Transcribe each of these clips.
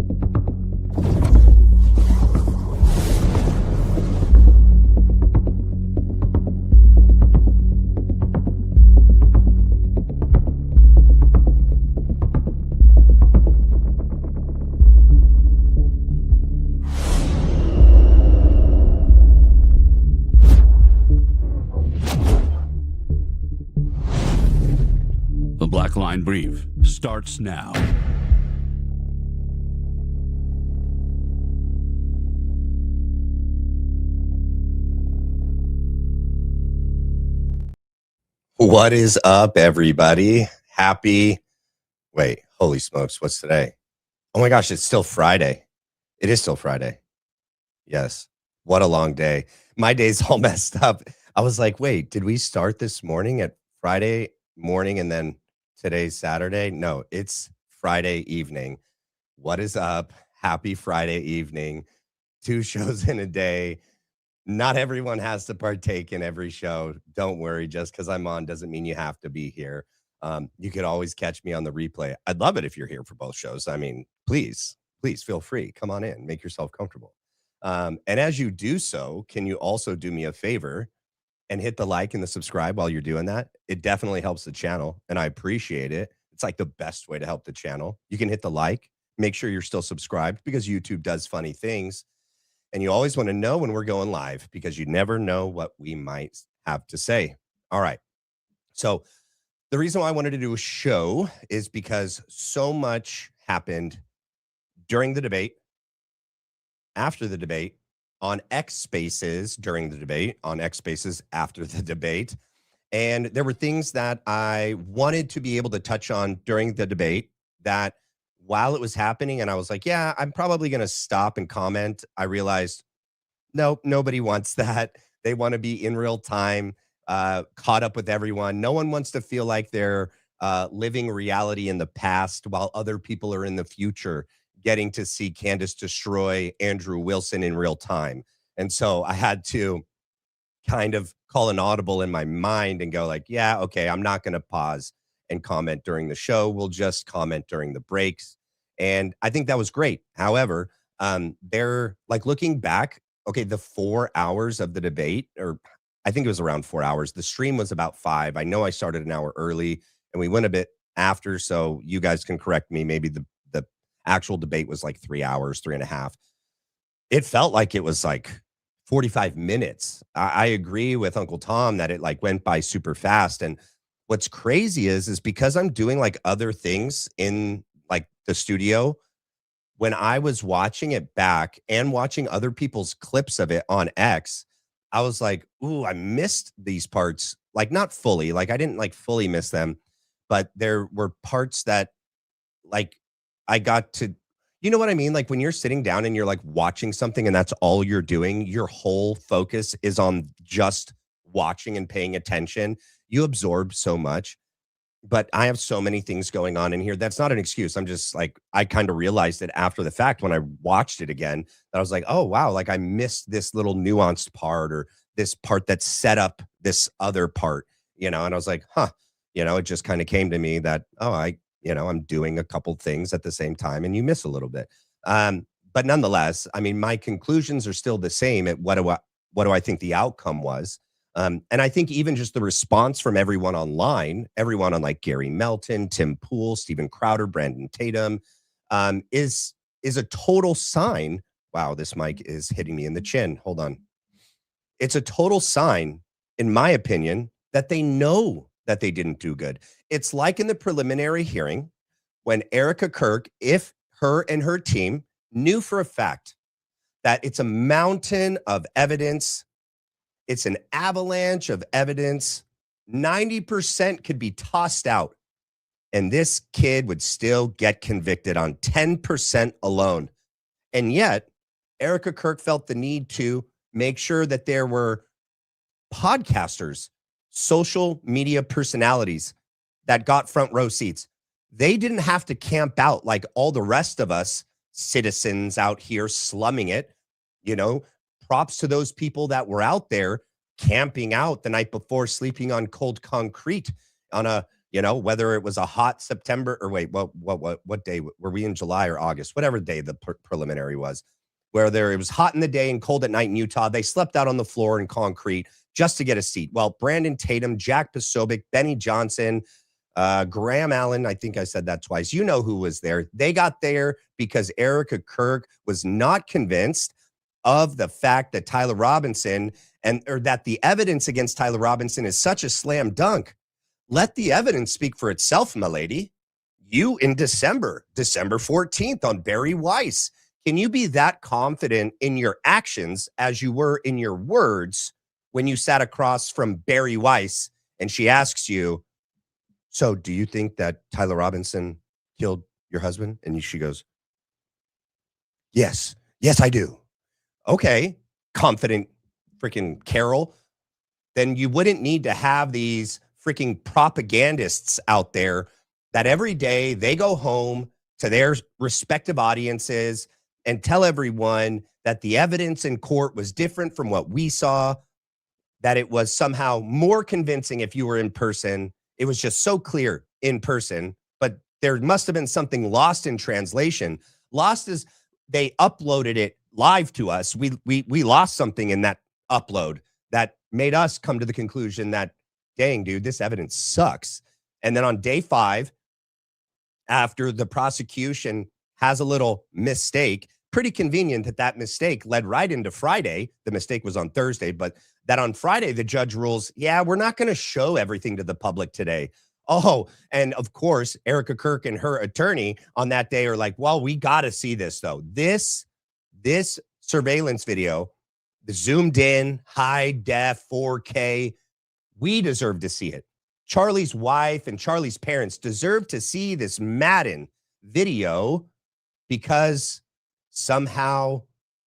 The Black Line Brief starts now. What is up, everybody? Wait, holy smokes, what's today? Oh my gosh, it's still Friday. It is still Friday. Yes. What a long day. My day's all messed up. I was like, wait, did we start this morning at Friday morning and then today's Saturday? No, it's Friday evening. What is up? Happy Friday evening. 2 shows in a day. Not everyone has to partake in every show. Don't worry, just because I'm on doesn't mean you have to be here. You could always catch me on the replay. I'd love it if you're here for both shows. I mean, please feel free. Come on in. Make yourself comfortable. And as you do so, can you also do me a favor and hit the like and the subscribe while you're doing that? It definitely helps the channel, and I appreciate it. It's like the best way to help the channel. You can hit the like, make sure you're still subscribed because YouTube does funny things. And you always want to know when we're going live because you never know what we might have to say. All right. So the reason why I wanted to do a show is because so much happened during the debate, after the debate, on X Spaces during the debate, on X Spaces after the debate. And there were things that I wanted to be able to touch on during the debate that while it was happening, and I was like, yeah, I'm probably going to stop and comment. I realized, nope, nobody wants that. They want to be in real time, caught up with everyone. No one wants to feel like they're living reality in the past while other people are in the future getting to see Candace destroy Andrew Wilson in real time. And so I had to kind of call an audible in my mind and go like, yeah, okay, I'm not going to pause and comment during the show. We'll just comment during the breaks. And I think that was great. However, they're like looking back, okay, the 4 hours of the debate, or I think it was around 4 hours. The stream was about 5. I know I started an hour early and we went a bit after, so you guys can correct me. Maybe the actual debate was like 3 hours, 3.5. It felt like it was like 45 minutes. I agree with Uncle Tom that it like went by super fast. And what's crazy is because I'm doing like other things in like the studio, when I was watching it back and watching other people's clips of it on X, I was like, ooh, I missed these parts. Like not fully, like I didn't like fully miss them, but there were parts that like I got to, you know what I mean? Like when you're sitting down and you're like watching something and that's all you're doing, your whole focus is on just watching and paying attention. You absorb so much. But I have so many things going on in here. That's not an excuse. I'm just like, I kind of realized it after the fact when I watched it again, that I was like, oh, wow, like I missed this little nuanced part or this part that set up this other part, and I was like, huh, it just kind of came to me that, oh, I'm doing a couple things at the same time and you miss a little bit. But nonetheless, I mean, my conclusions are still the same at what do I think the outcome was. And I think even just the response from everyone online, everyone on like Gary Melton, Tim Pool, Steven Crowder, Brandon Tatum, is a total sign. Wow, this mic is hitting me in the chin. Hold on. It's a total sign, in my opinion, that they know that they didn't do good. It's like in the preliminary hearing when Erica Kirk, if her and her team knew for a fact that it's a mountain of evidence, it's an avalanche of evidence, 90% could be tossed out, and this kid would still get convicted on 10% alone. And yet, Erica Kirk felt the need to make sure that there were podcasters, social media personalities that got front row seats. They didn't have to camp out like all the rest of us citizens out here slumming it. Props to those people that were out there camping out the night before, sleeping on cold concrete on a You know, whether it was a hot September or wait, what day were we in, July or August? Whatever day the preliminary was, where it was hot in the day and cold at night in Utah. They slept out on the floor in concrete just to get a seat. Well, Brandon Tatum, Jack Posobiec, Benny Johnson, Graham Allen, I think I said that twice. You know who was there. They got there because Erica Kirk was not convinced of the fact that Tyler Robinson or that the evidence against Tyler Robinson is such a slam dunk. Let the evidence speak for itself, my lady. You in December 14th on Barry Weiss. Can you be that confident in your actions as you were in your words when you sat across from Barry Weiss and she asks you, so do you think that Tyler Robinson killed your husband? And she goes, yes, I do. Okay, confident freaking Carol. Then you wouldn't need to have these freaking propagandists out there that every day they go home to their respective audiences and tell everyone that the evidence in court was different from what we saw, that it was somehow more convincing if you were in person. It was just so clear in person, but there must have been something lost in translation. Lost is they uploaded it live to us. We lost something in that upload that made us come to the conclusion that, dang, dude, this evidence sucks. And then on day 5, after the prosecution has a little mistake, pretty convenient that mistake led right into Friday. The mistake was on Thursday, but that on Friday, the judge rules, yeah, we're not going to show everything to the public today. Oh, and of course, Erica Kirk and her attorney on that day are like, well, we got to see this, though. This surveillance video, the zoomed in, high def, 4K, we deserve to see it. Charlie's wife and Charlie's parents deserve to see this Madden video because somehow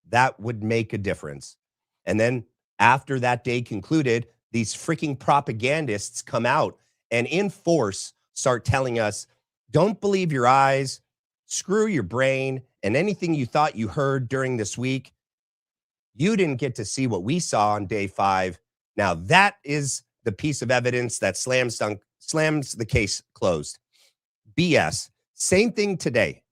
that would make a difference. And then after that day concluded, these freaking propagandists come out and in force start telling us, don't believe your eyes, screw your brain, and anything you thought you heard during this week. You didn't get to see what we saw on day 5. Now that is the piece of evidence that slams the case closed. BS. Same thing today.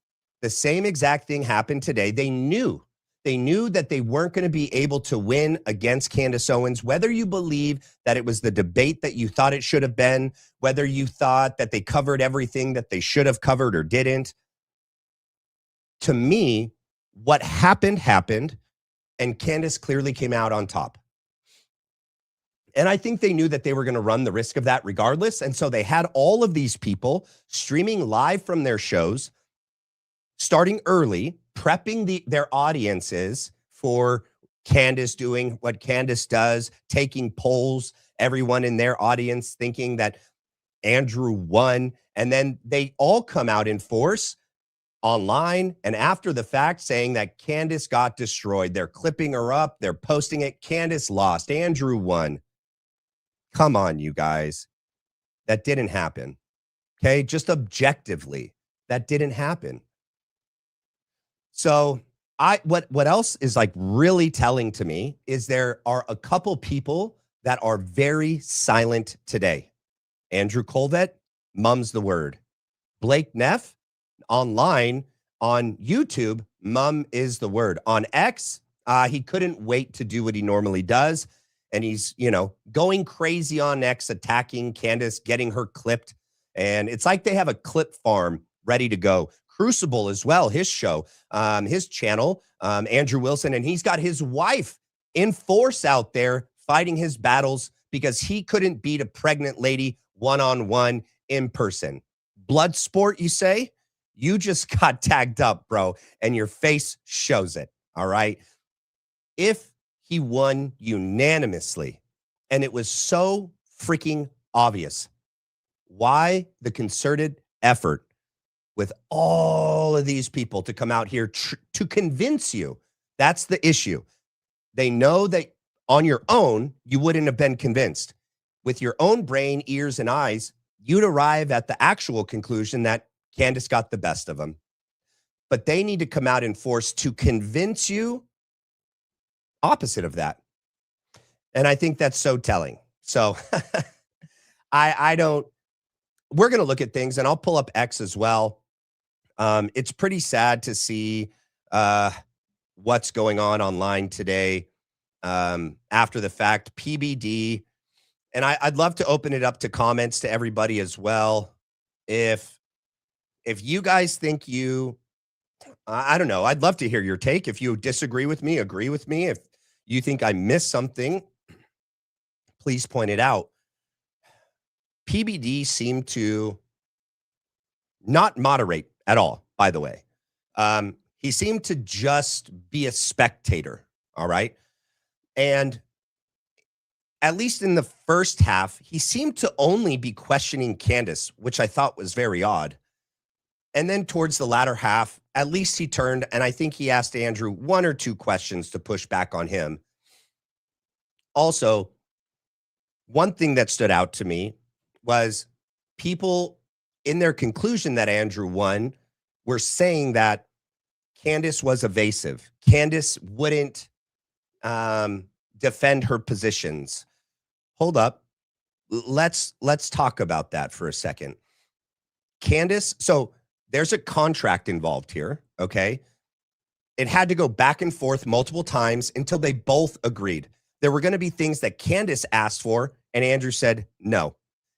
The same exact thing happened today. They knew that they weren't going to be able to win against Candace Owens, whether you believe that it was the debate that you thought it should have been, whether you thought that they covered everything that they should have covered or didn't. To me, what happened, and Candace clearly came out on top. And I think they knew that they were going to run the risk of that regardless. And so they had all of these people streaming live from their shows, starting early, prepping their audiences for Candace doing what Candace does, taking polls, everyone in their audience thinking that Andrew won. And then they all come out in force online and after the fact saying that Candace got destroyed. They're clipping her up. They're posting it. Candace lost. Andrew won. Come on, you guys. That didn't happen. Okay? Just objectively, that didn't happen. So what else is like really telling to me is there are a couple people that are very silent today. Andrew Colvett, mum's the word. Blake Neff, online on YouTube, mum is the word. On X, he couldn't wait to do what he normally does. And he's, going crazy on X, attacking Candace, getting her clipped. And it's like they have a clip farm ready to go. Crucible as well, his show, his channel, Andrew Wilson, and he's got his wife in force out there fighting his battles because he couldn't beat a pregnant lady one-on-one in person. Blood sport, you say? You just got tagged up, bro, and your face shows it, all right? If he won unanimously, and it was so freaking obvious, why the concerted effort with all of these people to come out here to convince you? That's the issue. They know that on your own, you wouldn't have been convinced. With your own brain, ears, and eyes, you'd arrive at the actual conclusion that Candace got the best of them. But they need to come out in force to convince you opposite of that. And I think that's so telling. So I don't, we're going to look at things, and I'll pull up X as well. It's pretty sad to see what's going on online today after the fact. PBD, and I'd love to open it up to comments to everybody as well. If you guys think I don't know, I'd love to hear your take. If you disagree with me, agree with me. If you think I missed something, please point it out. PBD seemed to not moderate at all, by the way. He seemed to just be a spectator, all right? And at least in the first half, he seemed to only be questioning Candace, which I thought was very odd. And then towards the latter half, at least he turned, and I think he asked Andrew one or two questions to push back on him. Also, one thing that stood out to me was people in their conclusion that Andrew won were saying that Candace was evasive. Candace wouldn't defend her positions. Hold up. Let's talk about that for a second. Candace, so there's a contract involved here, okay? It had to go back and forth multiple times until they both agreed. There were going to be things that Candace asked for and Andrew said no,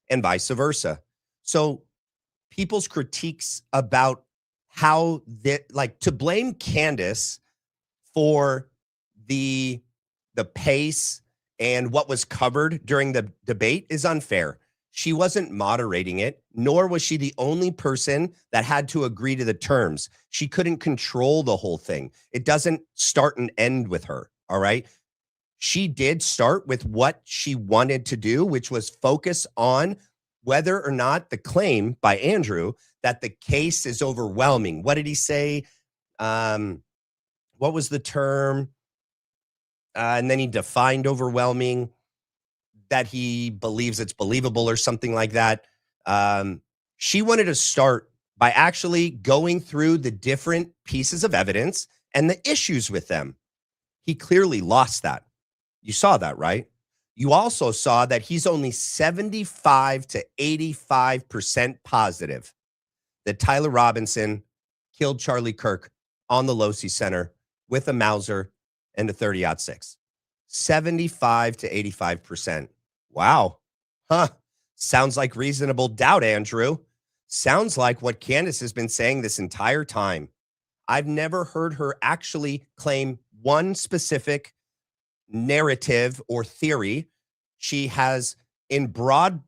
and vice versa. So people's critiques about how to blame Candace for the pace and what was covered during the debate is unfair. She wasn't moderating it, nor was she the only person that had to agree to the terms. She couldn't control the whole thing. It doesn't start and end with her, all right? She did start with what she wanted to do, which was focus on whether or not the claim by Andrew that the case is overwhelming. What did he say? What was the term? And then he defined overwhelming, that he believes it's believable or something like that. She wanted to start by actually going through the different pieces of evidence and the issues with them. He clearly lost that. You saw that, right? You also saw that he's only 75 to 85% positive that Tyler Robinson killed Charlie Kirk on the Losi Center with a Mauser and a 30-06. 75 to 85%. Wow. Huh. Sounds like reasonable doubt, Andrew. Sounds like what Candace has been saying this entire time. I've never heard her actually claim one specific narrative or theory. She has in broad,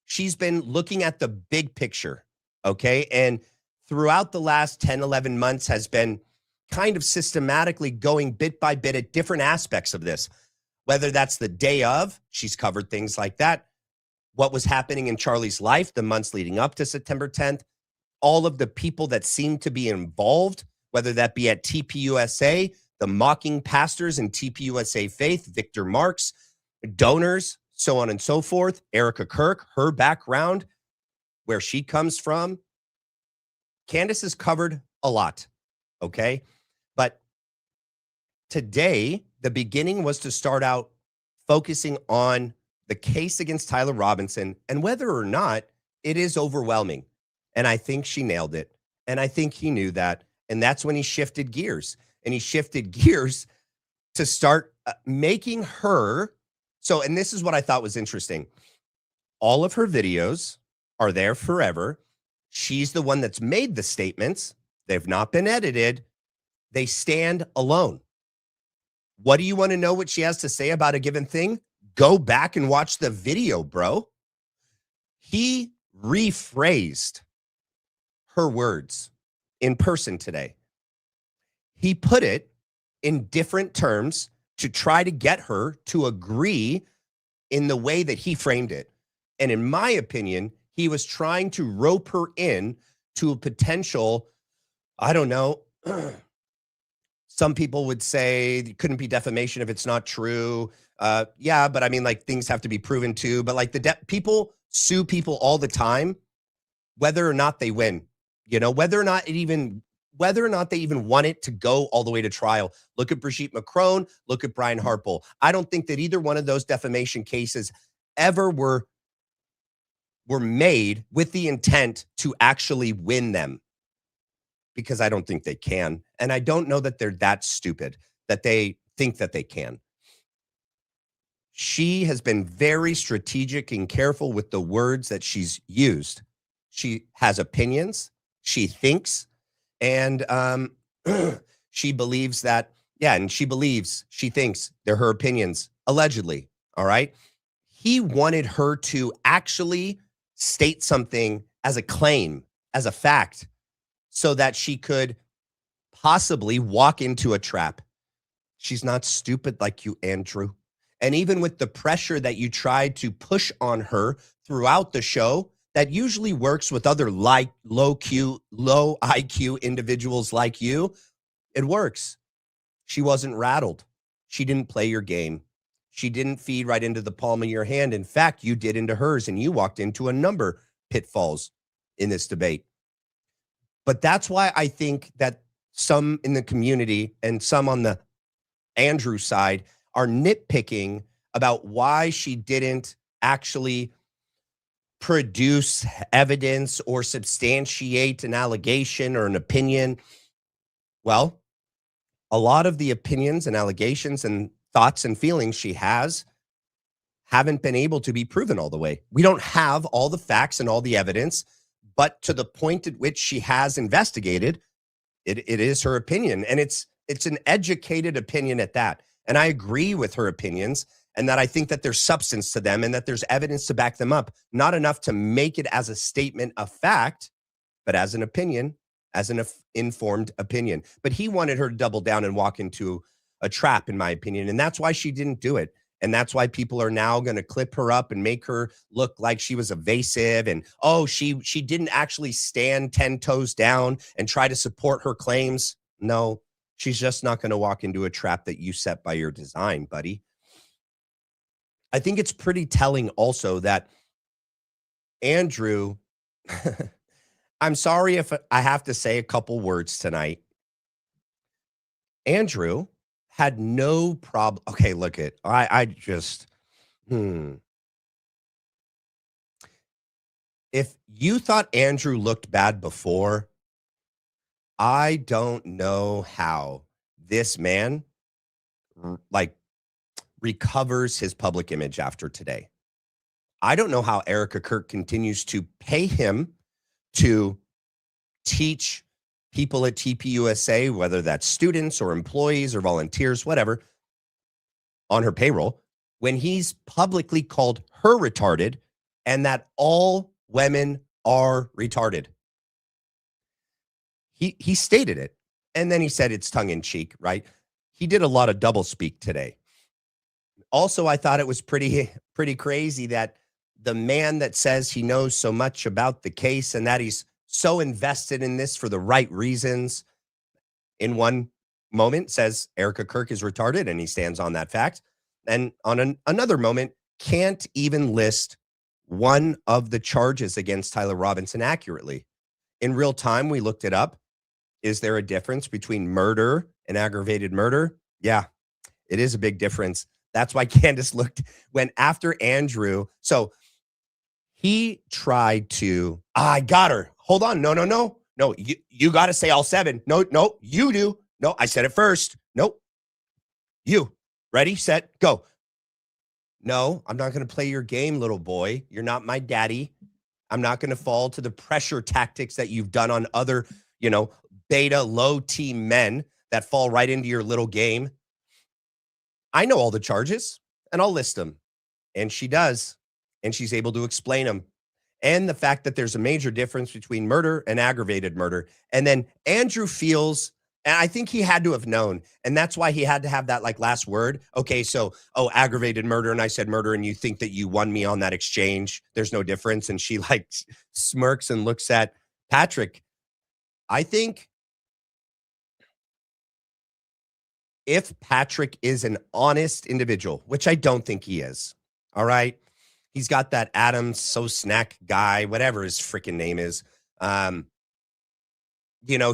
she's been looking at the big picture, okay? And throughout the last 10, 11 months has been kind of systematically going bit by bit at different aspects of this. Whether that's the day of, she's covered things like that. What was happening in Charlie's life, the months leading up to September 10th, all of the people that seem to be involved, whether that be at TPUSA, the mocking pastors in TPUSA Faith, Victor Marks, donors, so on and so forth, Erica Kirk, her background, where she comes from. Candace has covered a lot, okay? But today, the beginning was to start out focusing on the case against Tyler Robinson and whether or not it is overwhelming. And I think she nailed it. And I think he knew that. And that's when he shifted gears. And he shifted gears to start making her. So, and this is what I thought was interesting. All of her videos are there forever. She's the one that's made the statements. They've not been edited. They stand alone. What do you want to know what she has to say about a given thing? Go back and watch the video, bro. He rephrased her words in person today. He put it in different terms to try to get her to agree in the way that he framed it. And in my opinion, he was trying to rope her in to a potential, I don't know, some people would say it couldn't be defamation if it's not true. Yeah, but I mean, like, things have to be proven too. But like people sue people all the time, whether or not they win, whether or not they even want it to go all the way to trial. Look at Brigitte Macron, look at Brian Harpel. I don't think that either one of those defamation cases ever were were made with the intent to actually win them, because I don't think they can. And I don't know that they're that stupid that they think that they can. She has been very strategic and careful with the words that she's used. She has opinions, she thinks, and she believes that, yeah, and she thinks they're her opinions, allegedly. All right. He wanted her to actually state something as a claim, as a fact, so that she could possibly walk into a trap. She's not stupid like you, Andrew. And even with the pressure that you tried to push on her throughout the show, that usually works with other like low IQ individuals like you, it works. She wasn't rattled. She didn't play your game. She didn't feed right into the palm of your hand. In fact, you did into hers, and you walked into a number pitfalls in this debate. But that's why I think that some in the community and some on the Andrew side are nitpicking about why she didn't actually produce evidence or substantiate an allegation or an opinion. Well, a lot of the opinions and allegations and thoughts and feelings she has haven't been able to be proven all the way. We don't have all the facts and all the evidence, but to the point at which she has investigated, it is her opinion. And it's an educated opinion at that. And I agree with her opinions, and that I think that there's substance to them and that there's evidence to back them up. Not enough to make it as a statement of fact, but as an opinion, as an informed opinion. But he wanted her to double down and walk into a trap, in my opinion. And that's why she didn't do it. And that's why people are now going to clip her up and make her look like she was evasive. And, oh, she didn't actually stand 10 toes down and try to support her claims. No, she's just not going to walk into a trap that you set by your design, buddy. I think it's pretty telling also that Andrew, I'm sorry if I have to say a couple words tonight. Andrew had no problem. Okay, look it. I just, If you thought Andrew looked bad before, I don't know how this man recovers his public image after today. I don't know how Erica Kirk continues to pay him to teach people at TPUSA, whether that's students or employees or volunteers, whatever, on her payroll, when he's publicly called her retarded and that all women are retarded. He stated it, and then he said it's tongue in cheek, right? He did a lot of doublespeak today. Also, I thought it was pretty crazy that the man that says he knows so much about the case and that he's so invested in this for the right reasons, in one moment says Erica Kirk is retarded, and he stands on that fact. And on another moment, can't even list one of the charges against Tyler Robinson accurately. In real time, we looked it up. Is there a difference between murder and aggravated murder? Yeah, it is a big difference. That's why Candace went after Andrew. So he tried to, I got her. Hold on. No. You got to say all seven. No, you do. No, I said it first. Nope. You. Ready, set, go. No, I'm not going to play your game, little boy. You're not my daddy. I'm not going to fall to the pressure tactics that you've done on other, beta low T men that fall right into your little game. I know all the charges, and I'll list them. And she does. And she's able to explain them. And the fact that there's a major difference between murder and aggravated murder. And then Andrew feels, and I think he had to have known, and that's why he had to have that last word. Okay, so, aggravated murder, and I said murder, and you think that you won me on that exchange. There's no difference. And she smirks and looks at Patrick. I think if Patrick is an honest individual, which I don't think he is, all right? He's got that Adam So Snack guy, whatever his freaking name is.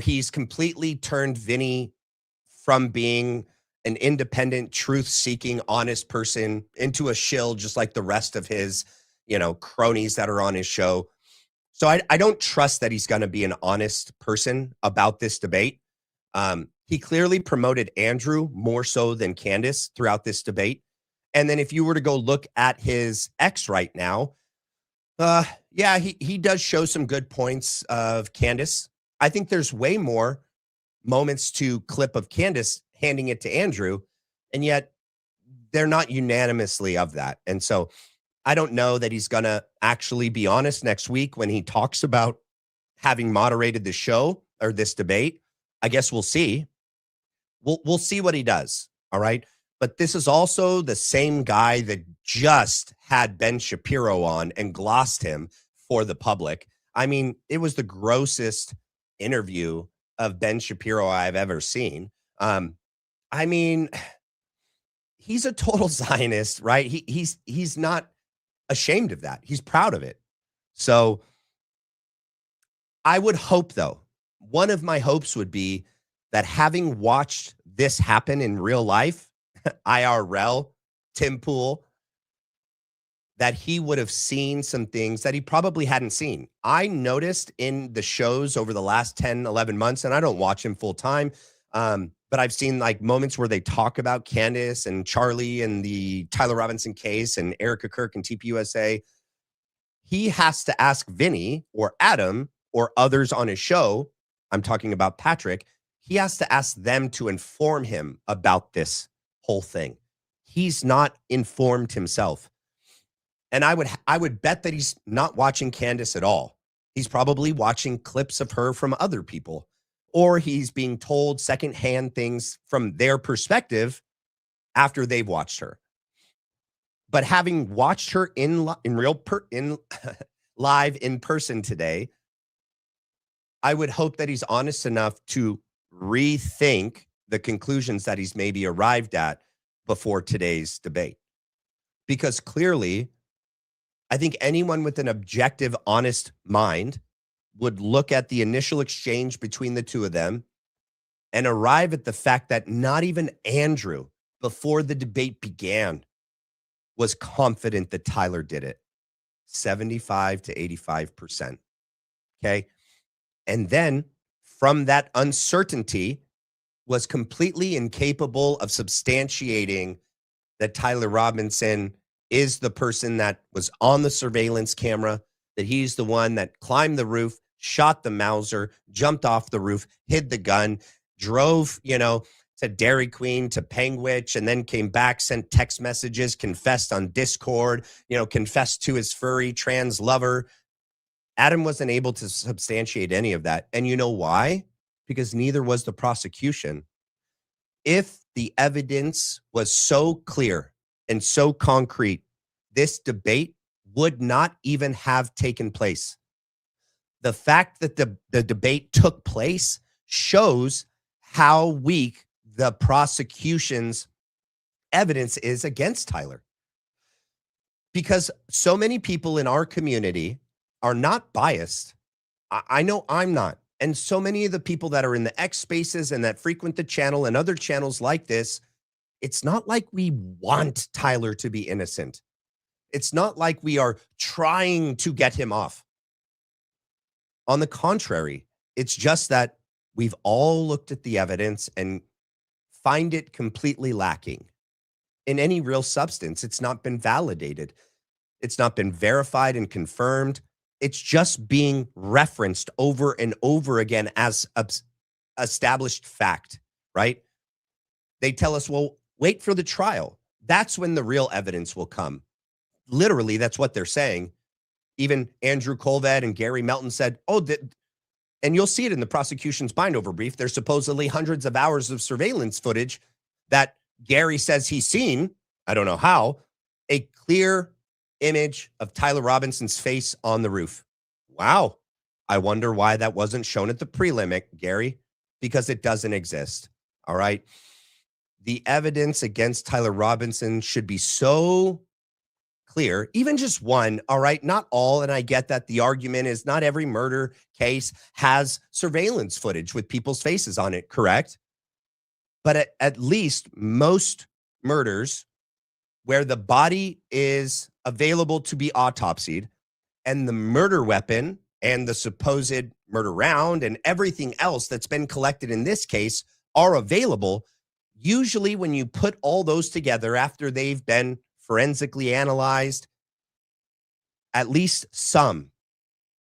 He's completely turned Vinny from being an independent, truth-seeking, honest person into a shill, just like the rest of his, cronies that are on his show. So I don't trust that he's going to be an honest person about this debate. He clearly promoted Andrew more so than Candace throughout this debate. And then if you were to go look at his X right now, yeah, he does show some good points of Candace. I think there's way more moments to clip of Candace handing it to Andrew, and yet they're not unanimously of that. And so I don't know that he's going to actually be honest next week when he talks about having moderated the show or this debate. I guess we'll see. We'll see what he does. All right. But this is also the same guy that just had Ben Shapiro on and glossed him for the public. I mean, it was the grossest interview of Ben Shapiro I've ever seen. I mean, he's a total Zionist, right? He's not ashamed of that. He's proud of it. So I would hope, though, one of my hopes would be that having watched this happen in real life, IRL, Tim Pool, that he would have seen some things that he probably hadn't seen. I noticed in the shows over the last 10, 11 months, and I don't watch him full time, but I've seen like moments where they talk about Candace and Charlie and the Tyler Robinson case and Erica Kirk and TPUSA. He has to ask Vinny or Adam or others on his show. I'm talking about Patrick. He has to ask them to inform him about this whole thing. He's not informed himself. And I would bet that he's not watching Candace at all. He's probably watching clips of her from other people, or he's being told secondhand things from their perspective after they've watched her. But having watched her live in person today, I would hope that he's honest enough to rethink the conclusions that he's maybe arrived at before today's debate. Because clearly, I think anyone with an objective, honest mind would look at the initial exchange between the two of them and arrive at the fact that not even Andrew, before the debate began, was confident that Tyler did it. 75 to 85%. Okay. And then from that uncertainty was completely incapable of substantiating that Tyler Robinson is the person that was on the surveillance camera, that he's the one that climbed the roof, shot the Mauser, jumped off the roof, hid the gun, drove, to Dairy Queen, to Penguich, and then came back, sent text messages, confessed on Discord, confessed to his furry trans lover. Adam wasn't able to substantiate any of that. And you know why? Because neither was the prosecution. If the evidence was so clear and so concrete, this debate would not even have taken place. The fact that the debate took place shows how weak the prosecution's evidence is against Tyler. Because so many people in our community are not biased. I know I'm not. And so many of the people that are in the X spaces and that frequent the channel and other channels like this, it's not like we want Tyler to be innocent. It's not like we are trying to get him off. On the contrary, it's just that we've all looked at the evidence and find it completely lacking in any real substance. It's not been validated. It's not been verified and confirmed. It's just being referenced over and over again as established fact, right? They tell us, well, wait for the trial. That's when the real evidence will come. Literally, that's what they're saying. Even Andrew Colvett and Gary Melton said, and you'll see it in the prosecution's bind-over brief. There's supposedly hundreds of hours of surveillance footage that Gary says he's seen, I don't know how, a clear image of Tyler Robinson's face on the roof. Wow. I wonder why that wasn't shown at the prelim, Gary, because it doesn't exist. All right. The evidence against Tyler Robinson should be so clear, even just one, all right, not all. And I get that the argument is not every murder case has surveillance footage with people's faces on it, correct? But at least most murders where the body is available to be autopsied and the murder weapon and the supposed murder round and everything else that's been collected in this case are available, usually when you put all those together after they've been forensically analyzed, at least some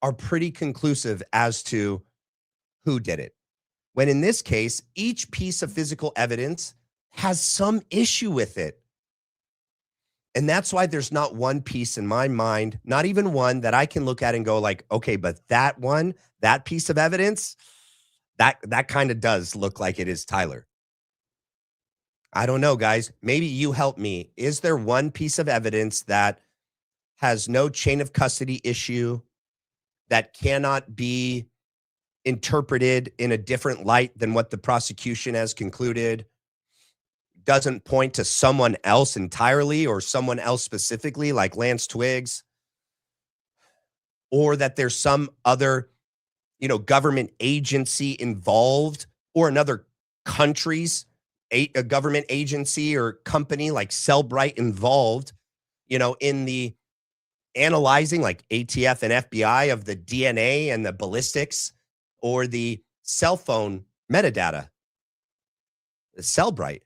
are pretty conclusive as to who did it. When in this case, each piece of physical evidence has some issue with it. And that's why there's not one piece in my mind, not even one that I can look at and go like, okay, but that one, that piece of evidence, that kind of does look like it is Tyler. I don't know, guys. Maybe you help me. Is there one piece of evidence that has no chain of custody issue, that cannot be interpreted in a different light than what the prosecution has concluded, doesn't point to someone else entirely or someone else specifically like Lance Twiggs, or that there's some other, government agency involved or another country's a government agency or company like Cellbrite involved, in the analyzing like ATF and FBI of the DNA and the ballistics or the cell phone metadata, the Cellbrite.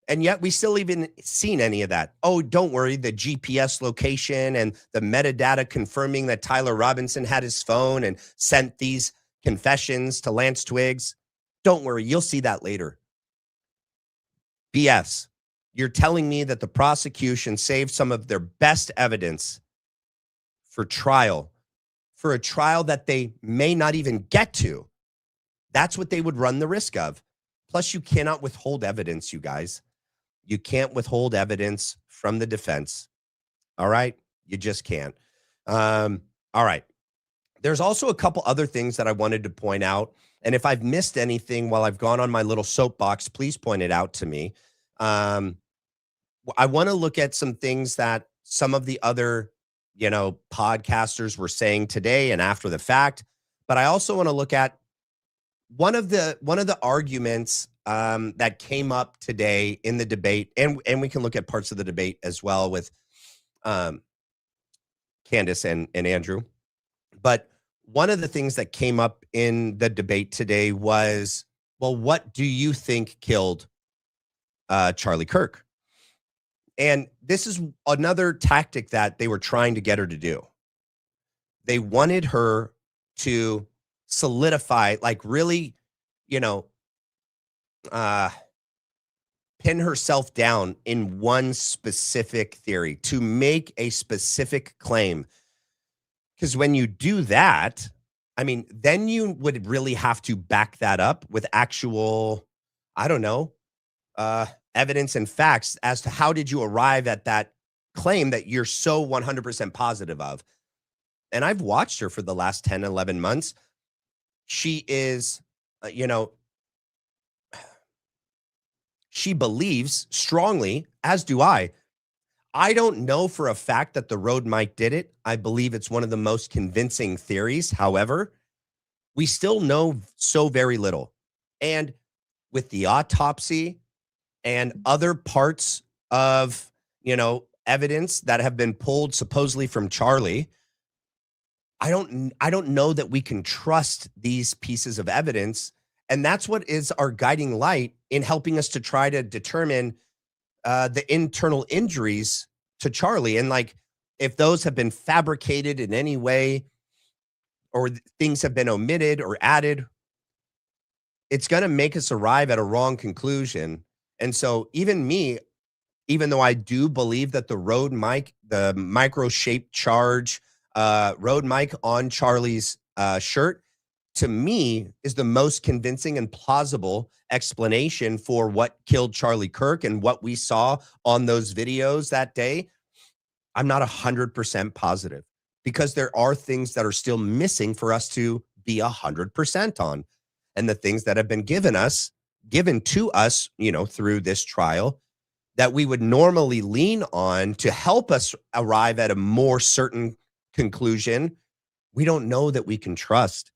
And yet we still even seen any of that. Oh, don't worry, the GPS location and the metadata confirming that Tyler Robinson had his phone and sent these confessions to Lance Twiggs. Don't worry, you'll see that later. BS. You're telling me that the prosecution saved some of their best evidence for a trial that they may not even get to. That's what they would run the risk of. Plus, you cannot withhold evidence, you guys. You can't withhold evidence from the defense. All right? You just can't. All right. There's also a couple other things that I wanted to point out. And if I've missed anything while I've gone on my little soapbox, please point it out to me. I want to look at some things that some of the other, podcasters were saying today and after the fact. But I also want to look at one of the arguments that came up today in the debate, and we can look at parts of the debate as well with Candace and Andrew. But one of the things that came up in the debate today was, well, what do you think killed Charlie Kirk? And this is another tactic that they were trying to get her to do. They wanted her to solidify, like really, pin herself down in one specific theory, to make a specific claim. Because when you do that, then you would really have to back that up with actual, evidence and facts as to how did you arrive at that claim that you're so 100% positive of. And I've watched her for the last 10, 11 months. She is, she believes strongly, as do I. I don't know for a fact that the road mic did it. I believe it's one of the most convincing theories. However, we still know so very little. And with the autopsy and other parts of, evidence that have been pulled supposedly from Charlie, I don't know that we can trust these pieces of evidence. And that's what is our guiding light in helping us to try to determine the internal injuries to Charlie. And like, if those have been fabricated in any way or things have been omitted or added, it's going to make us arrive at a wrong conclusion. And so even me, even though I do believe that the road mic, the micro-shaped charge road mic on Charlie's shirt, to me, is the most convincing and plausible explanation for what killed Charlie Kirk and what we saw on those videos that day, I'm not 100% positive because there are things that are still missing for us to be 100% on. And the things that have been given to us, through this trial that we would normally lean on to help us arrive at a more certain conclusion, we don't know that we can trust.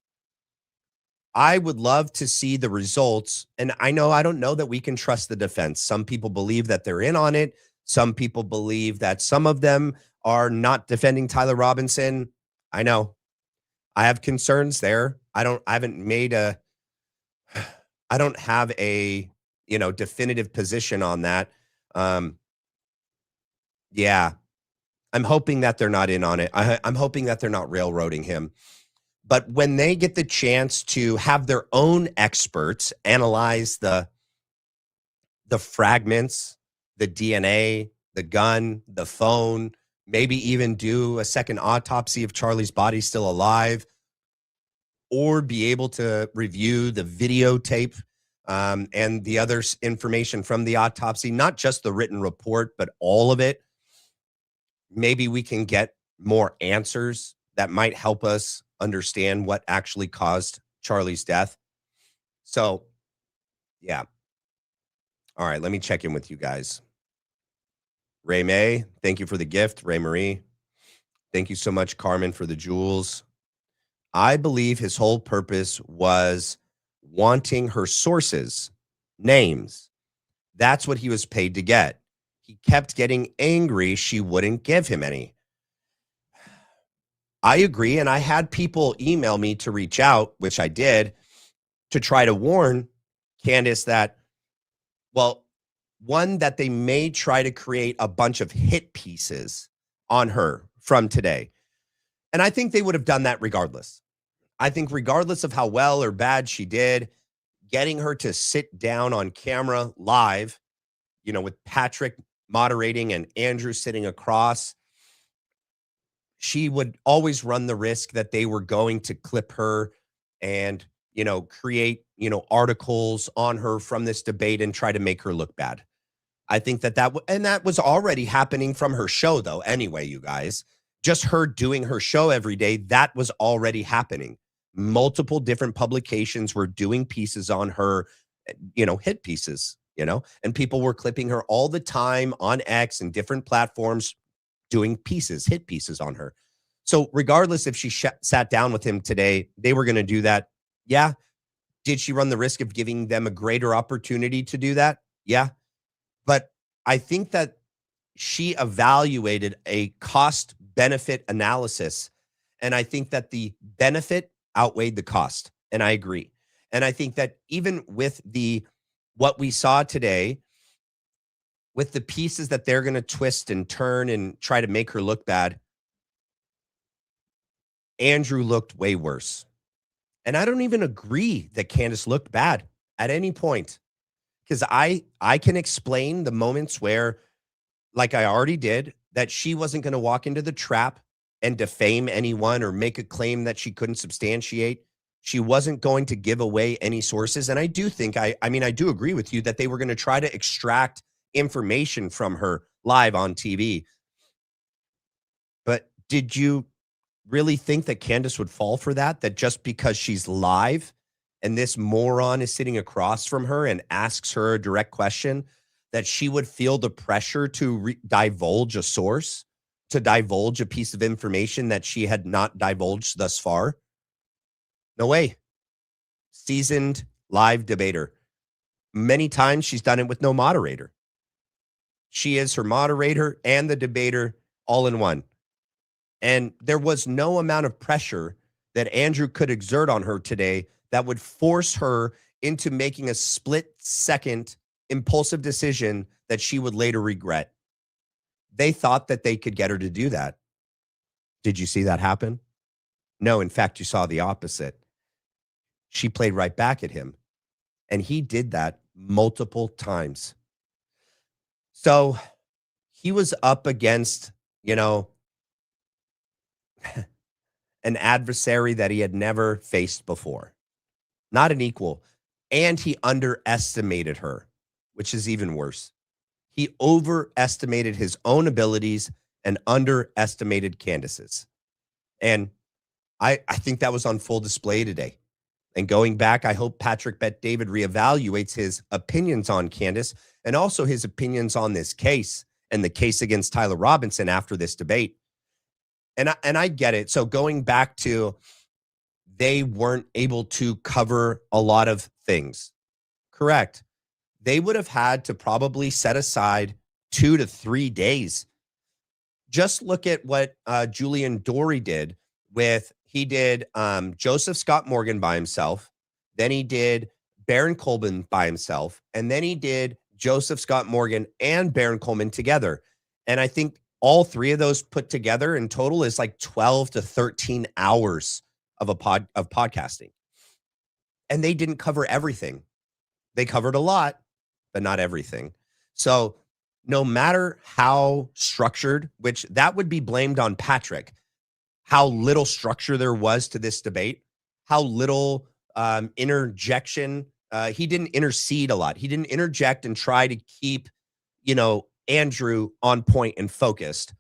I would love to see the results. And I don't know that we can trust the defense. Some people believe that they're in on it. Some people believe that some of them are not defending Tyler Robinson. I know. I have concerns there. I don't have a, definitive position on that. Um, yeah, I'm hoping that they're not in on it. I'm hoping that they're not railroading him. But when they get the chance to have their own experts analyze the fragments, the DNA, the gun, the phone, maybe even do a second autopsy if Charlie's body's still alive, or be able to review the videotape and the other information from the autopsy, not just the written report, but all of it. Maybe we can get more answers that might help us understand what actually caused Charlie's death. So, yeah. All right, let me check in with you guys. Ray May, thank you for the gift. Ray Marie, thank you so much, Carmen, for the jewels. I believe his whole purpose was wanting her sources, names. That's what he was paid to get. He kept getting angry she wouldn't give him any. I agree, and I had people email me to reach out, which I did, to try to warn Candace that, well, one, that they may try to create a bunch of hit pieces on her from today. And I think they would have done that regardless. I think regardless of how well or bad she did, getting her to sit down on camera live, with Patrick moderating and Andrew sitting across, she would always run the risk that they were going to clip her and, create, articles on her from this debate and try to make her look bad. I think that was already happening from her show, though. Anyway, you guys, just her doing her show every day, that was already happening. Multiple different publications were doing pieces on her, hit pieces, and people were clipping her all the time on X and different platforms, doing hit pieces on her. So regardless if she sat down with him today, they were going to do that. Yeah. Did she run the risk of giving them a greater opportunity to do that? Yeah. But I think that she evaluated a cost benefit analysis. And I think that the benefit outweighed the cost. And I agree. And I think that even with what we saw today, with the pieces that they're going to twist and turn and try to make her look bad, Andrew looked way worse. And I don't even agree that Candace looked bad at any point. Because I can explain the moments where, like I already did, that she wasn't going to walk into the trap and defame anyone or make a claim that she couldn't substantiate. She wasn't going to give away any sources. And I do think, I do agree with you that they were going to try to extract information from her live on TV. But did you really think that Candace would fall for that? That just because she's live and this moron is sitting across from her and asks her a direct question, that she would feel the pressure to divulge a source, to divulge a piece of information that she had not divulged thus far? No way. Seasoned live debater. Many times she's done it with no moderator. She is her moderator and the debater all in one. And there was no amount of pressure that Andrew could exert on her today that would force her into making a split-second impulsive decision that she would later regret. They thought that they could get her to do that. Did you see that happen? No, in fact, you saw the opposite. She played right back at him, and he did that multiple times. So he was up against, an adversary that he had never faced before. Not an equal. And he underestimated her, which is even worse. He overestimated his own abilities and underestimated Candace's. And I think that was on full display today. And going back, I hope Patrick Bet David reevaluates his opinions on Candace and also his opinions on this case and the case against Tyler Robinson after this debate. And I get it. So going back to, they weren't able to cover a lot of things. Correct. They would have had to probably set aside 2 to 3 days. Just look at what Julian Dory did he did Joseph Scott Morgan by himself. Then he did Baron Coleman by himself. And then he did Joseph Scott Morgan and Baron Coleman together. And I think all three of those put together in total is like 12 to 13 hours of podcasting. And they didn't cover everything. They covered a lot, but not everything. So no matter how structured, which that would be blamed on Patrick, how little structure there was to this debate, how little interjection. He didn't intercede a lot. He didn't interject and try to keep, Andrew on point and focused.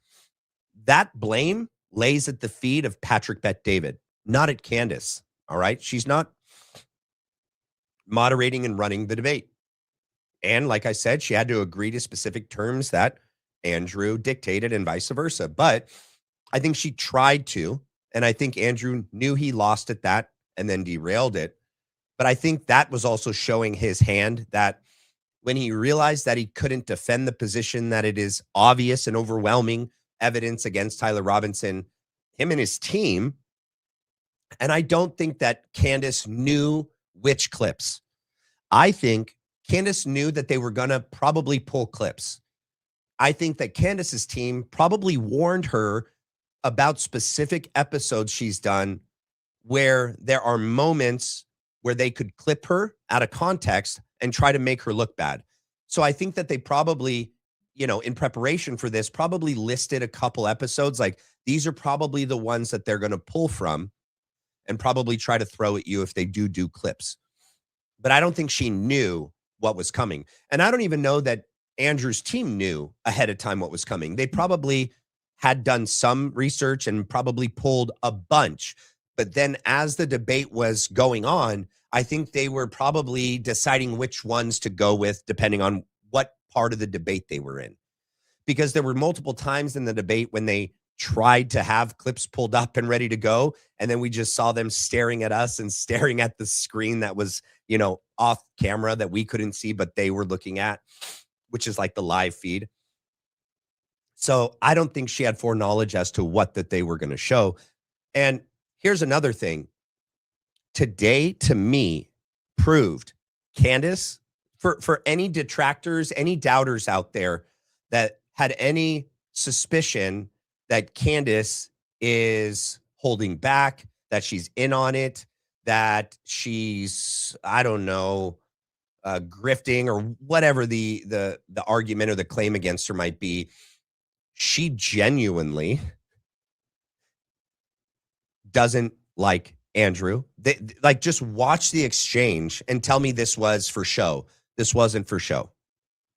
That blame lays at the feet of Patrick Bet-David, not at Candace. All right. She's not moderating and running the debate. And like I said, she had to agree to specific terms that Andrew dictated and vice versa. But I think she tried to, and I think Andrew knew he lost at that and then derailed it. But I think that was also showing his hand, that when he realized that he couldn't defend the position, that it is obvious and overwhelming evidence against Tyler Robinson, him and his team. And I don't think that Candace knew which clips. I think Candace knew that they were going to probably pull clips. I think that Candace's team probably warned her about specific episodes she's done where there are moments where they could clip her out of context and try to make her look bad. So I think that they probably, in preparation for this, probably listed a couple episodes. Like, these are probably the ones that they're going to pull from and probably try to throw at you if they do clips. But I don't think she knew what was coming. And I don't even know that Andrew's team knew ahead of time what was coming. They probably had done some research and probably pulled a bunch. But then as the debate was going on, I think they were probably deciding which ones to go with depending on what part of the debate they were in. Because there were multiple times in the debate when they tried to have clips pulled up and ready to go, and then we just saw them staring at us and staring at the screen that was, off camera that we couldn't see, but they were looking at, which is like the live feed. So I don't think she had foreknowledge as to what that they were going to show. And here's another thing. Today, to me, proved Candace, for any detractors, any doubters out there that had any suspicion that Candace is holding back, that she's in on it, that she's, I don't know, grifting or whatever the argument or the claim against her might be, she genuinely doesn't like Andrew. Just watch the exchange and tell me this was for show. This wasn't for show.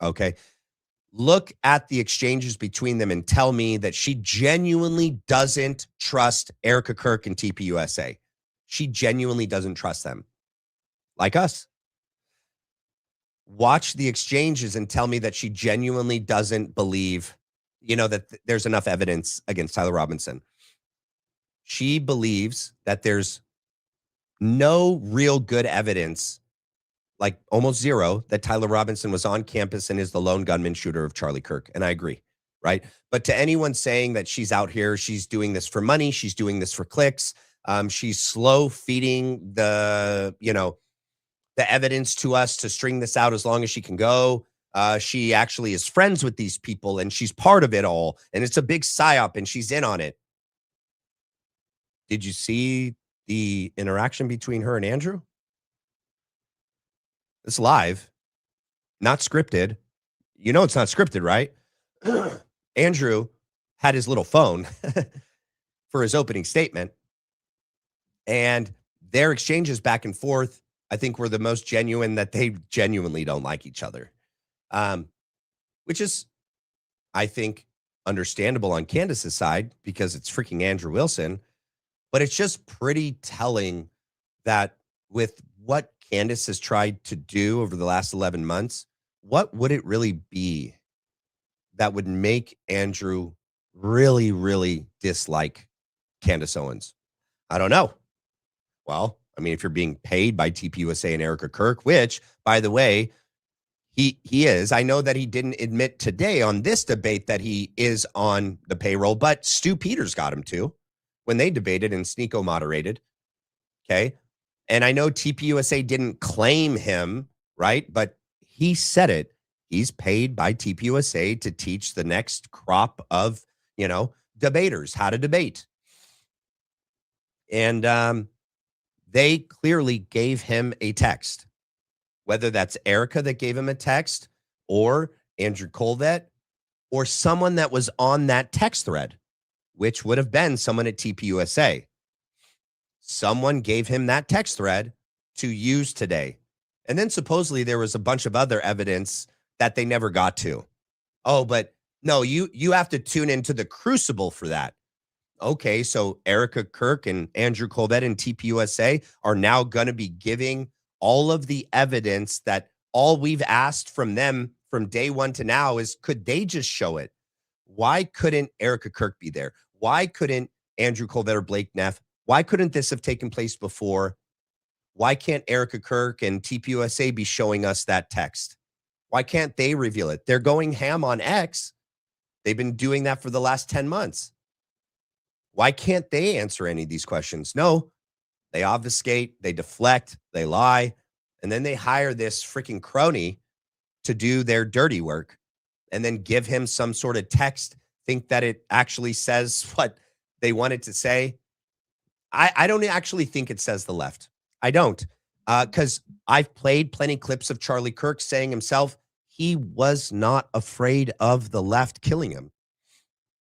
Okay. Look at the exchanges between them and tell me that she genuinely doesn't trust Erica Kirk and TPUSA. She genuinely doesn't trust them. Like us. Watch the exchanges and tell me that she genuinely doesn't believe, that there's enough evidence against Tyler Robinson. She believes that there's no real good evidence, like almost zero, that Tyler Robinson was on campus and is the lone gunman shooter of Charlie Kirk. And I agree, right? But to anyone saying that she's out here, she's doing this for money, she's doing this for clicks, she's slow feeding the evidence to us to string this out as long as she can go. She actually is friends with these people and she's part of it all. And it's a big psyop and she's in on it. Did you see the interaction between her and Andrew? It's live, not scripted. It's not scripted, right? Andrew had his little phone for his opening statement. And their exchanges back and forth, I think, were the most genuine, that they genuinely don't like each other. Which is, I think, understandable on Candace's side because it's freaking Andrew Wilson. But it's just pretty telling that with what Candace has tried to do over the last 11 months, what would it really be that would make Andrew really, really dislike Candace Owens? I don't know. Well, I mean, if you're being paid by TPUSA and Erica Kirk, which, by the way, He is. I know that he didn't admit today on this debate that he is on the payroll, but Stu Peters got him to when they debated and Sneeko moderated. Okay. And I know TPUSA didn't claim him, right? But he said it. He's paid by TPUSA to teach the next crop of, debaters how to debate. And they clearly gave him a text, whether that's Erica that gave him a text or Andrew Colvett or someone that was on that text thread, which would have been someone at TPUSA. Someone gave him that text thread to use today. And then supposedly there was a bunch of other evidence that they never got to. Oh, but no, you have to tune into the Crucible for that. Okay, so Erica Kirk and Andrew Colvett and TPUSA are now going to be giving all of the evidence that all we've asked from them from day one to now is, could they just show it? Why couldn't Erica Kirk be there? Why couldn't Andrew Colvett or Blake Neff? Why couldn't this have taken place before? Why can't Erica Kirk and TPUSA be showing us that text? Why can't they reveal it? They're going ham on X. They've been doing that for the last 10 months. Why can't they answer any of these questions? No, they obfuscate, they deflect, they lie, and then they hire this freaking crony to do their dirty work and then give him some sort of text, think that it actually says what they want it to say. I don't actually think it says the left. I don't, because I've played plenty clips of Charlie Kirk saying himself he was not afraid of the left killing him.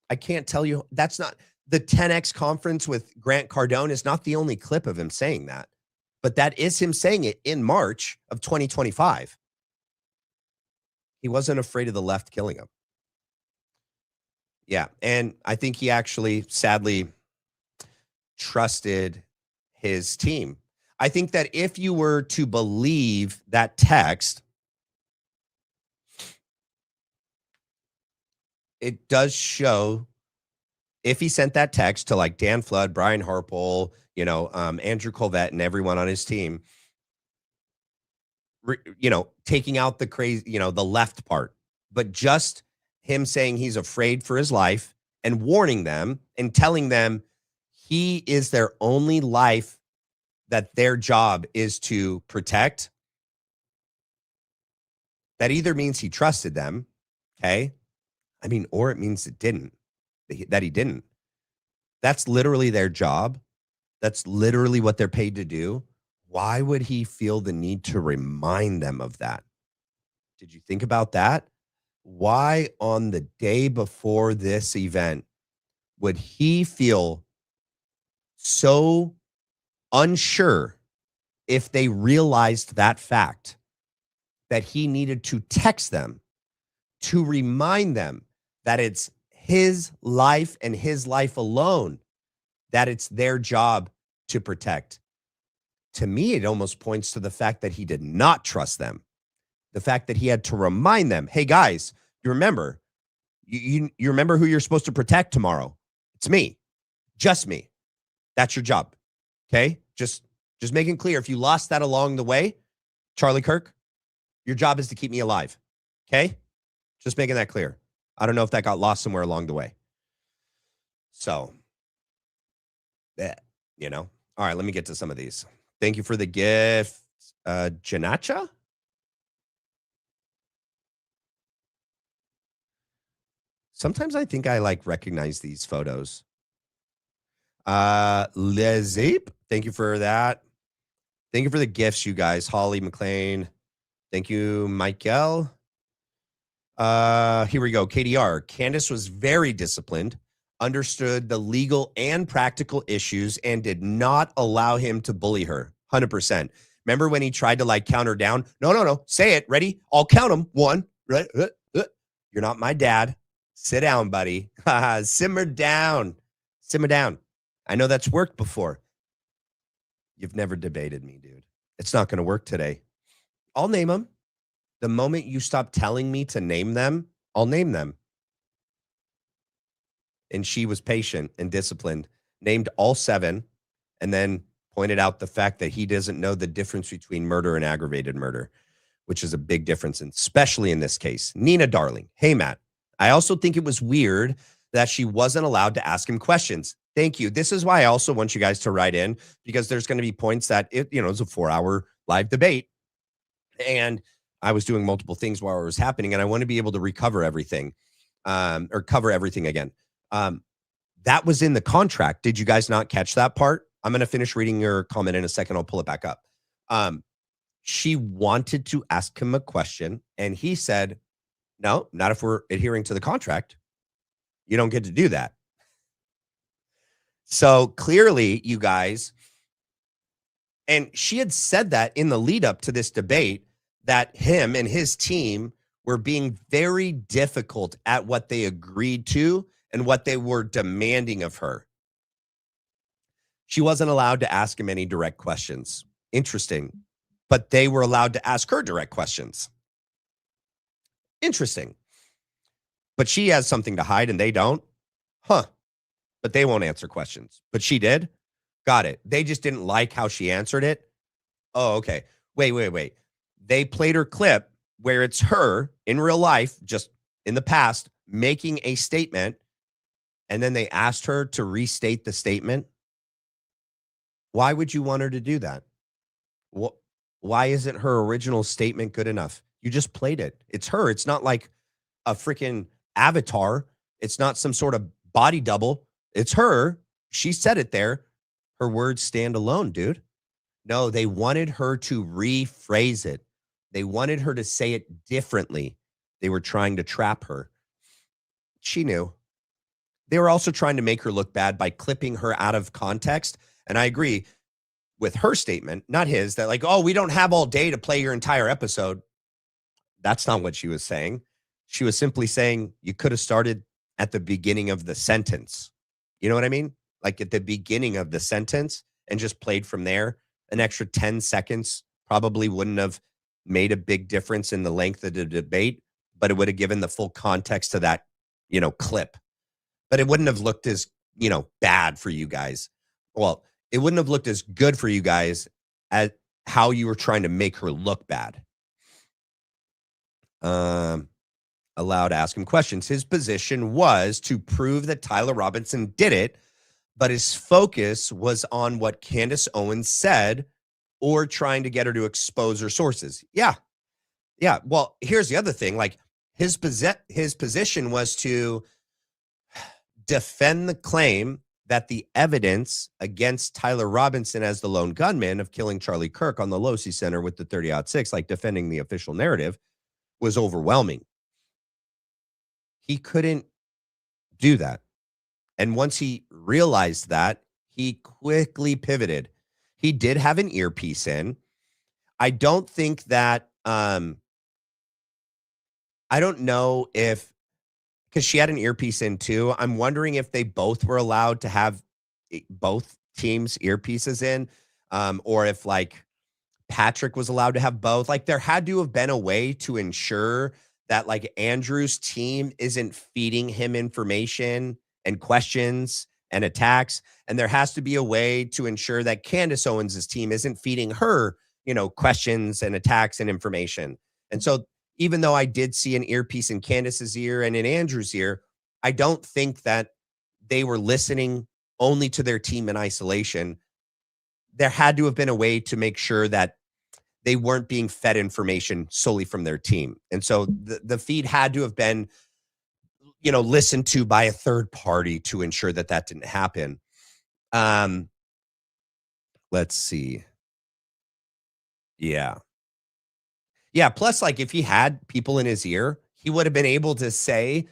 I can't tell you, that's not the 10X conference with Grant Cardone is not the only clip of him saying that, but that is him saying it in March of 2025. He wasn't afraid of the left killing him. Yeah, and I think he actually sadly trusted his team. I think that if you were to believe that text, it does show if he sent that text to like Dan Flood, Brian Harpole, Andrew Colvett and everyone on his team, taking out the crazy, the left part, but just him saying he's afraid for his life and warning them and telling them he is their only life that their job is to protect. That either means he trusted them, okay? Or it means it didn't, that he didn't. That's literally their job. That's literally what they're paid to do. Why would he feel the need to remind them of that? Did you think about that? Why on the day before this event would he feel so unsure if they realized that fact that he needed to text them to remind them that it's his life and his life alone that it's their job to protect? To me, it almost points to the fact that he did not trust them. The fact that he had to remind them, hey guys, you remember, you remember who you're supposed to protect tomorrow? It's me, just me. That's your job. Okay. Just making clear. If you lost that along the way, Charlie Kirk, your job is to keep me alive. Okay. Just making that clear. I don't know if that got lost somewhere along the way. So, all right, let me get to some of these. Thank you for the gift, Janacha. Sometimes I think I recognize these photos. Lezeep, thank you for that. Thank you for the gifts, you guys. Holly McLean. Thank you, Michael. Here we go. KDR. Candace was very disciplined, understood the legal and practical issues, and did not allow him to bully her. 100%. Remember when he tried to count her down? No. Say it. Ready? I'll count them. 1. You're not my dad. Sit down, buddy. Simmer down. Simmer down. I know that's worked before. You've never debated me, dude. It's not going to work today. I'll name them. The moment you stop telling me to name them, I'll name them. And she was patient and disciplined, named all 7, and then pointed out the fact that he doesn't know the difference between murder and aggravated murder, which is a big difference, especially in this case. Nina Darling, hey, Matt. I also think it was weird that she wasn't allowed to ask him questions. Thank you. This is why I also want you guys to write in, because there's going to be points that it's a 4-hour live debate. And I was doing multiple things while it was happening, and I want to be able to recover everything or cover everything again. That was in the contract. Did you guys not catch that part? I'm going to finish reading your comment in a second. I'll pull it back up. She wanted to ask him a question, and he said, no, not if we're adhering to the contract. You don't get to do that. So clearly, you guys, and she had said that in the lead up to this debate, that him and his team were being very difficult at what they agreed to and what they were demanding of her. She wasn't allowed to ask him any direct questions. Interesting. But they were allowed to ask her direct questions. Interesting. But she has something to hide and they don't. Huh. But they won't answer questions. But she did. Got it. They just didn't like how she answered it. Oh, okay. Wait. They played her clip where it's her in real life, just in the past, making a statement. And then they asked her to restate the statement. Why would you want her to do that? Why isn't her original statement good enough? You just played it. It's her. It's not like a freaking avatar. It's not some sort of body double. It's her. She said it there. Her words stand alone, dude. No, they wanted her to rephrase it. They wanted her to say it differently. They were trying to trap her. She knew. They were also trying to make her look bad by clipping her out of context. And I agree with her statement, not his, that like, oh, we don't have all day to play your entire episode. That's not what she was saying. She was simply saying you could have started at the beginning of the sentence. You know what I mean? Like at the beginning of the sentence and just played from there. An extra 10 seconds probably wouldn't have made a big difference in the length of the debate, but it would have given the full context to that, clip. But it wouldn't have looked as, bad for you guys. Well, it wouldn't have looked as good for you guys as how you were trying to make her look bad. Allowed to ask him questions. His position was to prove that Tyler Robinson did it, but his focus was on what Candace Owens said or trying to get her to expose her sources. Yeah. Well, here's the other thing. Like his position was to defend the claim that the evidence against Tyler Robinson as the lone gunman of killing Charlie Kirk on the Losi Center with the 30-06, like defending the official narrative, was overwhelming. He couldn't do that. And once he realized that, he quickly pivoted. He did have an earpiece in. I don't think that, I don't know if, because she had an earpiece in too. I'm wondering if they both were allowed to have both teams' earpieces in, or if like Patrick was allowed to have both. Like there had to have been a way to ensure that like Andrew's team isn't feeding him information and questions and attacks. And there has to be a way to ensure that Candace Owens' team isn't feeding her, questions and attacks and information. And so even though I did see an earpiece in Candace's ear and in Andrew's ear, I don't think that they were listening only to their team in isolation. There had to have been a way to make sure that they weren't being fed information solely from their team. And so the feed had to have been, listened to by a third party to ensure that that didn't happen. Let's see. Yeah. Plus, like if he had people in his ear, he would have been able to say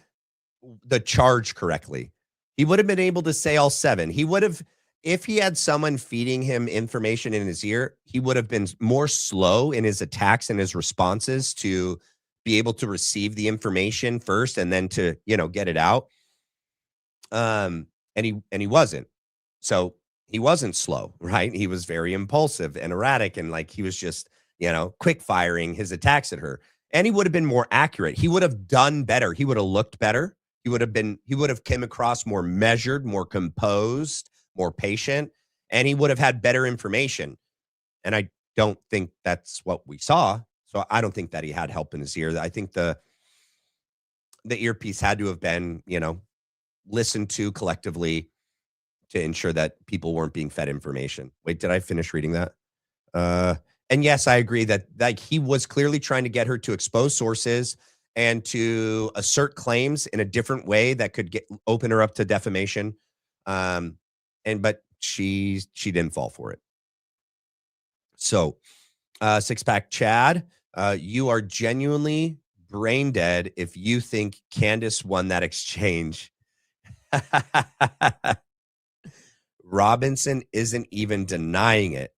the charge correctly. He would have been able to say all 7. He would have, if he had someone feeding him information in his ear, he would have been more slow in his attacks and his responses to be able to receive the information first and then to, get it out. And he wasn't. So he wasn't slow, right? He was very impulsive and erratic. And like, he was just, quick firing his attacks at her. And he would have been more accurate. He would have done better. He would have looked better. He would have came across more measured, more composed, more patient, and he would have had better information. And I don't think that's what we saw. So I don't think that he had help in his ear. I think the earpiece had to have been, listened to collectively to ensure that people weren't being fed information. Wait, did I finish reading that? Uh, and yes, I agree that like he was clearly trying to get her to expose sources and to assert claims in a different way that could open her up to defamation. But she didn't fall for it. So, six pack Chad, you are genuinely brain dead if you think Candace won that exchange. Robinson isn't even denying it.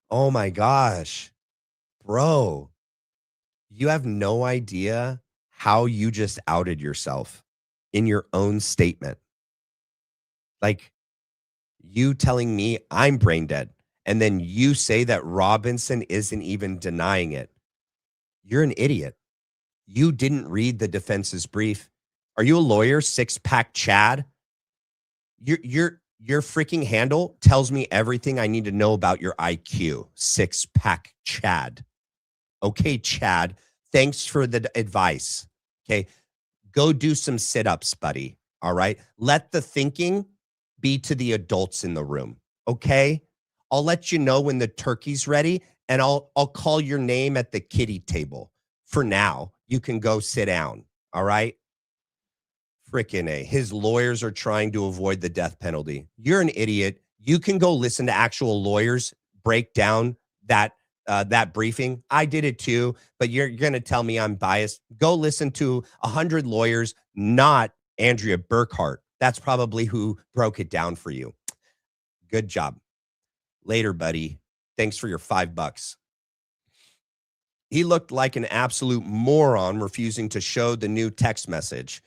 Oh my gosh, bro. You have no idea how you just outed yourself in your own statement. Like you telling me I'm brain dead, and then you say that Robinson isn't even denying it. You're an idiot. You didn't read the defense's brief. Are you a lawyer, six pack Chad? Your freaking handle tells me everything I need to know about your IQ, six pack Chad. Okay, Chad, thanks for the advice. Okay, go do some sit-ups, buddy. All right, let the thinking be to the adults in the room. Okay, I'll let you know when the turkey's ready, and I'll call your name at the kiddie table. For now, you can go sit down. All right. Frickin' A. His lawyers are trying to avoid the death penalty. You're an idiot. You can go listen to actual lawyers break down that briefing. I did it too, but you're going to tell me I'm biased. Go listen to 100 lawyers, not Andrea Burkhart. That's probably who broke it down for you. Good job. Later, buddy. Thanks for your $5. He looked like an absolute moron refusing to show the new text message.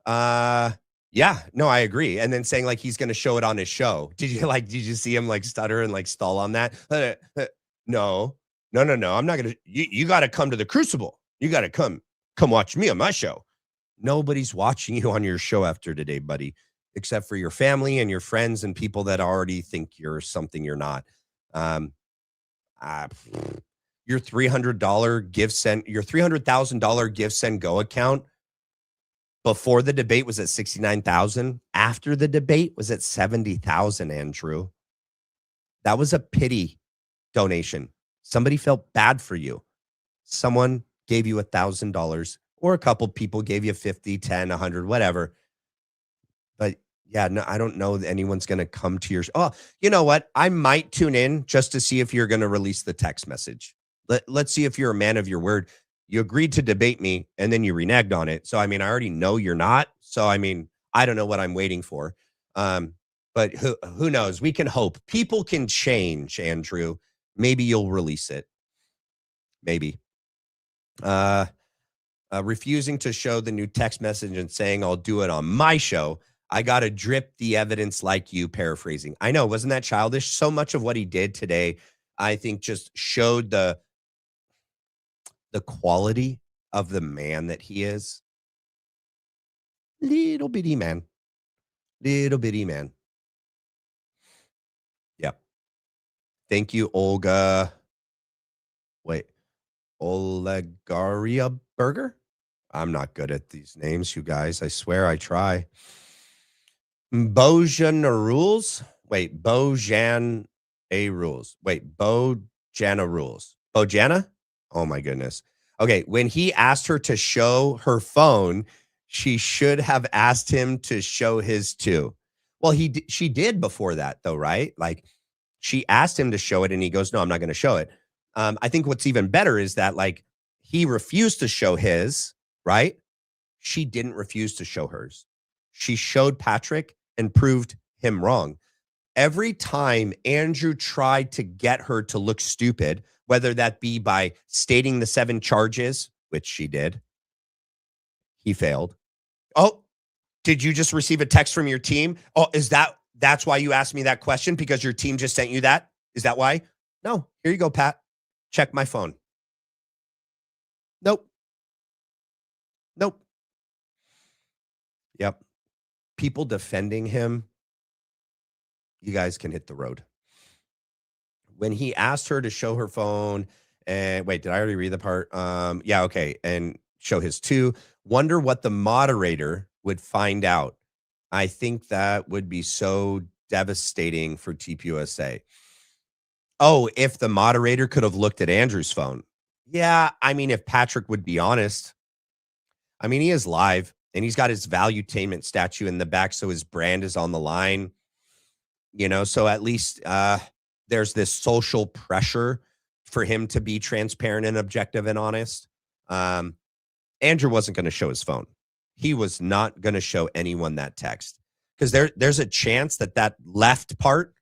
Yeah, no, I agree. And then saying like he's going to show it on his show. Did you see him like stutter and like stall on that? No. I'm not going to, you got to come to the Crucible. You got to come watch me on my show. Nobody's watching you on your show after today, buddy, except for your family and your friends and people that already think you're something you're not. Your $300 your $300,000 Give Send Go account before the debate was at 69,000. After the debate was at 70,000, Andrew. That was a pity donation. Somebody felt bad for you. Someone gave you $1,000 or a couple people gave you 50, 10, 100, whatever. But yeah, no, I don't know that anyone's going to come to your Oh, you know what? I might tune in just to see if you're going to release the text message. Let's see if you're a man of your word. You agreed to debate me and then you reneged on it. So, I mean, I already know you're not. So, I mean, I don't know what I'm waiting for. But who knows? We can hope. People can change, Andrew. Maybe you'll release it. Maybe. Refusing to show the new text message and saying I'll do it on my show. I got to drip the evidence like you, paraphrasing. I know, wasn't that childish? So much of what he did today, I think, just showed the quality of the man that he is. Little bitty man. Little bitty man. Yep. Thank you, Olga. Wait. Olegaria Burger? I'm not good at these names, you guys. I swear I try. Bojana Rules? Wait, Bojan A Rules. Wait, Bojana Rules. Bojana? Oh my goodness. Okay, when he asked her to show her phone, she should have asked him to show his too. Well, she did before that though, right? Like she asked him to show it and he goes, "No, I'm not going to show it." I think what's even better is that like he refused to show his, right? She didn't refuse to show hers. She showed Patrick and proved him wrong. Every time Andrew tried to get her to look stupid, whether that be by stating the 7 charges, which she did, he failed. Oh, did you just receive a text from your team? Oh, that's why you asked me that question? Because your team just sent you that? Is that why? No. Here you go, Pat. Check my phone. Nope. Yep. People defending him, you guys can hit the road. When he asked her to show her phone And wait, did I already read the part? Yeah, okay. And show his 2. Wonder what the moderator would find out. I think that would be so devastating for TPUSA. Oh, if the moderator could have looked at Andrew's phone. Yeah, I mean, if Patrick would be honest, I mean, he is live and he's got his valuetainment statue in the back, so his brand is on the line, so at least there's this social pressure for him to be transparent and objective and honest. Um, Andrew wasn't going to show his phone. He was not going to show anyone that text because there's a chance that left part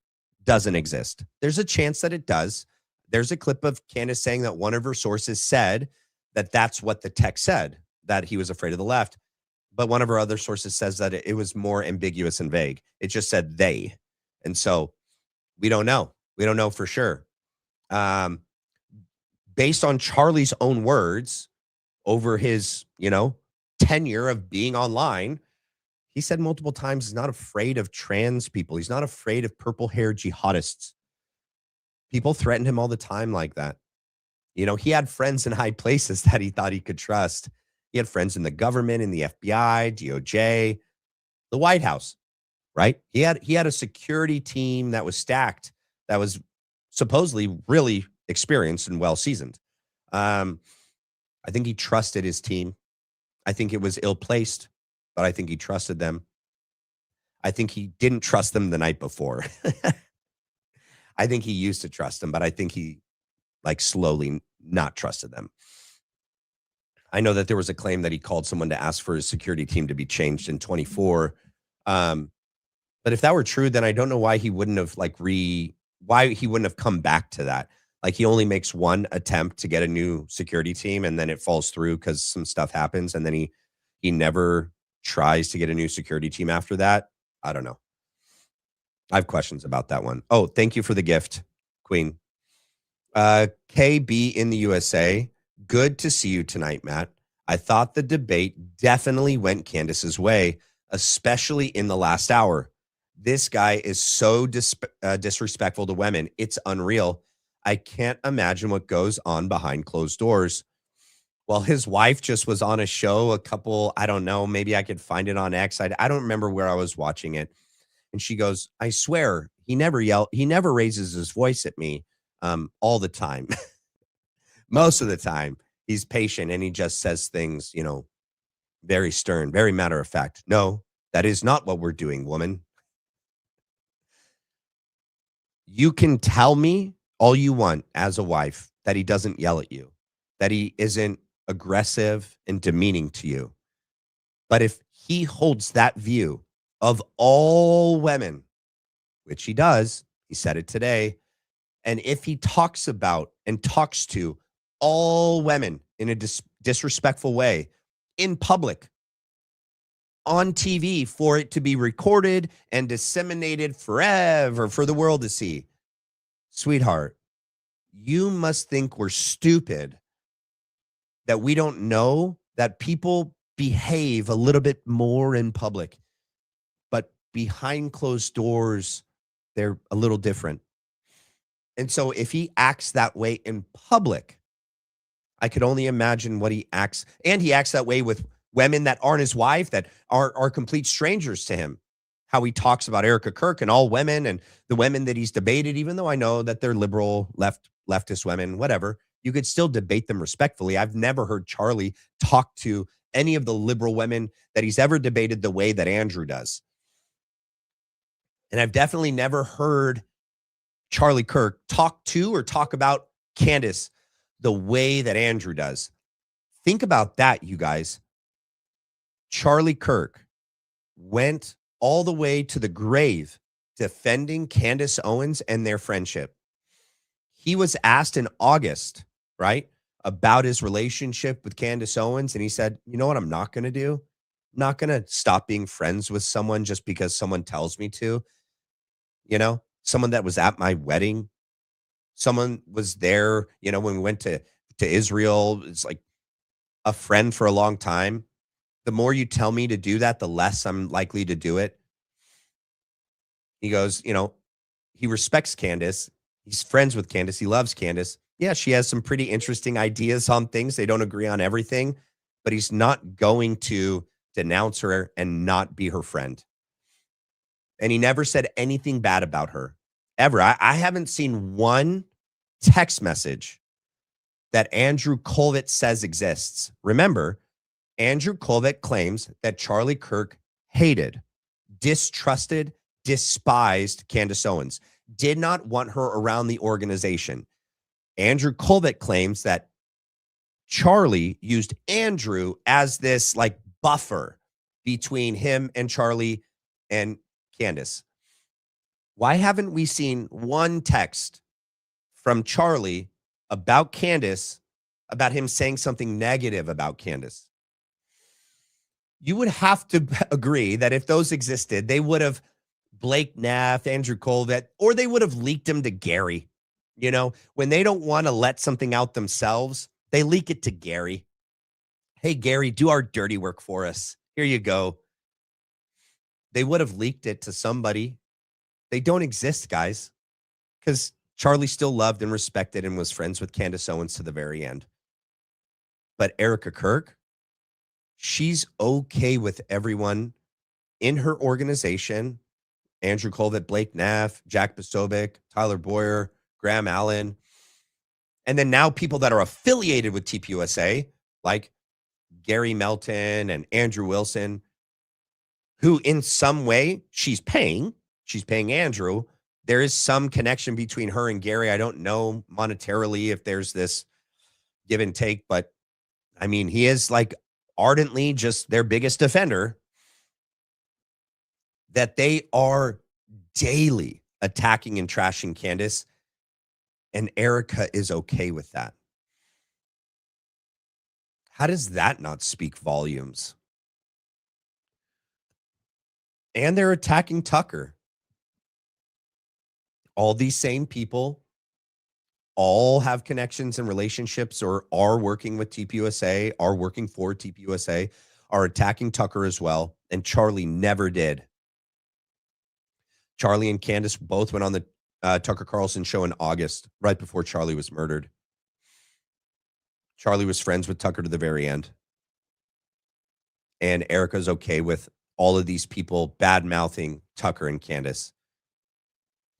doesn't exist. There's a chance that it does. There's a clip of Candace saying that one of her sources said that that's what the text said, that he was afraid of the left. But one of her other sources says that it was more ambiguous and vague. It just said they. And so we don't know. We don't know for sure. Based on Charlie's own words over his, tenure of being online, he said multiple times he's not afraid of trans people. He's not afraid of purple-haired jihadists. People threatened him all the time like that. He had friends in high places that he thought he could trust. He had friends in the government, in the FBI, DOJ, the White House, right? He had a security team that was stacked, that was supposedly really experienced and well-seasoned. I think he trusted his team. I think it was ill-placed, but I think he trusted them. I think he didn't trust them the night before. I think he used to trust them, but I think he slowly not trusted them. I know that there was a claim that he called someone to ask for his security team to be changed in 24. But if that were true, then I don't know why he wouldn't have why he wouldn't have come back to that. He only makes one attempt to get a new security team and then it falls through because some stuff happens. And then he never tries to get a new security team after that. I don't know. I have questions about that one. Oh, thank you for the gift, Queen. KB in the USA. Good to see you tonight, Matt. I thought the debate definitely went Candace's way, especially in the last hour. This guy is so disrespectful to women. It's unreal. I can't imagine what goes on behind closed doors. Well, his wife just was on a show I don't know, maybe I could find it on X. I don't remember where I was watching it. And she goes, I swear, he never raises his voice at me all the time. Most of the time, he's patient and he just says things, very stern, very matter of fact. No, that is not what we're doing, woman. You can tell me all you want as a wife that he doesn't yell at you, that he isn't aggressive and demeaning to you. But if he holds that view of all women, which he does, he said it today, and if he talks about and talks to all women in a disrespectful way in public, on TV, for it to be recorded and disseminated forever for the world to see, sweetheart, you must think we're stupid that we don't know that people behave a little bit more in public, but behind closed doors, they're a little different. And so if he acts that way in public, I could only imagine what he acts. And he acts that way with women that aren't his wife, that are complete strangers to him. How he talks about Erica Kirk and all women and the women that he's debated, even though I know that they're liberal, leftist women, whatever. You could still debate them respectfully. I've never heard Charlie talk to any of the liberal women that he's ever debated the way that Andrew does. And I've definitely never heard Charlie Kirk talk to or talk about Candace the way that Andrew does. Think about that, you guys. Charlie Kirk went all the way to the grave defending Candace Owens and their friendship. He was asked in August, right, about his relationship with Candace Owens, and he said, you know what I'm not going to do? I'm not going to stop being friends with someone just because someone tells me to. Someone that was at my wedding, someone was there, when we went to Israel. It's like a friend for a long time. The more you tell me to do that, the less I'm likely to do it. He goes, he respects Candace. He's friends with Candace. He loves Candace. Yeah, she has some pretty interesting ideas on things. They don't agree on everything, but he's not going to denounce her and not be her friend. And he never said anything bad about her ever. I haven't seen one text message that Andrew Colvett says exists. Remember, Andrew Colvett claims that Charlie Kirk hated, distrusted, despised Candace Owens, did not want her around the organization. Andrew Colvett claims that Charlie used Andrew as this like buffer between him and Charlie and Candace. Why haven't we seen one text from Charlie about Candace, about him saying something negative about Candace? You would have to agree that if those existed, they would have Blake Neff, Andrew Colvett, or they would have leaked them to Gary. You know, when they don't want to let something out themselves, they leak it to Gary. Hey, Gary, do our dirty work for us. Here you go. They would have leaked it to somebody. They don't exist, guys, because Charlie still loved and respected and was friends with Candace Owens to the very end. But Erica Kirk, she's okay with everyone in her organization. Andrew Colvett, Blake Neff, Jack Posobiec, Tyler Boyer, Graham Allen. And then now people that are affiliated with TPUSA, like Gary Melton and Andrew Wilson, who in some way she's paying Andrew. There is some connection between her and Gary. I don't know monetarily if there's this give and take, but I mean, he is like ardently just their biggest defender. That they are daily attacking and trashing Candace, and Erica is okay with that. How does that not speak volumes? And they're attacking Tucker. All these same people all have connections and relationships or are working with TPUSA, are working for TPUSA, are attacking Tucker as well, and Charlie never did. Charlie and Candace both went on the Tucker Carlson show in August, right before Charlie was murdered. Charlie was friends with Tucker to the very end. And Erica's okay with all of these people bad-mouthing Tucker and Candace.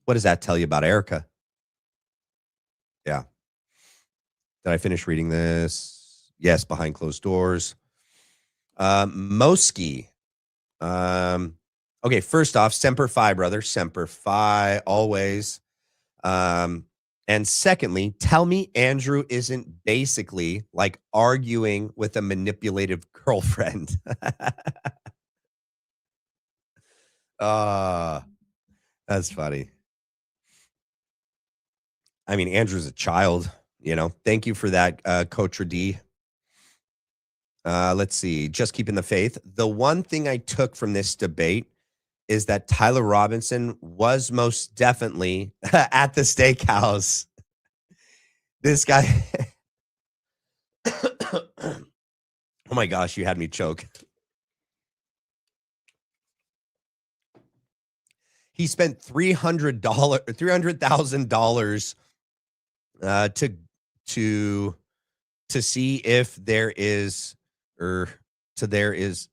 What does that tell you about Erica? Yeah. Did I finish reading this? Yes, behind closed doors. Moski. Okay, first off, Semper Fi, brother. Semper Fi, always. And secondly, tell me Andrew isn't basically like arguing with a manipulative girlfriend. That's funny. I mean, Andrew's a child, you know. Thank you for that, Coach D. Let's see. Just keeping the faith. The one thing I took from this debate is that Tyler Robinson was most definitely at the steakhouse. This guy. Oh my gosh, you had me choke. He spent $300,000 to see if there is to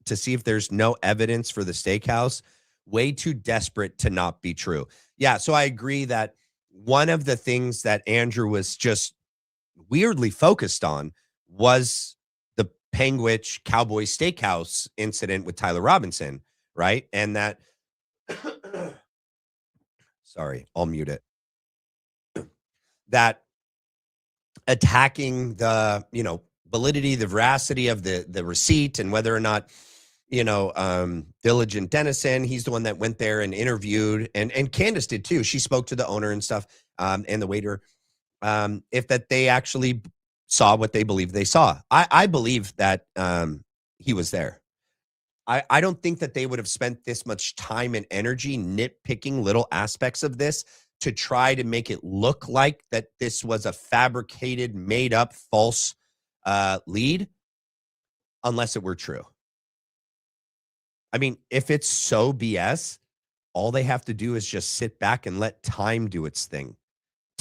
see if there's no evidence for the steakhouse. Way too desperate to not be true. Yeah, so I agree that one of the things that Andrew was just weirdly focused on was the Penguich Cowboy Steakhouse incident with Tyler Robinson, right? And that sorry, I'll mute it. That attacking the, validity, the veracity of the receipt and whether or not, Diligent Dennison, he's the one that went there and interviewed, and Candace did too. She spoke to the owner and stuff, and the waiter, if that they actually saw what they believe they saw. I believe that he was there. I don't think that they would have spent this much time and energy nitpicking little aspects of this to try to make it look like that this was a fabricated, made up, false lead, unless it were true. I mean, if it's so BS, all they have to do is just sit back and let time do its thing.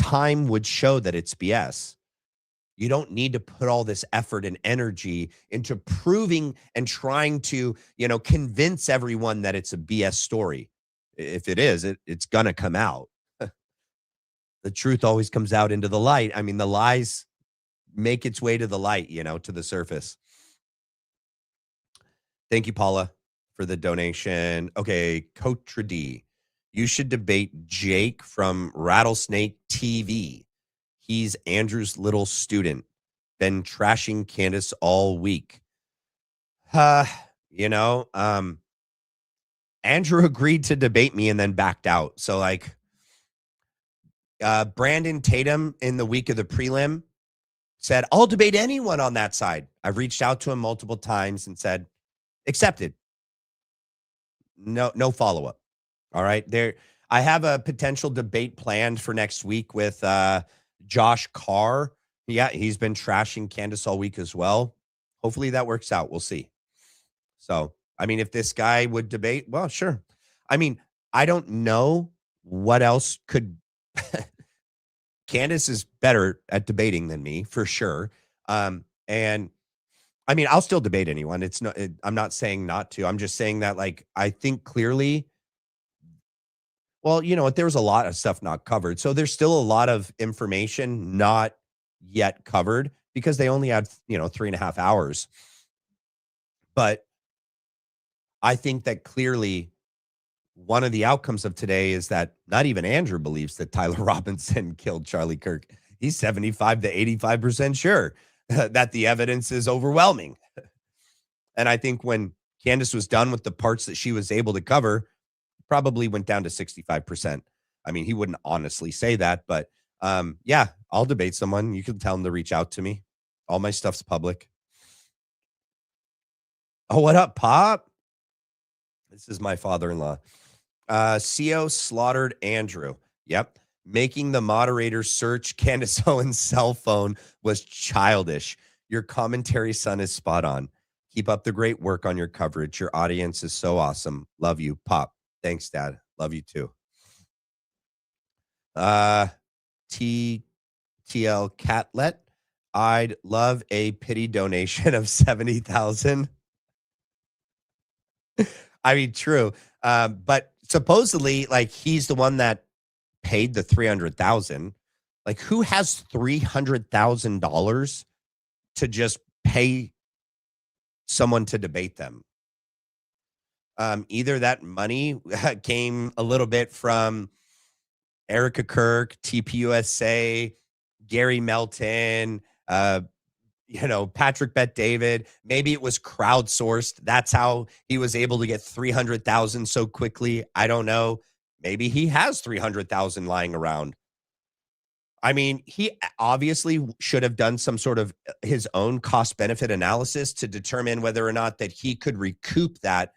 time would show that it's BS. You don't need to put all this effort and energy into proving and trying to, convince everyone that it's a BS story. If it is, it's going to come out. The truth always comes out into the light. I mean, the lies make its way to the light, to the surface. Thank you, Paula, for the donation. Okay, Coach D, you should debate Jake from Rattlesnake TV. He's Andrew's little student. Been trashing Candace all week. Andrew agreed to debate me and then backed out. So Brandon Tatum in the week of the prelim said, I'll debate anyone on that side. I've reached out to him multiple times and said, accepted. No follow-up. All right. I have a potential debate planned for next week with Josh Carr. Yeah, he's been trashing Candace all week as well. Hopefully that works out. We'll see. So, I mean, if this guy would debate, well, sure. I mean, I don't know what else could. Candace is better at debating than me, for sure. And I mean, I'll still debate anyone. I'm not saying not to. I'm just saying that, I think clearly. Well, you know what? There was a lot of stuff not covered. So there's still a lot of information not yet covered because they only had, 3.5 hours. But I think that clearly one of the outcomes of today is that not even Andrew believes that Tyler Robinson killed Charlie Kirk. He's 75 to 85% sure that the evidence is overwhelming. And I think when Candace was done with the parts that she was able to cover, probably went down to 65%. I mean, he wouldn't honestly say that, but yeah, I'll debate someone. You can tell him to reach out to me. All my stuff's public. Oh, what up, Pop? This is my father-in-law. CO slaughtered Andrew. Yep. Making the moderator search Candace Owens' cell phone was childish. Your commentary, son, is spot on. Keep up the great work on your coverage. Your audience is so awesome. Love you, Pop. Thanks, Dad. Love you too. TTL Catlet. I'd love a pity donation of 70,000. I mean, true. But supposedly, he's the one that paid the 300,000. Who has $300,000 to just pay someone to debate them? Either that money came a little bit from Erica Kirk, TPUSA, Gary Melton, Patrick Bet David. Maybe it was crowdsourced. That's how he was able to get 300,000 so quickly. I don't know. Maybe he has 300,000 lying around. I mean, he obviously should have done some sort of his own cost benefit analysis to determine whether or not that he could recoup that,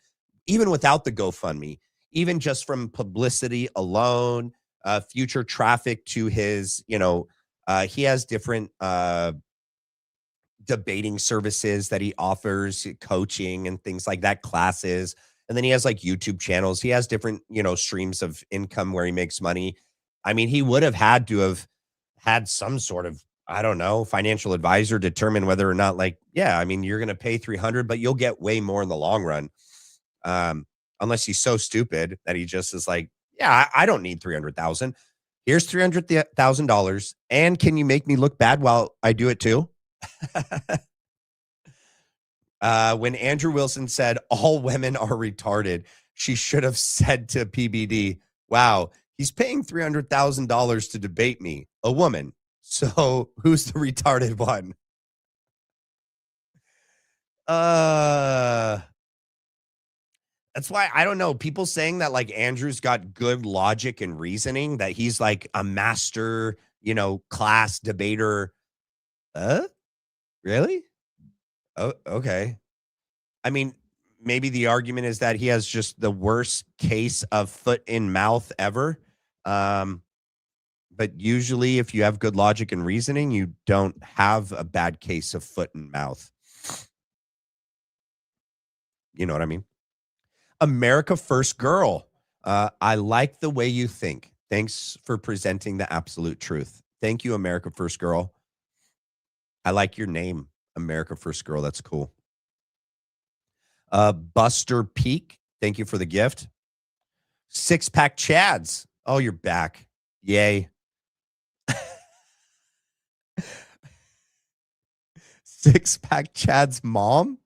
even without the GoFundMe, even just from publicity alone, future traffic to his, he has different debating services that he offers, coaching and things like that, classes. And then he has YouTube channels. He has different, streams of income where he makes money. I mean, he would have had to have had some sort of, I don't know, financial advisor determine whether or not yeah, I mean, you're going to pay 300, but you'll get way more in the long run. Unless he's so stupid that he just is yeah, I don't need 300,000. Here's $300,000. And can you make me look bad while I do it too? When Andrew Wilson said all women are retarded, she should have said to PBD, wow, he's paying $300,000 to debate me, a woman. So who's the retarded one? That's why I don't know. People saying that Andrew's got good logic and reasoning, that he's a master, class debater. Really? Oh, okay. I mean, maybe the argument is that he has just the worst case of foot in mouth ever. But usually if you have good logic and reasoning, you don't have a bad case of foot and mouth. You know what I mean? America First Girl. I like the way you think. Thanks for presenting the absolute truth. Thank you, America First Girl. I like your name, America First Girl. That's cool. Buster Peak, thank you for the gift. Six Pack Chads. Oh, you're back. Yay. Six Pack Chad's mom?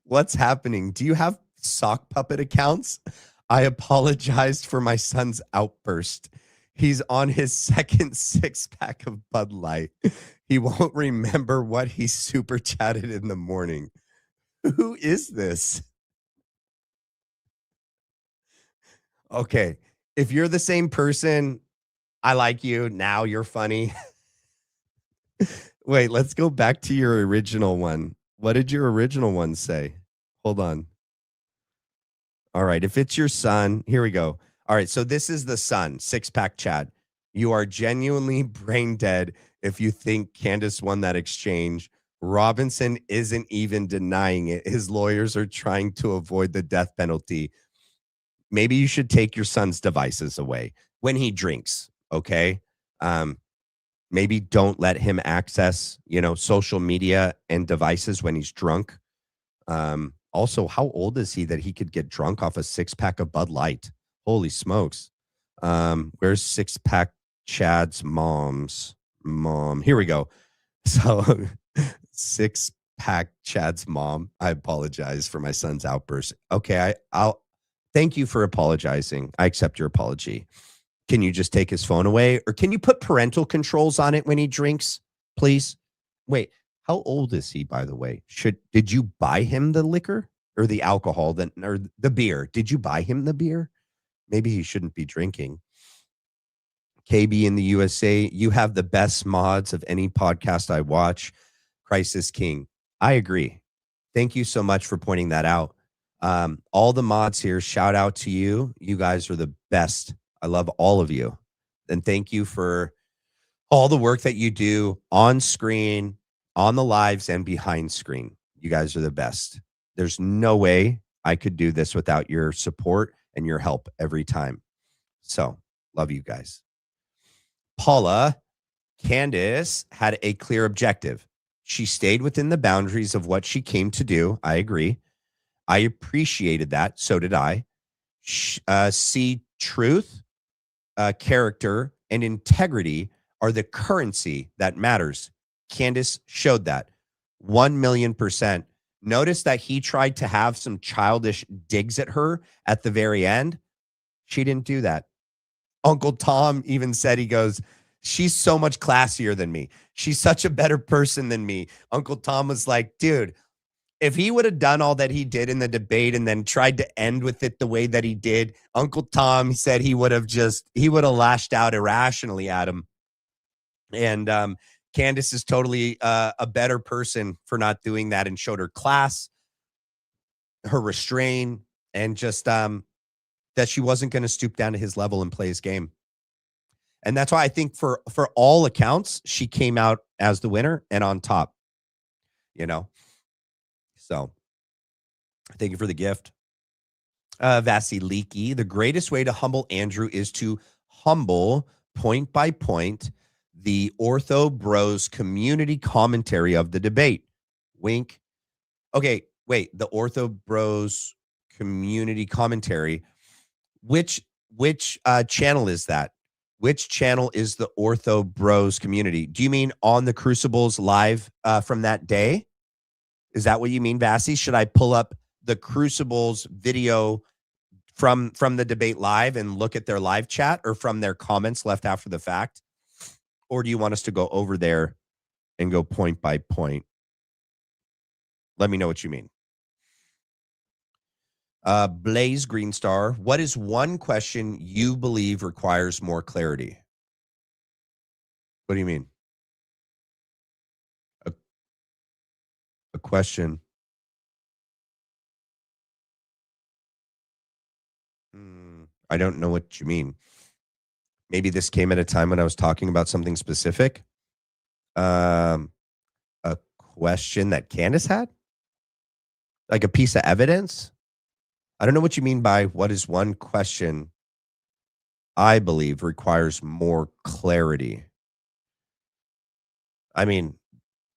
What's happening? Do you have sock puppet accounts? I apologized for my son's outburst. He's on his second six pack of Bud Light. He won't remember what he super chatted in the morning. Who is this? Okay. If you're the same person, I like you. Now you're funny. Wait, let's go back to your original one. What did your original one say? Hold on. All right. If it's your son, here we go. All right. So this is the son, six pack Chad. You are genuinely brain dead if you think Candace won that exchange. Robinson isn't even denying it. His lawyers are trying to avoid the death penalty. Maybe you should take your son's devices away when he drinks. Okay. Maybe don't let him access, social media and devices when he's drunk. Also, how old is he that he could get drunk off a six pack of Bud Light? Holy smokes. Where's six pack Chad's mom's mom? Here we go. So six pack Chad's mom. I apologize for my son's outburst. Okay. I'll thank you for apologizing. I accept your apology. Can you just take his phone away, or can you put parental controls on it when he drinks, please? Wait, how old is he, by the way? Did you buy him the liquor or the alcohol or the beer? Did you buy him the beer? Maybe he shouldn't be drinking. KB in the USA, you have the best mods of any podcast I watch. Crisis King. I agree. Thank you so much for pointing that out. All the mods here, shout out to you. You guys are the best. I love all of you. And thank you for all the work that you do on screen, on the lives, and behind screen. You guys are the best. There's no way I could do this without your support and your help every time. So, love you guys. Paula, Candace had a clear objective. She stayed within the boundaries of what she came to do. I agree. I appreciated that. So did I. See, truth, character, and integrity are the currency that matters. Candace showed that 1,000,000%. Notice that he tried to have some childish digs at her at the very end. She didn't do that. Uncle Tom even said, he goes, she's so much classier than me. She's such a better person than me. Uncle Tom was like, dude, if he would have done all that he did in the debate and then tried to end with it the way that he did, Uncle Tom said he would have lashed out irrationally at him. And Candace is totally a better person for not doing that, and showed her class, her restraint, and just that she wasn't going to stoop down to his level and play his game. And that's why I think for all accounts, she came out as the winner and on top, So thank you for the gift. Vasiliki, the greatest way to humble Andrew is to humble point by point the Ortho Bros community commentary of the debate. Wink. Okay, wait, the Ortho Bros community commentary. Which channel is that? Which channel is the Ortho Bros community? Do you mean on the Crucibles live from that day? Is that what you mean, Vassy? Should I pull up the Crucibles video from the debate live and look at their live chat, or from their comments left after the fact? Or do you want us to go over there and go point by point? Let me know what you mean. Blaze Greenstar, what is one question you believe requires more clarity? What do you mean? A question. I don't know what you mean. Maybe this came at a time when I was talking about something specific. A question that Candace had? Like a piece of evidence? I don't know what you mean by what is one question I believe, requires more clarity. I mean,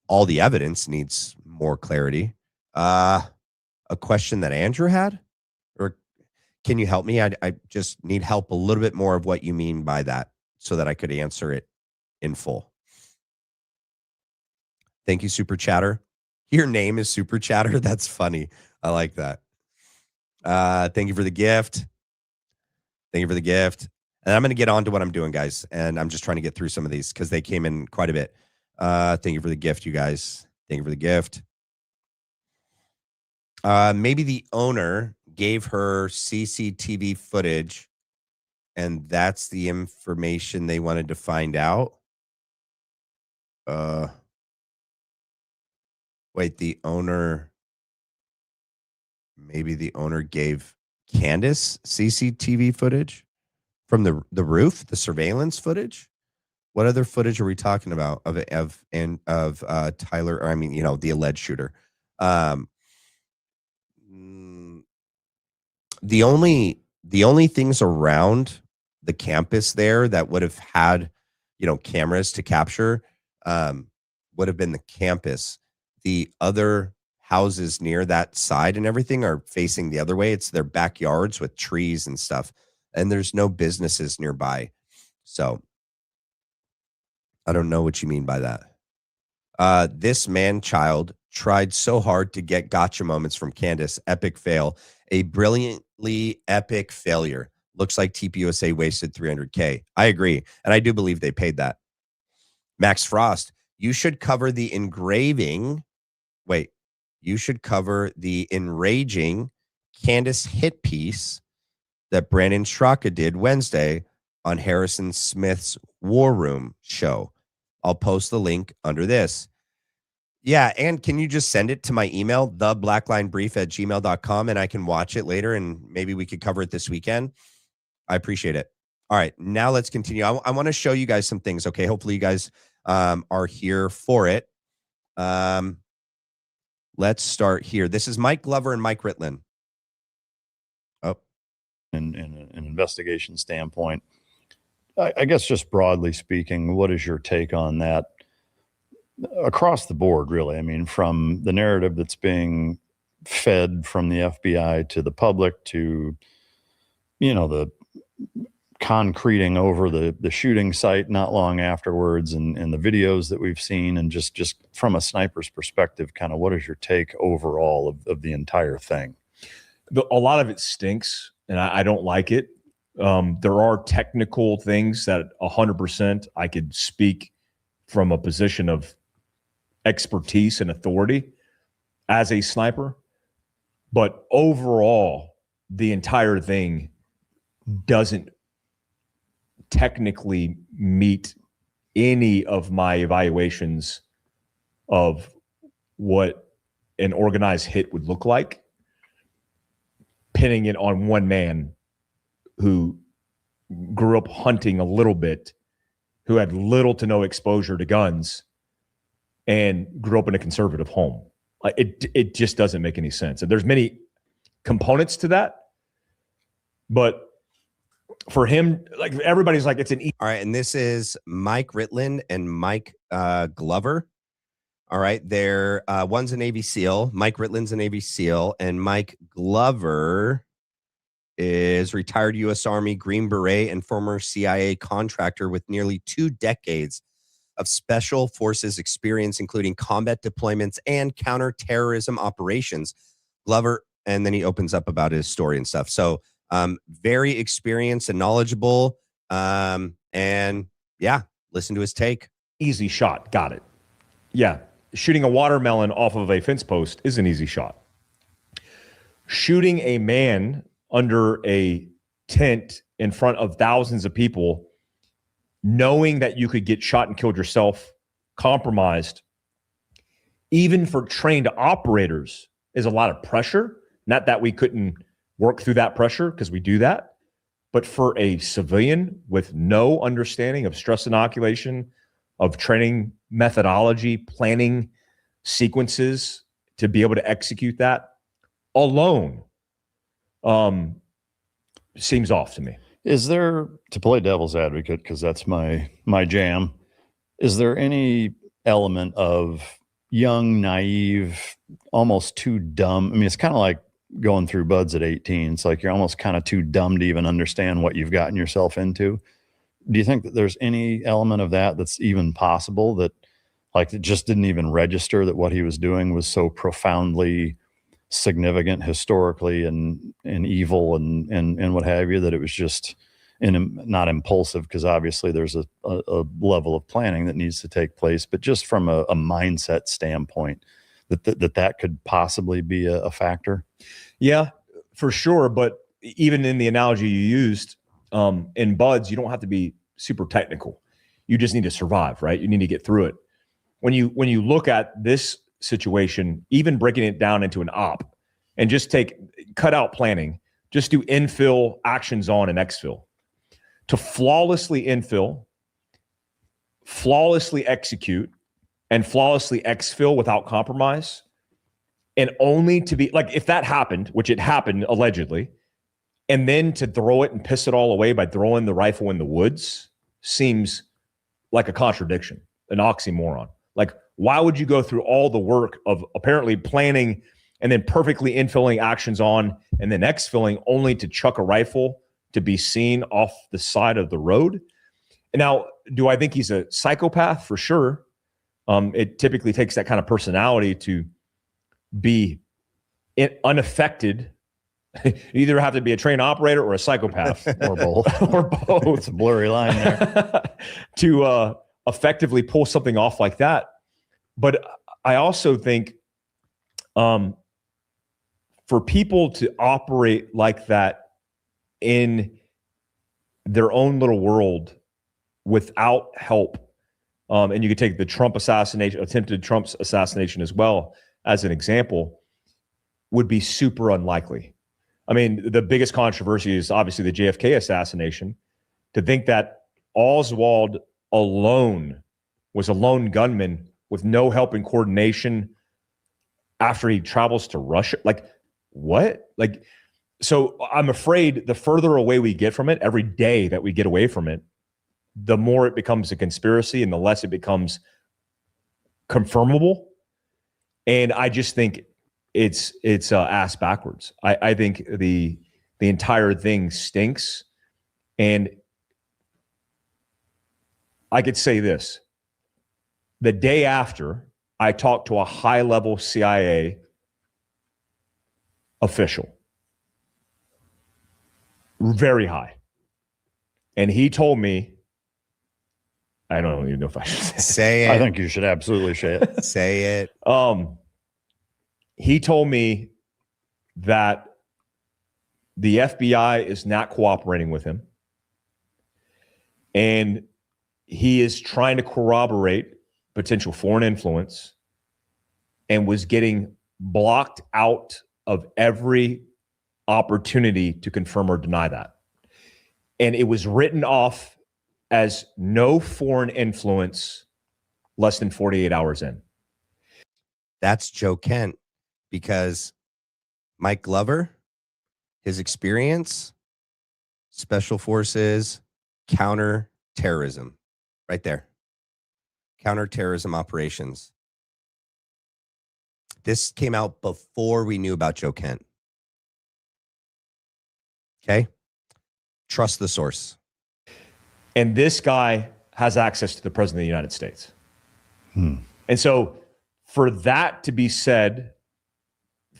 all the evidence needs more clarity. A question that Andrew had, or can you help me? I just need help a little bit more of what you mean by that so that I could answer it in full. Thank you, Super Chatter. Your name is Super Chatter. That's funny. I like that. Thank you for the gift. Thank you for the gift. And I'm going to get on to what I'm doing, guys. And I'm just trying to get through some of these because they came in quite a bit. Thank you for the gift, you guys. Thank you for the gift. Maybe the owner gave her CCTV footage and that's the information they wanted to find out. Wait, maybe the owner gave Candace CCTV footage from the roof, the surveillance footage. What other footage are we talking about of Tyler? Or I mean, the alleged shooter. The only things around the campus there that would have had, cameras to capture, would have been the campus. The other houses near that side and everything are facing the other way. It's their backyards with trees and stuff, and there's no businesses nearby. So I don't know what you mean by that. This man-child tried so hard to get gotcha moments from Candace. Epic fail. A brilliantly epic failure. Looks like TPUSA wasted $300K. I agree, and I do believe they paid that. Max Frost, you should cover the enraging Candace hit piece that Brandon Straka did Wednesday on Harrison Smith's War Room show. I'll post the link under this. Yeah, and can you just send it to my email, theblacklinebrief@gmail.com, and I can watch it later, and maybe we could cover it this weekend? I appreciate it. All right, now let's continue. I want to show you guys some things, okay? Hopefully you guys are here for it. Let's start here. This is Mike Glover and Mike Ritlin. Oh. In an investigation standpoint, I guess just broadly speaking, what is your take on that across the board, really? I mean, from the narrative that's being fed from the FBI to the public to, the concreting over the shooting site not long afterwards and the videos that we've seen, and just from a sniper's perspective, kind of what is your take overall of the entire thing? A lot of it stinks, and I don't like it. There are technical things that 100% I could speak from a position of expertise and authority as a sniper. But overall, the entire thing doesn't technically meet any of my evaluations of what an organized hit would look like, pinning it on one man who grew up hunting a little bit, who had little to no exposure to guns, and grew up in a conservative home. It just doesn't make any sense. And there's many components to that, but for him, like, everybody's like, it's an all right, and this is Mike Ritlin and Mike Glover. All right, they're one's a Navy SEAL. Mike Ritlin's a Navy SEAL, and Mike Glover is retired U.S. Army Green Beret and former CIA contractor with nearly 2 decades of special forces experience, including combat deployments and counterterrorism operations. Glover, and then he opens up about his story and stuff. So very experienced and knowledgeable. And yeah, listen to his take. easy shot. Got it. Yeah. Shooting a watermelon off of a fence post is an easy shot. Shooting a man under a tent in front of thousands of people, knowing that you could get shot and killed yourself, compromised, even for trained operators, is a lot of pressure. Not that we couldn't work through that pressure, because we do that. But for a civilian with no understanding of stress inoculation, of training methodology, planning sequences to be able to execute that alone, seems off to me. Is there, to play devil's advocate, because that's my jam, is there any element of young, naive, almost too dumb? I mean, it's kind of like going through buds at 18. It's like you're almost kind of too dumb to even understand what you've gotten yourself into. Do you think that there's any element of that that's even possible, that like it just didn't even register that what he was doing was so profoundly significant historically and evil and what have you, that it was just not impulsive, because obviously there's a level of planning that needs to take place, but just from a mindset standpoint, that could possibly be a factor? Yeah, for sure. But even in the analogy you used, in buds, you don't have to be super technical. You just need to survive, right? You need to get through it. When you look at this situation, even breaking it down into an op, and just cut out planning, just do infill, actions on, and exfil. To flawlessly infill, flawlessly execute, and flawlessly exfil without compromise, and only to be like, if that happened, which it happened allegedly, and then to throw it and piss it all away by throwing the rifle in the woods seems like a contradiction, an oxymoron. Like, why would you go through all the work of apparently planning and then perfectly infilling actions on and then exfilling only to chuck a rifle to be seen off the side of the road? And now, do I think he's a psychopath? For sure. It typically takes that kind of personality to be unaffected. You either have to be a trained operator or a psychopath, or both. or both. It's a blurry line there. To effectively pull something off like that. But I also think for people to operate like that in their own little world without help, and you could take the Trump assassination, attempted Trump's assassination as well as an example, would be super unlikely. I mean, the biggest controversy is obviously the JFK assassination. To think that Oswald alone was a lone gunman with no help and coordination after he travels to Russia. Like, what? Like, so I'm afraid the further away we get from it, every day that we get away from it, the more it becomes a conspiracy and the less it becomes confirmable. And I just think it's ass backwards. I think the entire thing stinks. And I could say this: the day after, I talked to a high-level CIA official, very high, and he told me, I don't even know if I should say it. I think you should absolutely say it. Say it. He told me that the FBI is not cooperating with him, and he is trying to corroborate potential foreign influence, and was getting blocked out of every opportunity to confirm or deny that. And it was written off as no foreign influence less than 48 hours in. That's Joe Kent, because Mike Glover, his experience, special forces, counterterrorism, right there. Counterterrorism operations. This came out before we knew about Joe Kent. Okay? Trust the source. And this guy has access to the president of the United States. And so for that to be said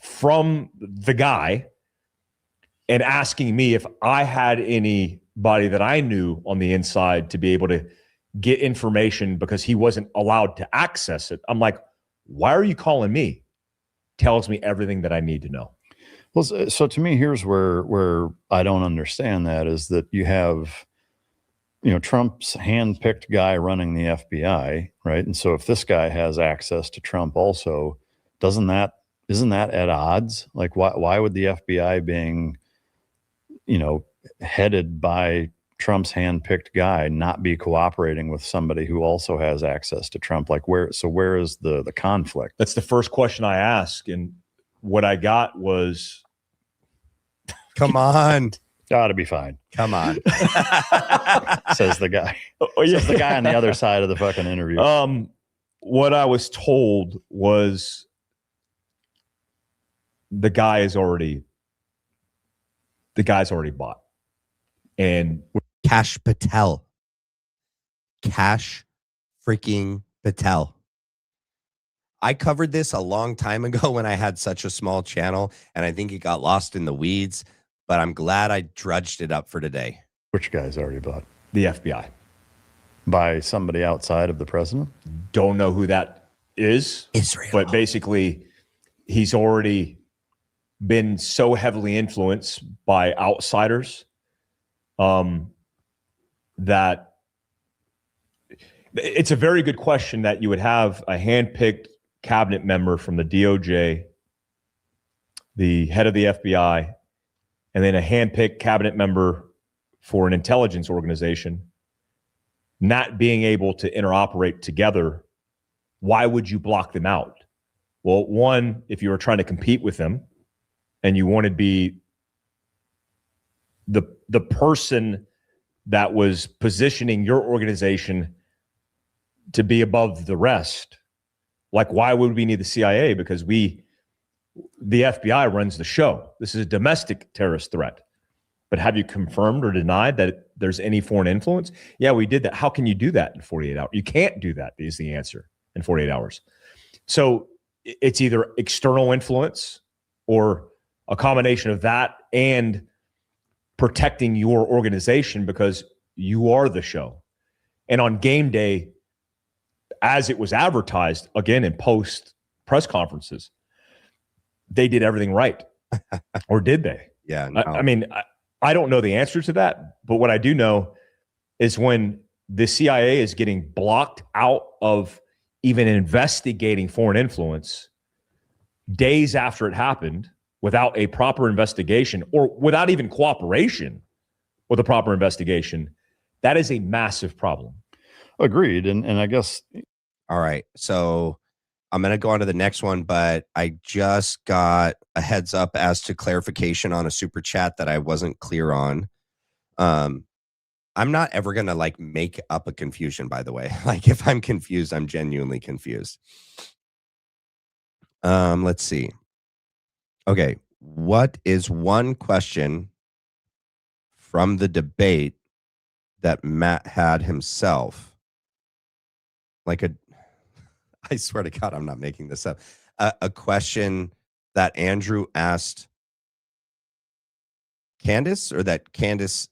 from the guy and asking me if I had anybody that I knew on the inside to be able to get information because he wasn't allowed to access it, I'm like, why are you calling me? Tells me everything that I need to know. Well, so to me, here's where I don't understand that, is that you have, Trump's handpicked guy running the FBI, right? And so if this guy has access to Trump also, isn't that at odds? Like, why would the FBI being, headed by Trump's handpicked guy not be cooperating with somebody who also has access to Trump? Like, where is the conflict? That's the first question I ask. And what I got was, come on. Got to be fine. Come on. Says the guy. Oh, yeah. Says the guy on the other side of the fucking interview. What I was told was the guy's already bought. And Cash Patel. Cash freaking Patel. I covered this a long time ago when I had such a small channel, and I think it got lost in the weeds, but I'm glad I drudged it up for today. Which guy's already bought? the FBI. By somebody outside of the president? Don't know who that is. Israel. But basically, he's already been so heavily influenced by outsiders that it's a very good question that you would have a handpicked cabinet member from the DOJ, the head of the FBI, and then a handpicked cabinet member for an intelligence organization not being able to interoperate together. Why would you block them out? Well, one, if you were trying to compete with them and you wanted to be the person that was positioning your organization to be above the rest, like why would we need the CIA? Because the FBI runs the show. This is a domestic terrorist threat. But have you confirmed or denied that there's any foreign influence? Yeah, we did that. How can you do that in 48 hours? You can't do that, is the answer, in 48 hours. So it's either external influence or a combination of that and protecting your organization because you are the show. And on game day, as it was advertised, again, in post press conferences, they did everything right. Or did they? Yeah. No. I mean, I don't know the answer to that, but what I do know is when the CIA is getting blocked out of even investigating foreign influence days after it happened without a proper investigation or without even cooperation with a proper investigation, that is a massive problem. Agreed. And I guess. All right. So I'm going to go on to the next one, but I just got a heads up as to clarification on a super chat that I wasn't clear on. I'm not ever going to like make up a confusion, by the way. Like if I'm confused, I'm genuinely confused. Let's see. Okay. What is one question from the debate that Matt had himself? I swear to God, I'm not making this up. A question that Andrew asked Candace or that Candace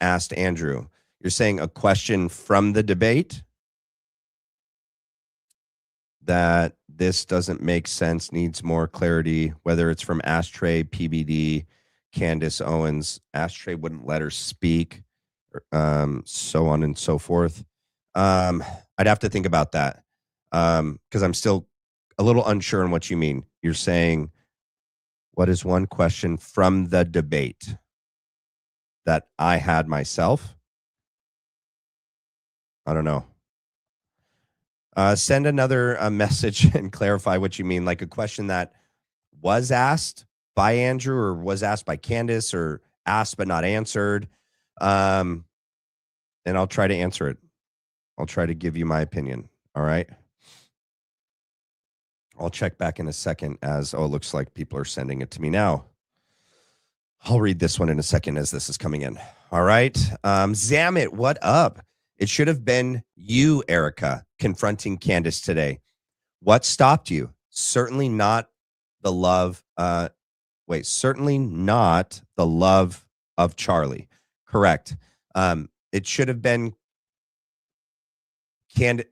asked Andrew. You're saying a question from the debate that this doesn't make sense, needs more clarity, whether it's from Ashtray, PBD, Candace Owens. Ashtray wouldn't let her speak, so on and so forth. I'd have to think about that. Because I'm still a little unsure on what you mean. You're saying, what is one question from the debate that I had myself? I don't know. Send another message and clarify what you mean. Like a question that was asked by Andrew or was asked by Candace or asked but not answered. And I'll try to answer it. I'll try to give you my opinion. All right. I'll check back in a second it looks like people are sending it to me now. I'll read this one in a second as this is coming in. All right. Zamit, what up? It should have been you, Erica, confronting Candace today. What stopped you? Certainly not the love. Certainly not the love of Charlie. Correct. It should have been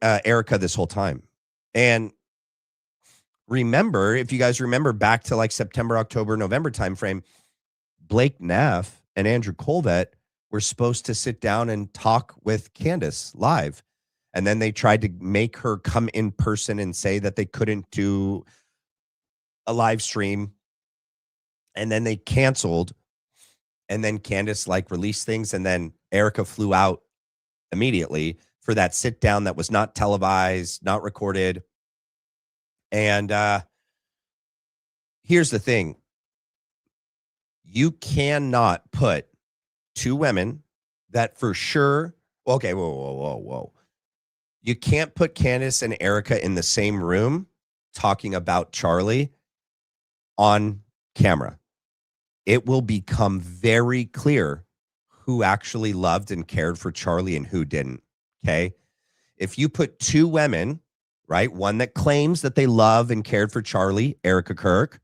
Erica this whole time. And remember, if you guys remember back to like September, October, November timeframe, Blake Neff and Andrew Colvett were supposed to sit down and talk with Candace live. And then they tried to make her come in person and say that they couldn't do a live stream. And then they canceled. And then Candace like released things. And then Erica flew out immediately for that sit down that was not televised, not recorded. And here's the thing. You cannot put two women that for sure. Okay, whoa. You can't put Candace and Erica in the same room talking about Charlie on camera. It will become very clear who actually loved and cared for Charlie and who didn't. Okay. If you put two women, right, one that claims that they love and cared for Charlie, Erica Kirk,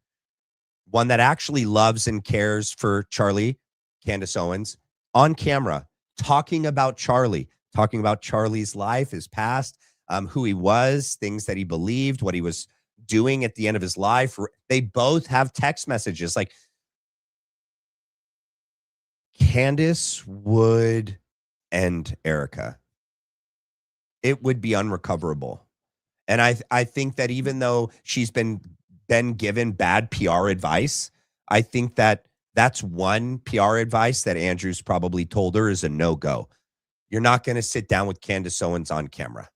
one that actually loves and cares for Charlie, Candace Owens, on camera, talking about Charlie's life, his past, who he was, things that he believed, what he was doing at the end of his life. They both have text messages. Like, Candace would end Erica. It would be unrecoverable. And I think that even though she's been given bad PR advice, I think that that's one PR advice that Andrew's probably told her is a no-go. You're not going to sit down with Candace Owens on camera.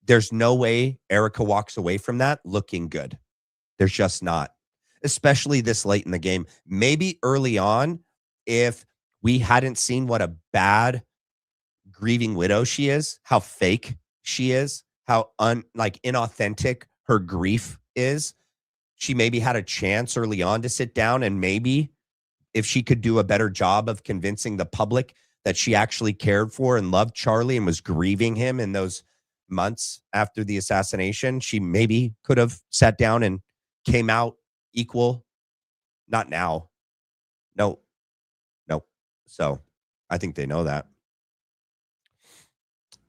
There's no way Erica walks away from that looking good. There's just not, especially this late in the game. Maybe early on, if we hadn't seen what a bad grieving widow she is, how fake she is, how inauthentic her grief is, she maybe had a chance early on to sit down, and maybe if she could do a better job of convincing the public that she actually cared for and loved Charlie and was grieving him in those months after the assassination, she maybe could have sat down and came out equal. Not now. No. So I think they know that.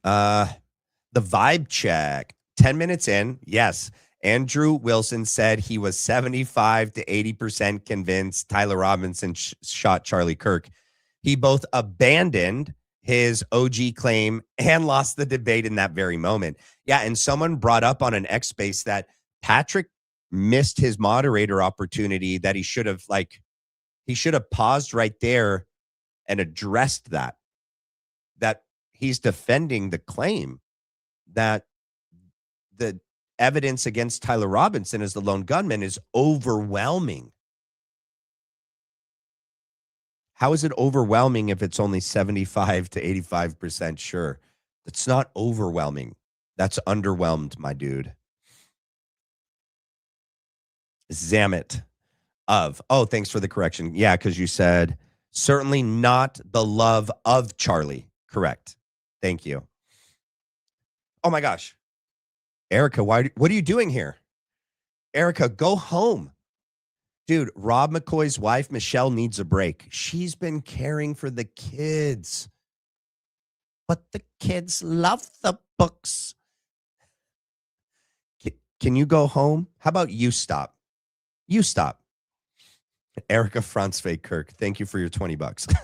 The vibe check. 10 minutes in. Yes. Andrew Wilson said he was 75 to 80% convinced Tyler Robinson shot Charlie Kirk. He both abandoned his OG claim and lost the debate in that very moment. Yeah, and someone brought up on an X space that Patrick missed his moderator opportunity, that he should have paused right there and addressed that he's defending the claim that the evidence against Tyler Robinson as the lone gunman is overwhelming. How is it overwhelming if it's only 75 to 85% sure? That's not overwhelming. That's underwhelmed, my dude. Zamet of. Oh, thanks for the correction. Yeah, because you said certainly not the love of Charlie. Correct. Thank you. Oh my gosh. Erica, what are you doing here? Erica, go home. Dude, Rob McCoy's wife, Michelle, needs a break. She's been caring for the kids. But the kids love the books. Can you go home? How about you stop? You stop. Erica Franzfake Kirk, thank you for your $20.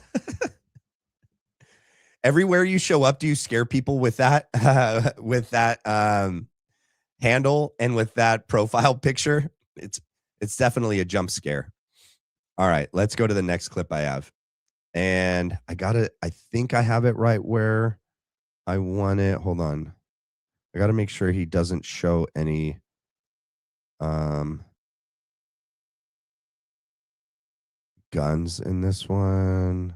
Everywhere you show up, do you scare people with that handle and with that profile picture? It's definitely a jump scare. All right, let's go to the next clip I have. And I think I have it right where I want it. Hold on. I got to make sure he doesn't show any guns in this one.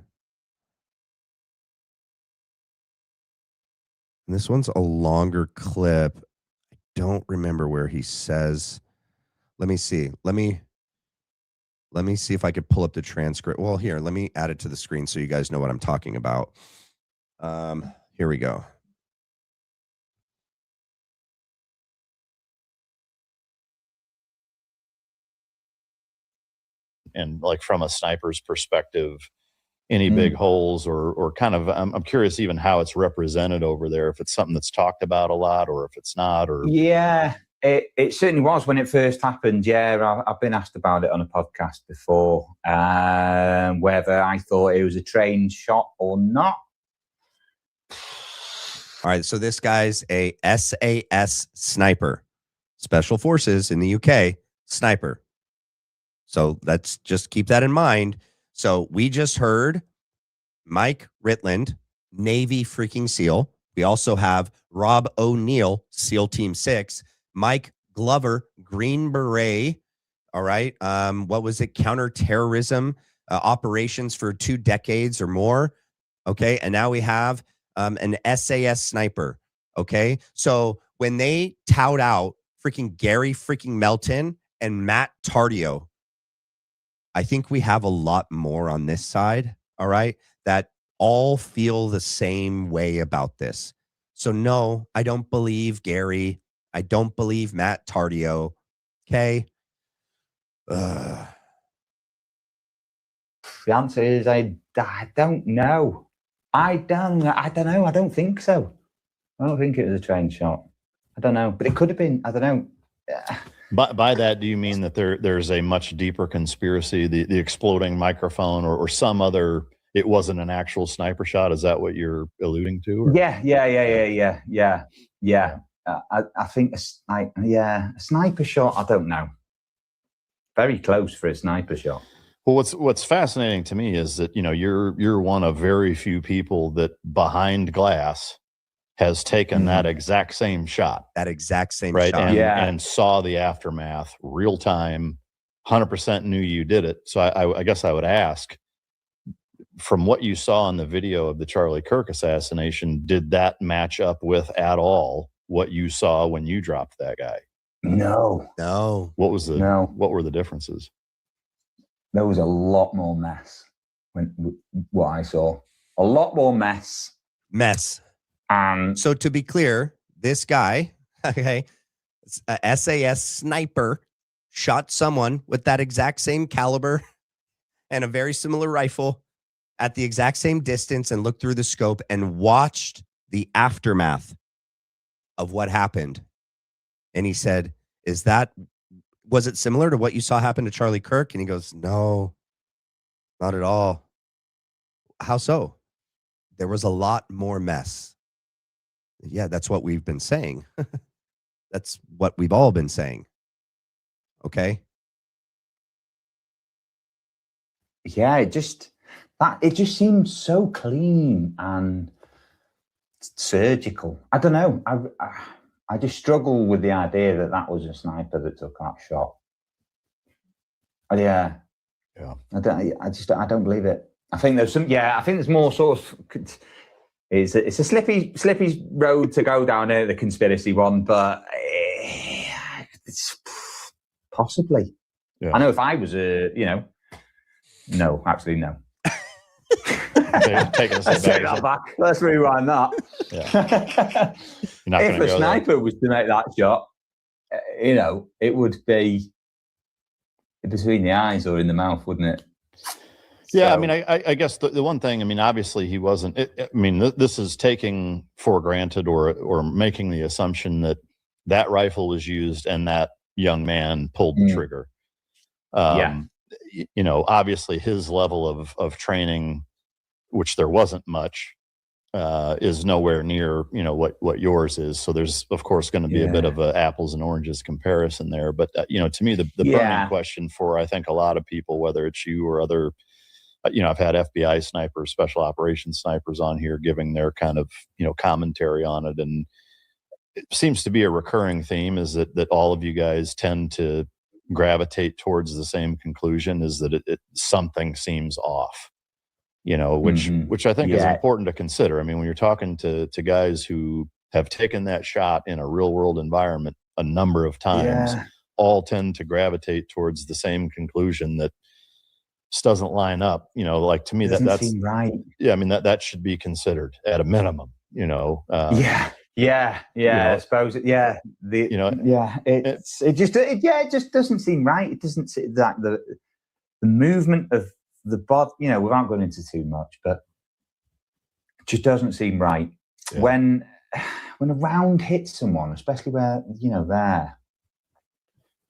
And this one's a longer clip. I don't remember where he says. Let me see. Let me see if I could pull up the transcript. Well, here, let me add it to the screen so you guys know what I'm talking about. Here we go. And like from a sniper's perspective, any big holes or kind of, I'm curious even how it's represented over there, if it's something that's talked about a lot or if it's not. Or yeah, it certainly was when it first happened. Yeah, I've been asked about it on a podcast before, whether I thought it was a trained shot or not. All right, so this guy's a SAS sniper, Special Forces in the UK sniper. So let's just keep that in mind. So we just heard Mike Ritland, Navy freaking SEAL. We also have Rob O'Neill, SEAL Team 6. Mike Glover, Green Beret. All right. What was it? Counterterrorism operations for 2 decades or more. Okay. And now we have an SAS sniper. Okay. So when they tout out freaking Gary freaking Melton and Matt Tardio, I think we have a lot more on this side. All right. That all feel the same way about this. So no, I don't believe Gary. I don't believe Matt Tardio. Okay. The answer is I don't know. I don't know. I don't think so. I don't think it was a trained shot. I don't know, but it could have been. I don't know. By that, do you mean that there's a much deeper conspiracy, the exploding microphone, or some other? It wasn't an actual sniper shot. Is that what you're alluding to? Or? Yeah. I think a sniper shot. I don't know. Very close for a sniper shot. Well, what's fascinating to me is that, you know, you're one of very few people that behind glass has taken that exact same shot. That exact same right? shot. And saw the aftermath real time, 100% knew you did it. So I guess I would ask, from what you saw in the video of the Charlie Kirk assassination, did that match up with at all what you saw when you dropped that guy? No. What were the differences? There was a lot more mess when what I saw. A lot more mess. So to be clear, this guy, okay, a SAS sniper, shot someone with that exact same caliber and a very similar rifle at the exact same distance, and looked through the scope and watched the aftermath of what happened. And he said, was it similar to what you saw happen to Charlie Kirk? And he goes, no, not at all. How so? There was a lot more mess. Yeah, that's what we've been saying. That's what we've all been saying. Okay. Yeah, it just seemed so clean and surgical. I don't know. I just struggle with the idea that was a sniper that took that shot. Yeah. I don't believe it. I think there's some. Yeah, I think there's more sort of. It's a slippy road to go down there, the conspiracy one, but it's possibly. Yeah. I know if I was no, absolutely no. Take that back. Let's rewind that. Yeah. If a sniper was to make that shot, it would be between the eyes or in the mouth, wouldn't it? Yeah, So, I mean, I guess the one thing, I mean, obviously he wasn't. This is taking for granted or making the assumption that rifle was used and that young man pulled the trigger. Obviously his level of training, which there wasn't much, is nowhere near what yours is. So there's of course going to be a bit of a apples and oranges comparison there. But to me, the burning question for I think a lot of people, whether it's you or other. I've had FBI snipers, special operations snipers on here giving their kind of, commentary on it. And it seems to be a recurring theme is that all of you guys tend to gravitate towards the same conclusion, is that it something seems off, which I think is important to consider. I mean, when you're talking to guys who have taken that shot in a real world environment a number of times, all tend to gravitate towards the same conclusion that doesn't line up, like to me that's seem right. Yeah, I mean that should be considered at a minimum, I suppose it just doesn't seem right. It doesn't seem that the movement of the body, without going into too much, but it just doesn't seem right. When a round hits someone, especially where there.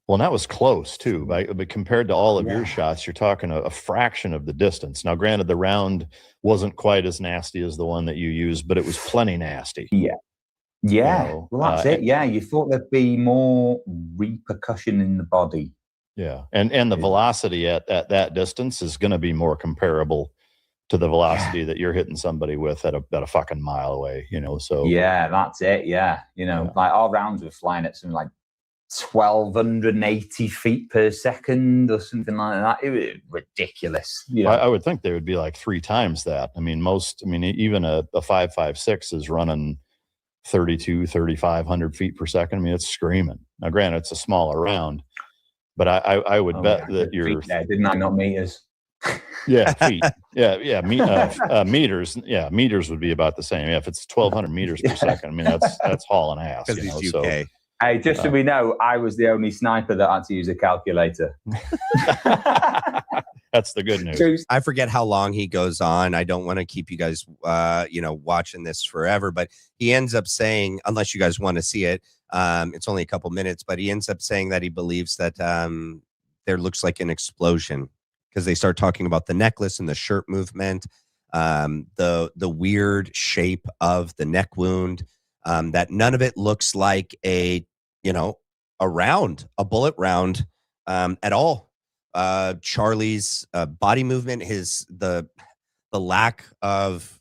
Well, and that was close too, right? But compared to all of your shots, you're talking a fraction of the distance. Now, granted, the round wasn't quite as nasty as the one that you used, but it was plenty nasty. Well, that's it. Yeah, you thought there'd be more repercussion in the body. Yeah, and the velocity at that distance is going to be more comparable to the velocity that you're hitting somebody with at a fucking mile away. So that's it. Like our rounds were flying at something like 1,280 feet per second or something like that. It was ridiculous. You know? I would think they would be like 3 times that. I mean, even a 5.56 is running 3,500 feet per second. I mean, it's screaming. Now, granted, it's a smaller round, but I would bet that you're there, didn't I? Not meters. Yeah, feet. Meters. Yeah, meters would be about the same. Yeah, if it's 1,200 meters per second, I mean that's hauling ass. Because You know, he's so UK. Hey, just so we know, I was the only sniper that had to use a calculator. that's the good news. I forget how long he goes on. I don't want to keep you guys, watching this forever. But he ends up saying, unless you guys want to see it, it's only a couple minutes. But he ends up saying that he believes that there looks like an explosion because they start talking about the necklace and the shirt movement, the weird shape of the neck wound. That none of it looks like a bullet round at all. Charlie's body movement, the lack of,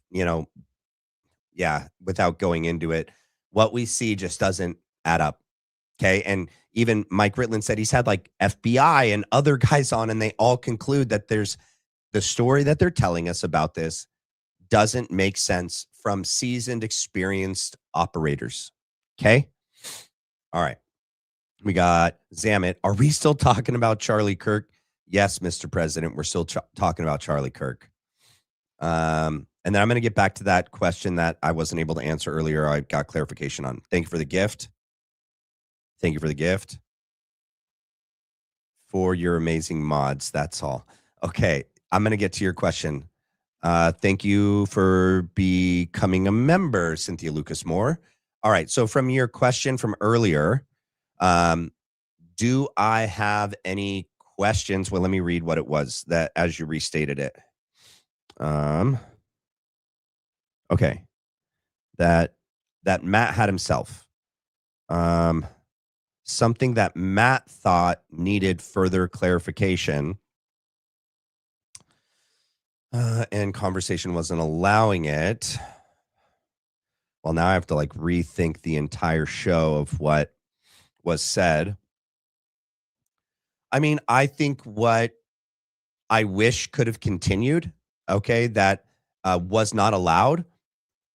without going into it, what we see just doesn't add up. Okay. And even Mike Ritland said he's had like FBI and other guys on, and they all conclude that there's the story that they're telling us about this doesn't make sense from seasoned, experienced operators. Okay. All right. We got Zamet. Are we still talking about Charlie Kirk? Yes, Mr. President. We're still talking about Charlie Kirk. And then I'm going to get back to that question that I wasn't able to answer earlier. I got clarification on. Thank you for the gift. Thank you for the gift. For your amazing mods. That's all. Okay. I'm going to get to your question. Thank you for becoming a member, Cynthia Lucas Moore. All right. So from your question from earlier, do I have any questions? Well, let me read what it was that as you restated it. Okay. That Matt had himself. Something that Matt thought needed further clarification. And conversation wasn't allowing it. Well, now I have to rethink the entire show of what was said. I mean, I think what I wish could have continued, that was not allowed,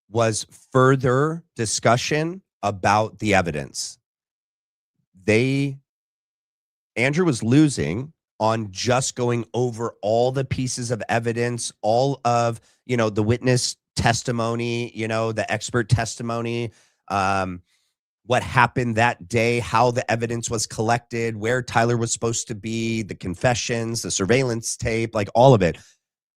was further discussion about the evidence. Andrew was losing on just going over all the pieces of evidence, all of, the witness testimony, the expert testimony, what happened that day, how the evidence was collected, where Tyler was supposed to be, the confessions, the surveillance tape, all of it.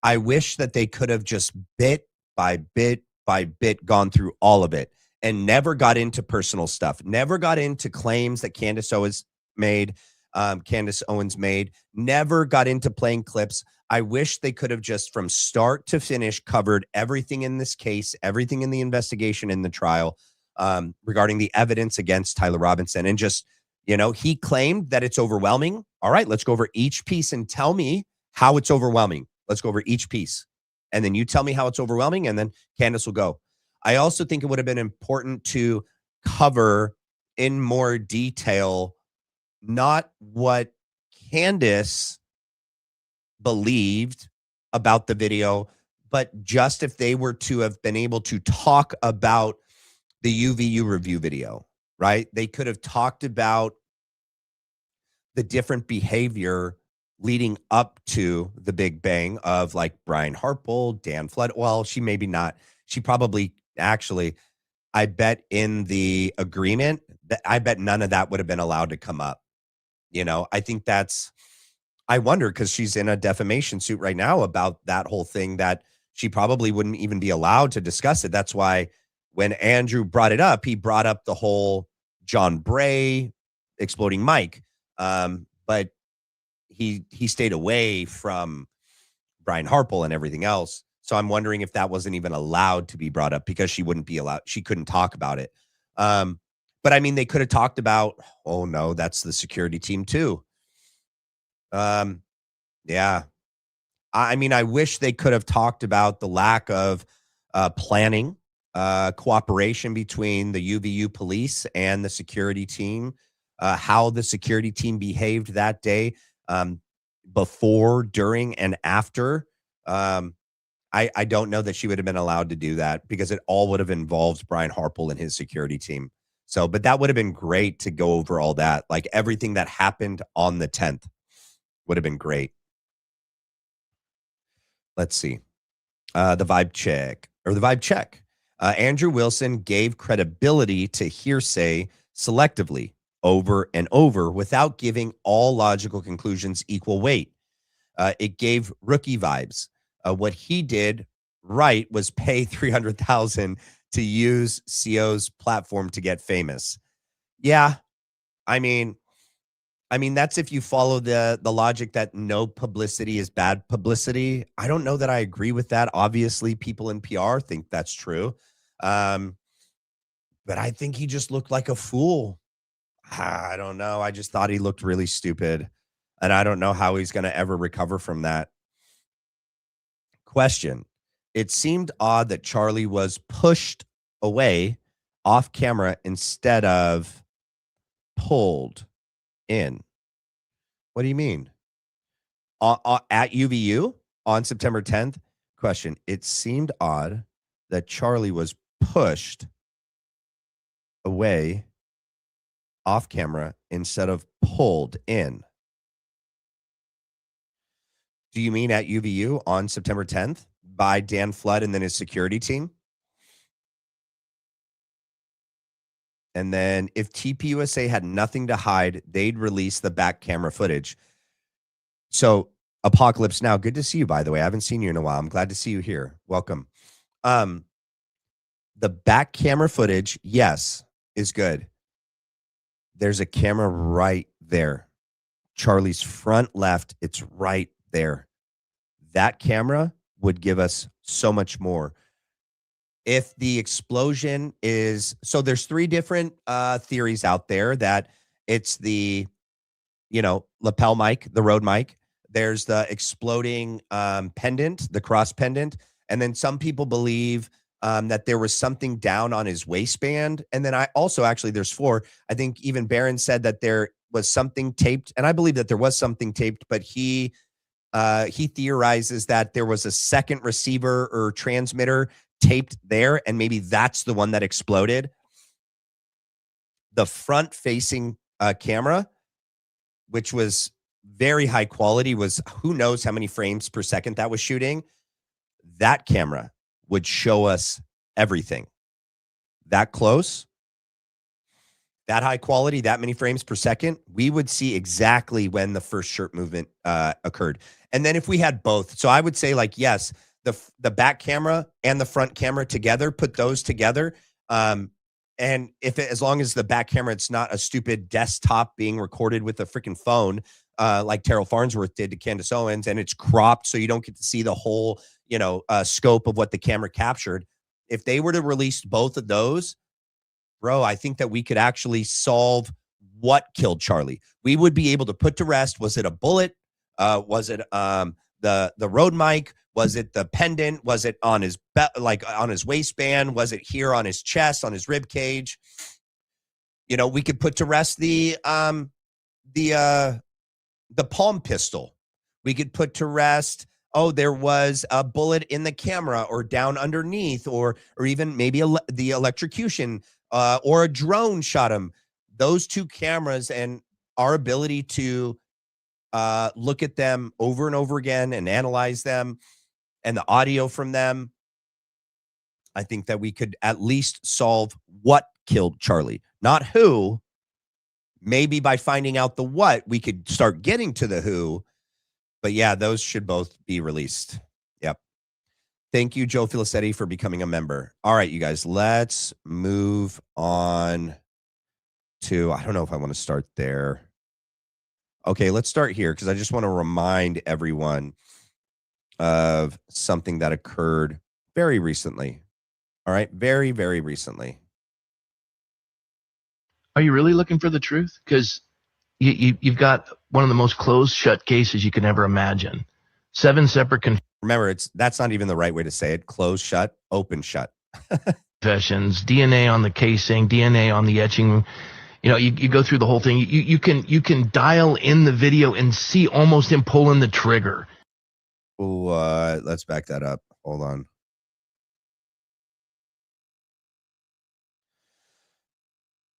I wish that they could have just bit by bit by bit gone through all of it and never got into personal stuff, never got into claims that Candace Owens made, never got into playing clips. I wish they could have just from start to finish covered everything in this case, everything in the investigation, in the trial, regarding the evidence against Tyler Robinson. And just, he claimed that it's overwhelming. All right, let's go over each piece and tell me how it's overwhelming. Let's go over each piece. And then you tell me how it's overwhelming, and then Candace will go. I also think it would have been important to cover in more detail not what Candace believed about the video, but just if they were to have been able to talk about the UVU review video, right? They could have talked about the different behavior leading up to the Big Bang of Brian Harpel, Dan Flood. Well, she maybe not. She probably actually, I bet in the agreement, I bet none of that would have been allowed to come up. I think I wonder, because she's in a defamation suit right now about that whole thing, that she probably wouldn't even be allowed to discuss it. That's why when Andrew brought it up, he brought up the whole John Bray exploding Mike. But he stayed away from Brian Harpel and everything else. So I'm wondering if that wasn't even allowed to be brought up because she wouldn't be allowed. She couldn't talk about it. But I mean, they could have talked about, oh no, that's the security team too. Yeah. I mean, I wish they could have talked about the lack of planning, cooperation between the UVU police and the security team. how the security team behaved that day, before, during, and after. I don't know that she would have been allowed to do that because it all would have involved Brian Harple and his security team. So, but that would have been great to go over all that. Like everything that happened on the 10th would have been great. Let's see. The vibe check. Andrew Wilson gave credibility to hearsay selectively over and over without giving all logical conclusions equal weight. It gave rookie vibes. What he did right was pay $300,000 to use CO's platform to get famous. Yeah, I mean that's if you follow the logic that no publicity is bad publicity. I don't know that I agree with that. Obviously, people in PR think that's true, but I think he just looked like a fool. I don't know. I just thought he looked really stupid, and I don't know how he's going to ever recover from that. Question. It seemed odd that Charlie was pushed away off camera instead of pulled in. What do you mean? At UVU on September 10th? Question. It seemed odd that Charlie was pushed away off camera instead of pulled in. Do you mean at UVU on September 10th by Dan Flood and then his security team? And then if TPUSA had nothing to hide, they'd release the back camera footage. So Apocalypse Now, good to see you, by the way. I haven't seen you in a while. I'm glad to see you here. Welcome. The back camera footage, yes, is good. There's a camera right there. Charlie's front left, it's right there. That camera would give us so much more. If the explosion is, so there's 3 different theories out there that it's the, lapel mic, the Rode mic. There's the exploding pendant, the cross pendant. And then some people believe that there was something down on his waistband. And then I also, actually, there's 4. I think even Barron said that there was something taped. And I believe that there was something taped, but he theorizes that there was a second receiver or transmitter taped there, and maybe that's the one that exploded. The front-facing camera, which was very high quality, was who knows how many frames per second that was shooting. That camera would show us everything. That close, that high quality, that many frames per second, we would see exactly when the first shirt movement occurred. And then if we had both, so I would say, like, yes, the back camera and the front camera together, put those together. And as long as the back camera, it's not a stupid desktop being recorded with a freaking phone, like Terrell Farnsworth did to Candace Owens, and it's cropped so you don't get to see the whole, scope of what the camera captured. If they were to release both of those, bro, I think that we could actually solve what killed Charlie. We would be able to put to rest, was it a bullet? Was it the Rode mic? Was it the pendant? Was it on his on his waistband? Was it here on his chest, on his rib cage? We could put to rest the palm pistol. We could put to rest, there was a bullet in the camera or down underneath, or even maybe the electrocution, or a drone shot him. Those 2 cameras and our ability to look at them over and over again and analyze them and the audio from them, I think that we could at least solve what killed Charlie, not who. Maybe by finding out the what, we could start getting to the who. But yeah, those should both be released. Yep. Thank you, Joe Filicetti, for becoming a member. All right, you guys, let's move on to, I don't know if I want to start there. Okay, let's start here because I just want to remind everyone of something that occurred very recently. All right, very, very recently. Are you really looking for the truth? Because you've got one of the most closed shut cases you can ever imagine. 7 separate Remember, that's not even the right way to say it. Closed shut, open shut. confessions, DNA on the casing, DNA on the etching. You go through the whole thing. You can dial in the video and see almost him pulling the trigger. Let's back that up. Hold on.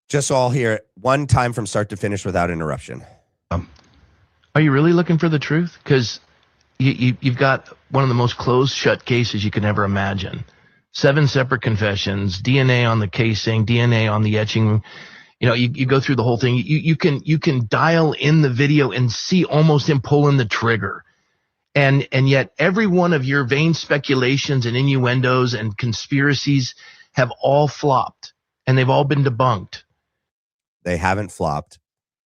Just so I'll hear it one time from start to finish without interruption. Are you really looking for the truth? Because you've got one of the most closed shut cases you can ever imagine. 7 separate confessions, DNA on the casing, DNA on the etching. You go through the whole thing. You can dial in the video and see almost him pulling the trigger. And yet every one of your vain speculations and innuendos and conspiracies have all flopped, and they've all been debunked. They haven't flopped.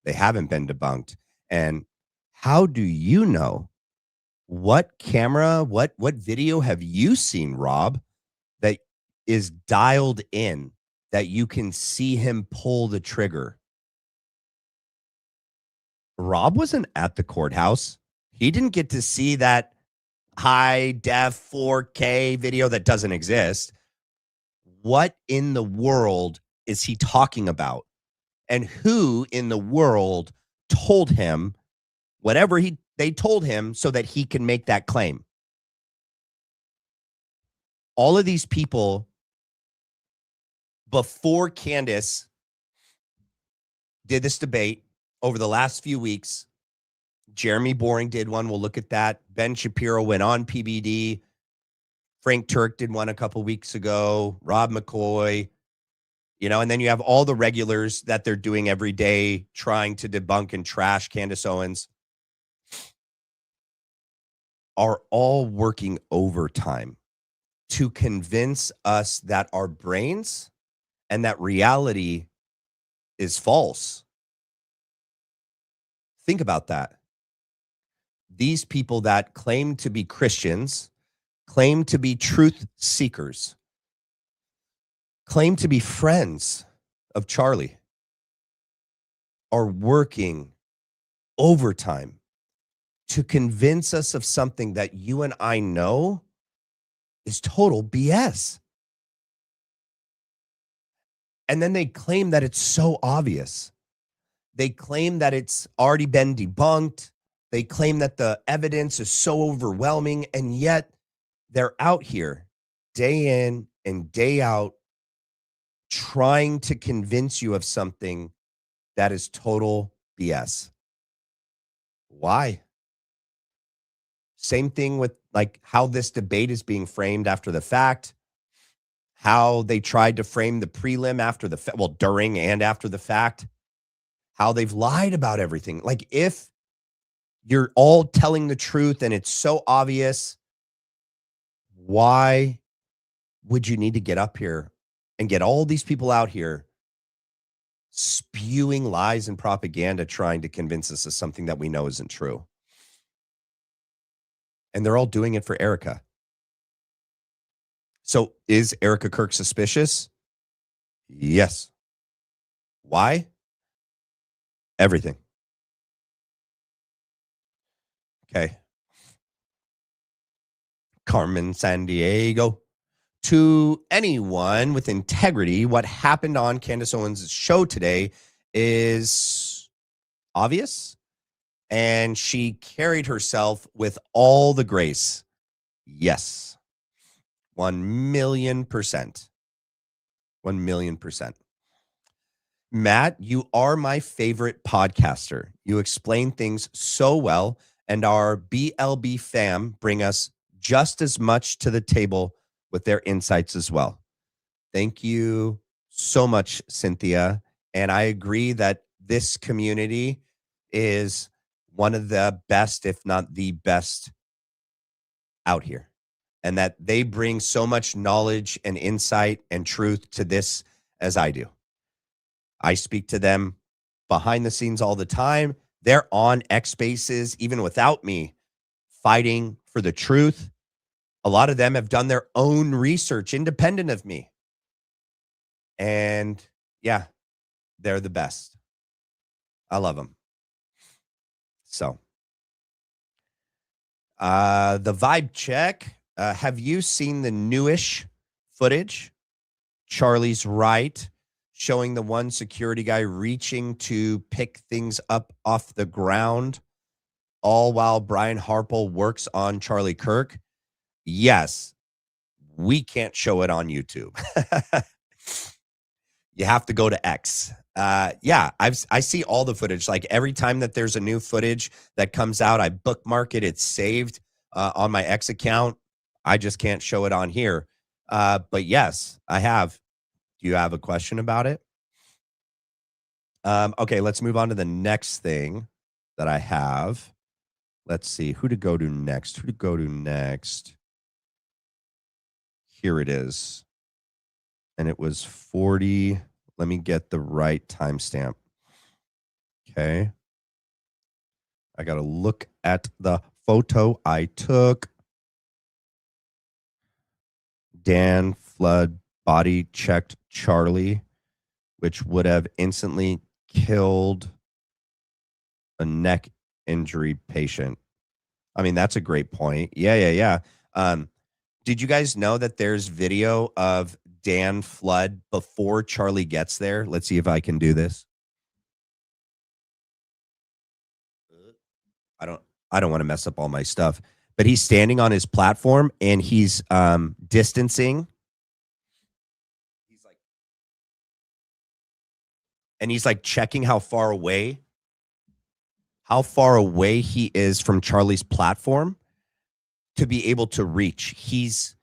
They haven't been debunked. And how do you know what camera, what video have you seen, Rob, that is dialed in that you can see him pull the trigger? Rob wasn't at the courthouse. He didn't get to see that high def 4K video that doesn't exist. What in the world is he talking about? And who in the world told him whatever they told him so that he can make that claim? All of these people before Candace did this debate over the last few weeks. Jeremy Boring did one. We'll look at that. Ben Shapiro went on PBD. Frank Turk did one a couple weeks ago. Rob McCoy. And then you have all the regulars that they're doing every day trying to debunk and trash Candace Owens, are all working overtime to convince us that our brains and that reality is false. Think about that. These people that claim to be Christians, claim to be truth seekers, claim to be friends of Charlie, are working overtime to convince us of something that you and I know is total BS. And then they claim that it's so obvious. They claim that it's already been debunked. They claim that the evidence is so overwhelming, and yet they're out here day in and day out trying to convince you of something that is total BS. Why? Same thing with like how this debate is being framed after the fact, how they tried to frame the prelim after the during and after the fact, how they've lied about everything. Like, if you're all telling the truth and it's so obvious, why would you need to get up here and get all these people out here spewing lies and propaganda trying to convince us of something that we know isn't true? And they're all doing it for Erica. So is Erica Kirk suspicious? Yes. Why? Everything. Okay. Carmen Sandiego. To anyone with integrity, what happened on Candace Owens' show today is obvious, and she carried herself with all the grace. Yes. 1,000,000%. 1,000,000%. Matt, you are my favorite podcaster. You explain things so well, and our BLB fam bring us just as much to the table with their insights as well. Thank you so much, Cynthia. And I agree that this community is one of the best, if not the best, out here. And that they bring so much knowledge and insight and truth to this as I do. I speak to them behind the scenes all the time. They're on X Spaces, even without me, fighting for the truth. A lot of them have done their own research independent of me. And yeah, they're the best. I love them. So, the vibe check. Have you seen the newish footage? Charlie's right. showing the one security guy reaching to pick things up off the ground, all while Brian Harple works on Charlie Kirk. Yes, we can't show it on YouTube. You have to go to X. Yeah, I see all the footage. Like every time that there's a new footage that comes out, I bookmark it. It's saved on my X account. I just can't show it on here. But yes, I have. Do you have a question about it? Okay, let's move on to the next thing that I have. Let's see who to go to next. Who to go to next? Here it is. And it was 40. Let me get the right timestamp. Okay. I got to look at the photo I took. Dan Flood body checked Charlie, which would have instantly killed a neck injury patient. I mean, that's a great point. Yeah. Did you guys know that there's video of Dan Flood before Charlie gets there? Let's see if I can do this. I don't want to mess up all my stuff, but he's standing on his platform and he's distancing. He's like checking how far away he is from Charlie's platform to be able to reach. He's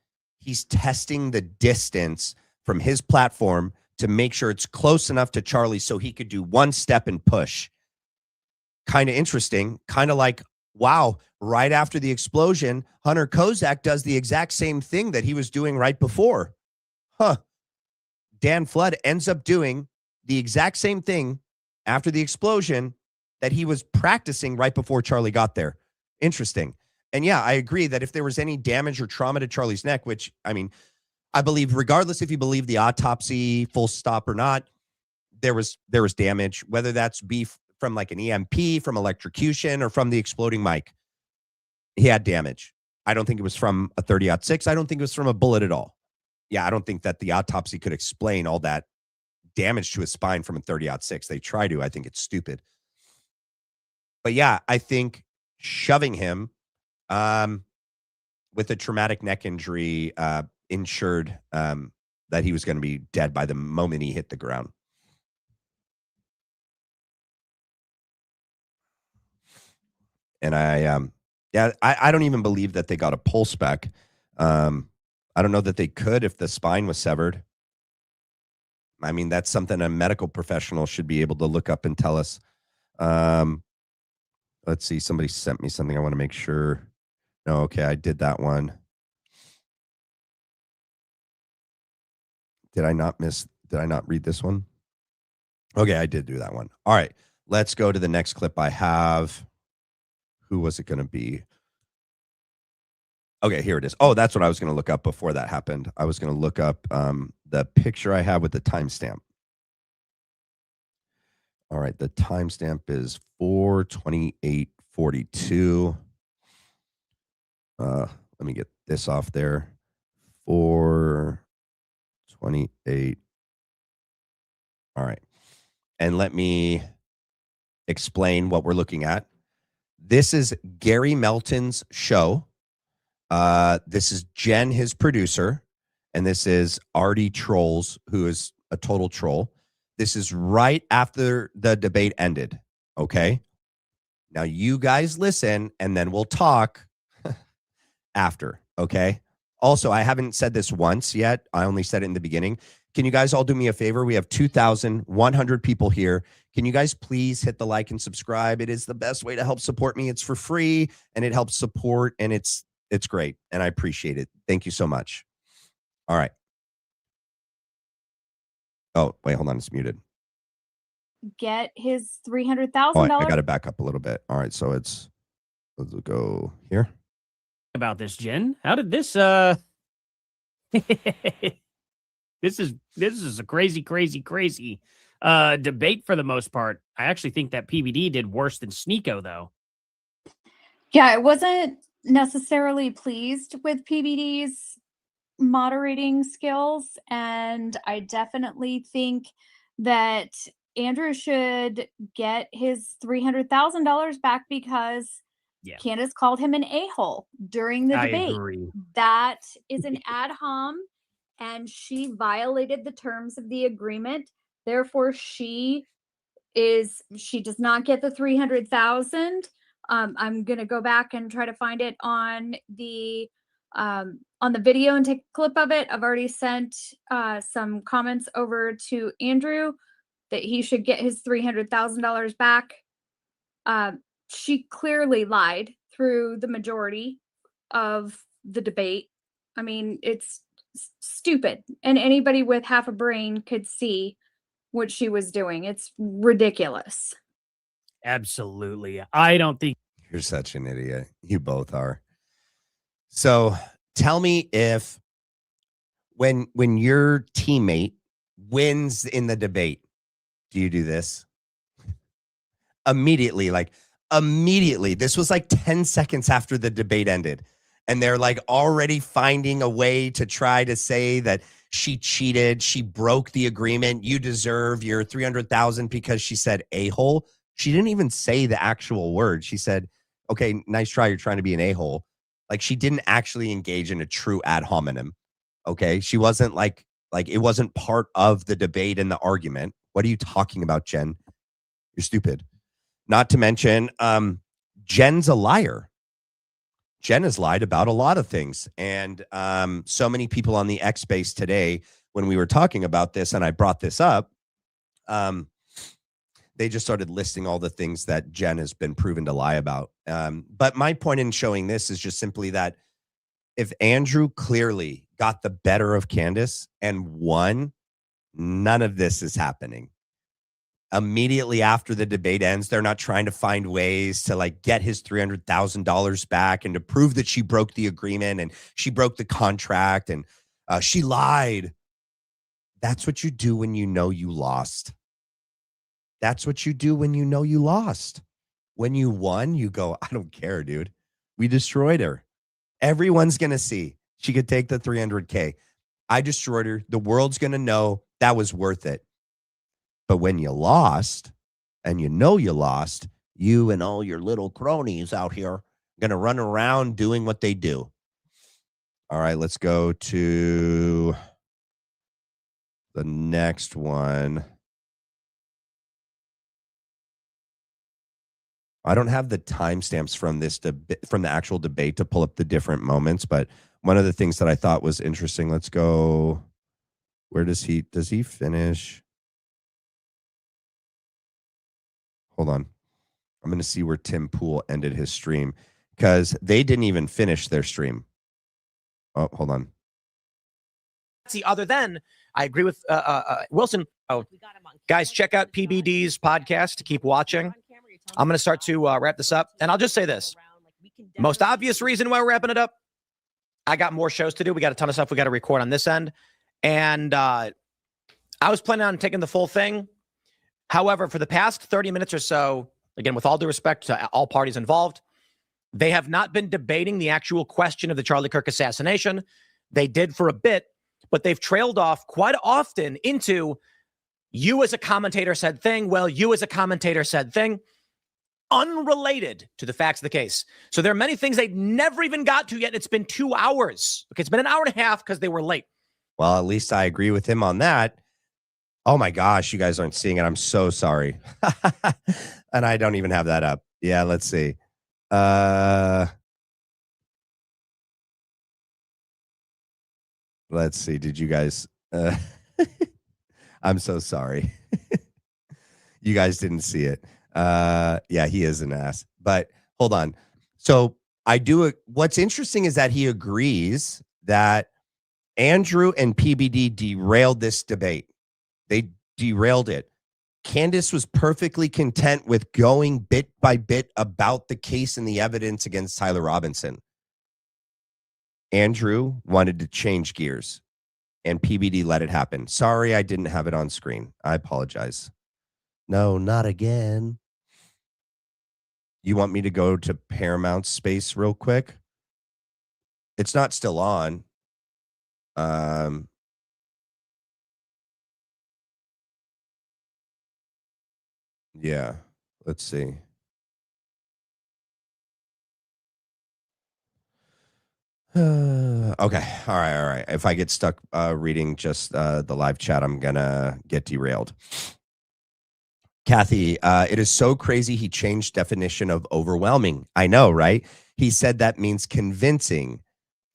testing the distance from his platform to make sure it's close enough to Charlie so he could do one step and push. Kind of interesting. Kind of like, wow, right after the explosion, Hunter Kozak does the exact same thing that he was doing right before. Dan Flood ends up doing the exact same thing after the explosion that he was practicing right before Charlie got there. Interesting. And yeah, I agree that if there was any damage or trauma to Charlie's neck, which, I mean, I believe regardless if you believe the autopsy full stop or not, there was damage, whether that's from like an EMP, from electrocution, or from the exploding mic. He had damage. I don't think it was from a 30-06. I don't think it was from a bullet at all. Yeah, I don't think that the autopsy could explain all that damage to his spine from a 30-06. They try to. I think it's stupid. But yeah, I think shoving him with a traumatic neck injury ensured that he was going to be dead by the moment he hit the ground. And I don't even believe that they got a pulse spec. I don't know that they could if the spine was severed. I mean, that's something a medical professional should be able to look up and tell us. Let's see. Somebody sent me something. I want to make sure. No, okay. I did that one. Did I not read this one? Okay, I did do that one. All right. Let's go to the next clip I have. Who was it going to be? Okay, here it is. Oh, that's what I was going to look up before that happened. I was going to look up the picture I have with the timestamp. All right, the timestamp is 4/28/42. Let me get this off there. 4/28. All right. And let me explain what we're looking at. This is Gary Melton's show. This is Jen, his producer, and this is Artie Trolls, who is a total troll. This is right after the debate ended, okay? Now, you guys listen, and then we'll talk after, okay? Also, I haven't said this once yet. I only said it in the beginning. Can you guys all do me a favor? We have 2,100 people here. Can you guys please hit the like and subscribe? It is the best way to help support me. It's for free, and it helps support, and it's great, and I appreciate it. Thank you so much. All right. Oh, wait, hold on. It's muted. Get his $300,000. Oh, I got to back up a little bit. All right, so let's go here. About this, Jen. How did this This is a crazy debate for the most part. I actually think that PBD did worse than Sneeko, though. Yeah, I wasn't necessarily pleased with PBD's moderating skills, and I definitely think that Andrew should get his $300,000 back because Yeah. Candace called him an a-hole during the I debate. agree. That is an ad hom, and she violated the terms of the agreement. Therefore, she does not get the 300,000. I'm gonna go back and try to find it on the video and take a clip of it. I've already sent some comments over to Andrew that he should get his $300,000 back. She clearly lied through the majority of the debate. I mean, it's stupid, and anybody with half a brain could see what she was doing. It's ridiculous. Absolutely. I don't think You're such an idiot. You both are. So tell me if when your teammate wins in the debate, do you do this? Immediately, this was like 10 seconds after the debate ended. And they're like already finding a way to try to say that she cheated. She broke the agreement. You deserve your 300,000 because she said a-hole. She didn't even say the actual word. She said, okay, nice try. You're trying to be an a-hole. Like, she didn't actually engage in a true ad hominem. Okay. She wasn't like it wasn't part of the debate and the argument. What are you talking about, Jen? You're stupid. Not to mention, Jen's a liar. Jen has lied about a lot of things. And so many people on the X space today, when we were talking about this and I brought this up, they just started listing all the things that Jen has been proven to lie about. But my point in showing this is just simply that if Andrew clearly got the better of Candace and won, none of this is happening. Immediately after the debate ends, they're not trying to find ways to like get his $300,000 back and to prove that she broke the agreement and she broke the contract and she lied. That's what you do when you know you lost. That's what you do when you know you lost. When you won, you go, I don't care, dude. We destroyed her. Everyone's going to see she could take the 300K. I destroyed her. The world's going to know that was worth it. But when you lost, and you know you lost, you and all your little cronies out here are going to run around doing what they do. All right, let's go to the next one. I don't have the timestamps from this from the actual debate to pull up the different moments, but one of the things that I thought was interesting, let's go. Where does he finish? Hold on. I'm going to see where Tim Pool ended his stream because they didn't even finish their stream. Oh, hold on. See, other than I agree with Wilson. Oh, guys, check out PBD's podcast to keep watching. I'm going to start to wrap this up. And I'll just say this. Most obvious reason why we're wrapping it up. I got more shows to do. We got a ton of stuff we got to record on this end. And I was planning on taking the full thing. However, for the past 30 minutes or so, again, with all due respect to all parties involved, they have not been debating the actual question of the Charlie Kirk assassination. They did for a bit, but they've trailed off quite often into you as a commentator said thing. Well, you as a commentator said thing, unrelated to the facts of the case. So there are many things they never even got to yet. It's been 2 hours. Okay, it's been an hour and a half because they were late. Well, at least I agree with him on that. Oh my gosh, you guys aren't seeing it. I'm so sorry. And I don't even have that up. Yeah, let's see. Let's see. Did you guys I'm so sorry. You guys didn't see it. Yeah, he is an ass. But hold on. So what's interesting is that he agrees that Andrew and PBD derailed this debate. They derailed it. Candace was perfectly content with going bit by bit about the case and the evidence against Tyler Robinson. Andrew wanted to change gears, and PBD let it happen. Sorry, I didn't have it on screen. I apologize. No, not again. You want me to go to Paramount Space real quick? It's not still on. Yeah. Let's see. Okay. All right. If I get stuck reading just the live chat, I'm gonna get derailed. Kathy, it is so crazy he changed definition of overwhelming. I know, right? He said that means convincing.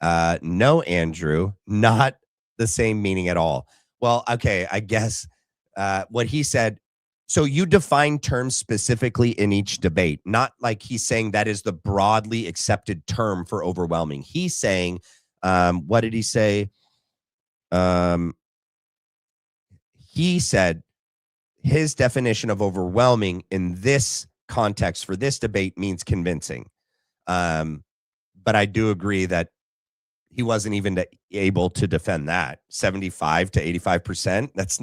No, Andrew, not the same meaning at all. Well, okay, I guess what he said. So you define terms specifically in each debate, not like he's saying that is the broadly accepted term for overwhelming. He's saying, what did he say? He said his definition of overwhelming in this context for this debate means convincing. But I do agree that he wasn't even able to defend that 75 to 85%. That's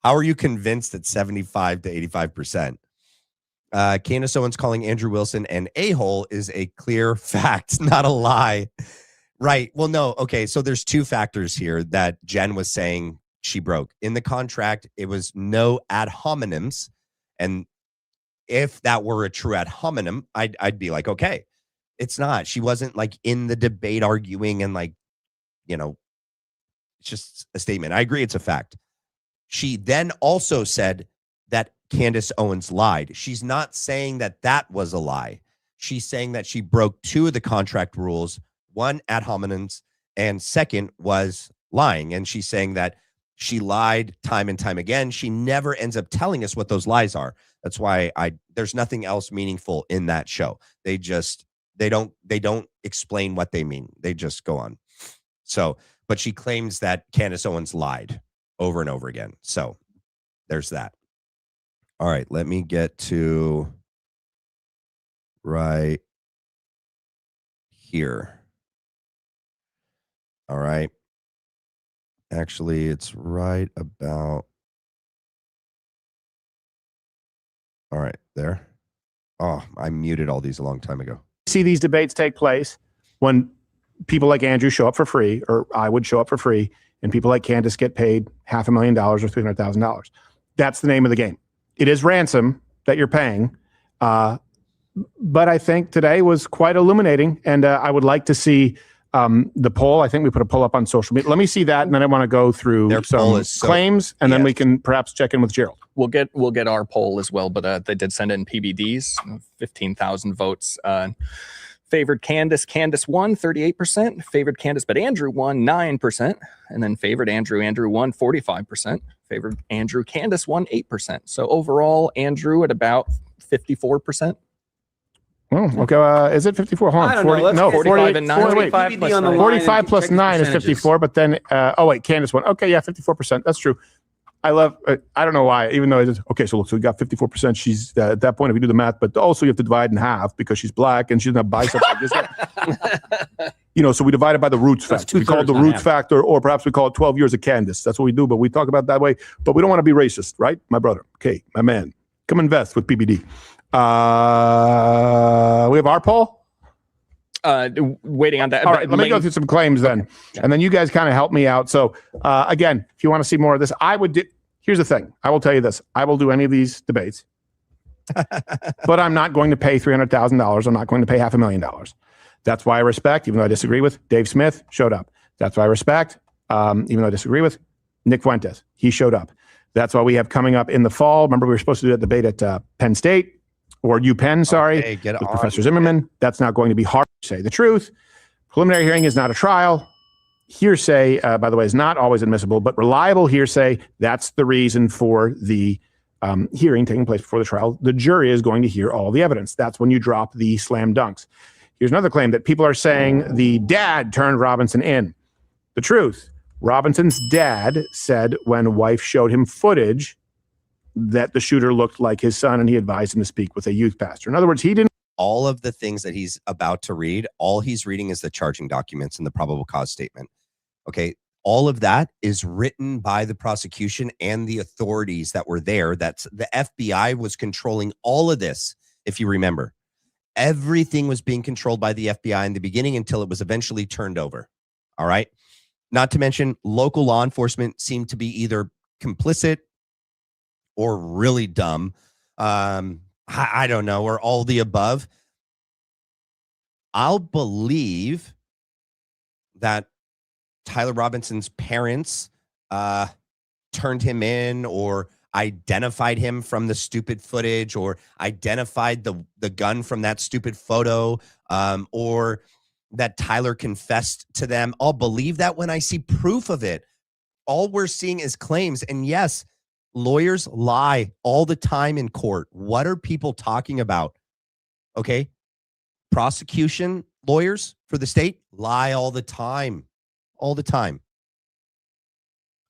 how are you convinced at 75 to 85%? Candace Owens calling Andrew Wilson an a-hole is a clear fact, not a lie. Right. Well, no. Okay. So there's two factors here that Jen was saying she broke. In the contract, it was no ad hominems. And if that were a true ad hominem, I'd be like, okay. It's not. She wasn't like in the debate arguing and like, you know, it's just a statement. I agree. It's a fact. She then also said that Candace Owens lied. She's not saying that that was a lie. She's saying that she broke two of the contract rules. One, ad hominems, and second was lying. And she's saying that she lied time and time again. She never ends up telling us what those lies are. That's why there's nothing else meaningful in that show. They don't explain what they mean. They just go on. So, but she claims that Candace Owens lied over and over again. So there's that. All right, let me get to right here. All right. Actually, it's right about. All right, there. Oh, I muted all these a long time ago. See these debates take place when people like Andrew show up for free, or I would show up for free, and people like Candace get paid $500,000 or $300,000. That's the name of the game. It is ransom that you're paying. But I think today was quite illuminating, and I would like to see the poll. I think we put a poll up on social media. Let me see that, and then I want to go through some claims, and then we can perhaps check in with Gerald. We'll get our poll as well, but they did send in PBDs, 15,000 votes. Favored Candace. Candace won 38%. Favored Candace, but Andrew won 9%. And then favored Andrew. Andrew won 45%. Favored Andrew. Candace won 8%. So overall, Andrew at about 54%. Oh, okay. Is it 54? Hold on. I don't know. Let's 45 and 9. 45 plus 9 is 54. But then, oh wait, Candace won. Okay, yeah, 54%. That's true. I love. I don't know why. Even though it's okay. So look, so we got 54%. She's at that point if you do the math, but also you have to divide in half because she's black and she doesn't have biceps. So we divide it by the roots factor. We call it the roots factor, or perhaps we call it 12 years of Candace. That's what we do. But we talk about it that way. But we don't want to be racist, right, my brother? Okay, my man, come invest with PBD. We have our poll. Waiting on that. All right, let me go through some claims then, and then you guys kind of help me out. So again, if you want to see more of this, I would do. Here's the thing. I will tell you this. I will do any of these debates, but I'm not going to pay $300,000. I'm not going to pay $500,000. That's why I respect, even though I disagree with, Dave Smith showed up. That's why I respect, even though I disagree with, Nick Fuentes. He showed up. That's why we have coming up in the fall. Remember, we were supposed to do that debate at Penn State, or UPenn, sorry, with Professor Zimmerman. That's not going to be hard to say the truth. Preliminary hearing is not a trial. Hearsay, by the way, is not always admissible, but reliable hearsay, that's the reason for the hearing taking place before the trial. The jury is going to hear all the evidence. That's when you drop the slam dunks. Here's another claim that people are saying the dad turned Robinson in. The truth, Robinson's dad said when wife showed him footage that the shooter looked like his son, and he advised him to speak with a youth pastor. In other words, he didn't. All of the things that he's about to read, all he's reading is the charging documents and the probable cause statement. Okay. All of that is written by the prosecution and the authorities that were there. That's the FBI was controlling all of this. If you remember, everything was being controlled by the FBI in the beginning until it was eventually turned over. All right. Not to mention local law enforcement seemed to be either complicit or really dumb. I don't know, or all the above, I'll believe that Tyler Robinson's parents turned him in or identified him from the stupid footage or identified the gun from that stupid photo, or that Tyler confessed to them. I'll believe that when I see proof of it. All we're seeing is claims. And yes, lawyers lie all the time in court. What are people talking about? Okay. Prosecution lawyers for the state lie all the time. All the time.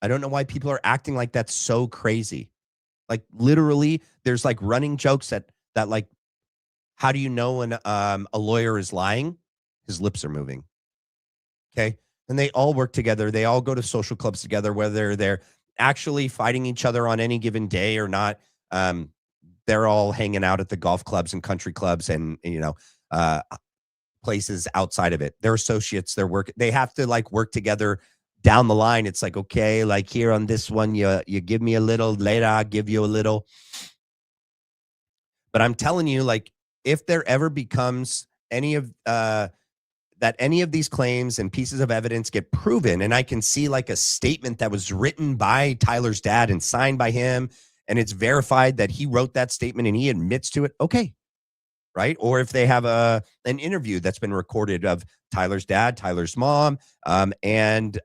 I don't know why people are acting like that's so crazy. Like literally, there's like running jokes that like, how do you know when a lawyer is lying? His lips are moving. Okay. And they all work together. They all go to social clubs together, whether they're actually fighting each other on any given day or not. They're all hanging out at the golf clubs and country clubs and places outside of it. They're associates. They have to like work together down the line. It's like, okay, like here on this one, you give me a little, later I'll give you a little. But I'm telling you, like, if there ever becomes any of that any of these claims and pieces of evidence get proven, and I can see like a statement that was written by Tyler's dad and signed by him, and it's verified that he wrote that statement and he admits to it, okay, right? Or if they have an interview that's been recorded of Tyler's dad, Tyler's mom, and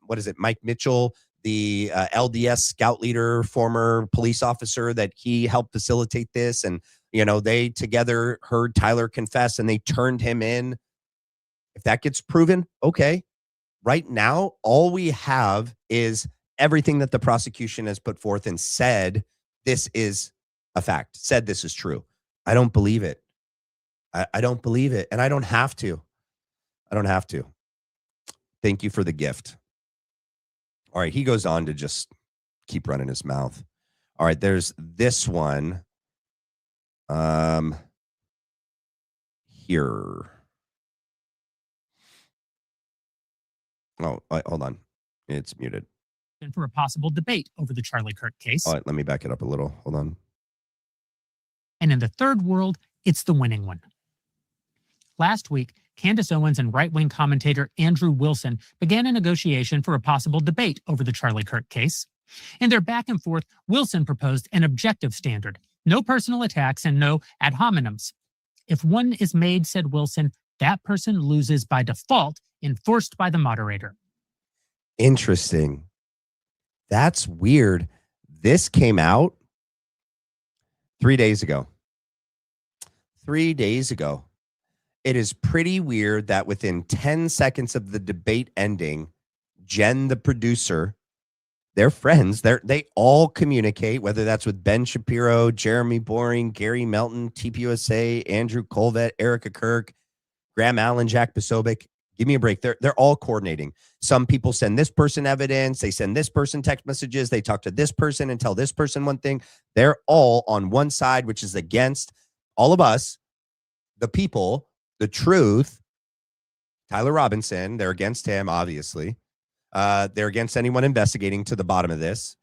what is it, Mike Mitchell, the LDS scout leader, former police officer that he helped facilitate this, and they together heard Tyler confess and they turned him in. If that gets proven, okay. Right now, all we have is everything that the prosecution has put forth and said this is a fact, said this is true. I don't believe it. I don't believe it, and I don't have to. I don't have to. Thank you for the gift. All right, he goes on to just keep running his mouth. All right, there's this one. Here. Oh, hold on. It's muted. And for a possible debate over the Charlie Kirk case. All right, let me back it up a little. Hold on. And in the third world, it's the winning one. Last week, Candace Owens and right-wing commentator Andrew Wilson began a negotiation for a possible debate over the Charlie Kirk case. In their back and forth, Wilson proposed an objective standard, no personal attacks and no ad hominems. If one is made, said Wilson, that person loses by default, enforced by the moderator. Interesting. That's weird. This came out 3 days ago. 3 days ago. It is pretty weird that within 10 seconds of the debate ending, Jen, the producer, they're friends. They all communicate, whether that's with Ben Shapiro, Jeremy Boring, Gary Melton, TPUSA, Andrew Colvett, Erica Kirk, Graham Allen, Jack Posobiec. Give me a break. They're all coordinating. Some people send this person evidence. They send this person text messages. They talk to this person and tell this person one thing. They're all on one side, which is against all of us, the people, the truth. Tyler Robinson, they're against him, obviously. They're against anyone investigating to the bottom of this.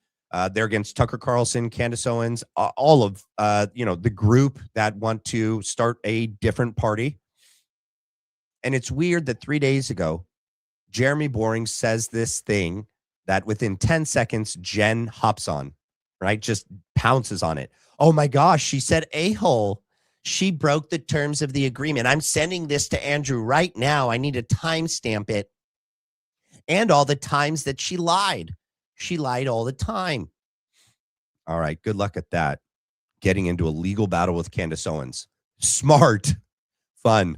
They're against Tucker Carlson, Candace Owens, all of the group that want to start a different party. And it's weird that 3 days ago, Jeremy Boring says this thing that within 10 seconds, Jen hops on, right? Just pounces on it. Oh my gosh, she said a-hole. She broke the terms of the agreement. I'm sending this to Andrew right now. I need to timestamp it. And all the times that she lied. She lied all the time. All right, good luck at that. Getting into a legal battle with Candace Owens. Smart. Fun.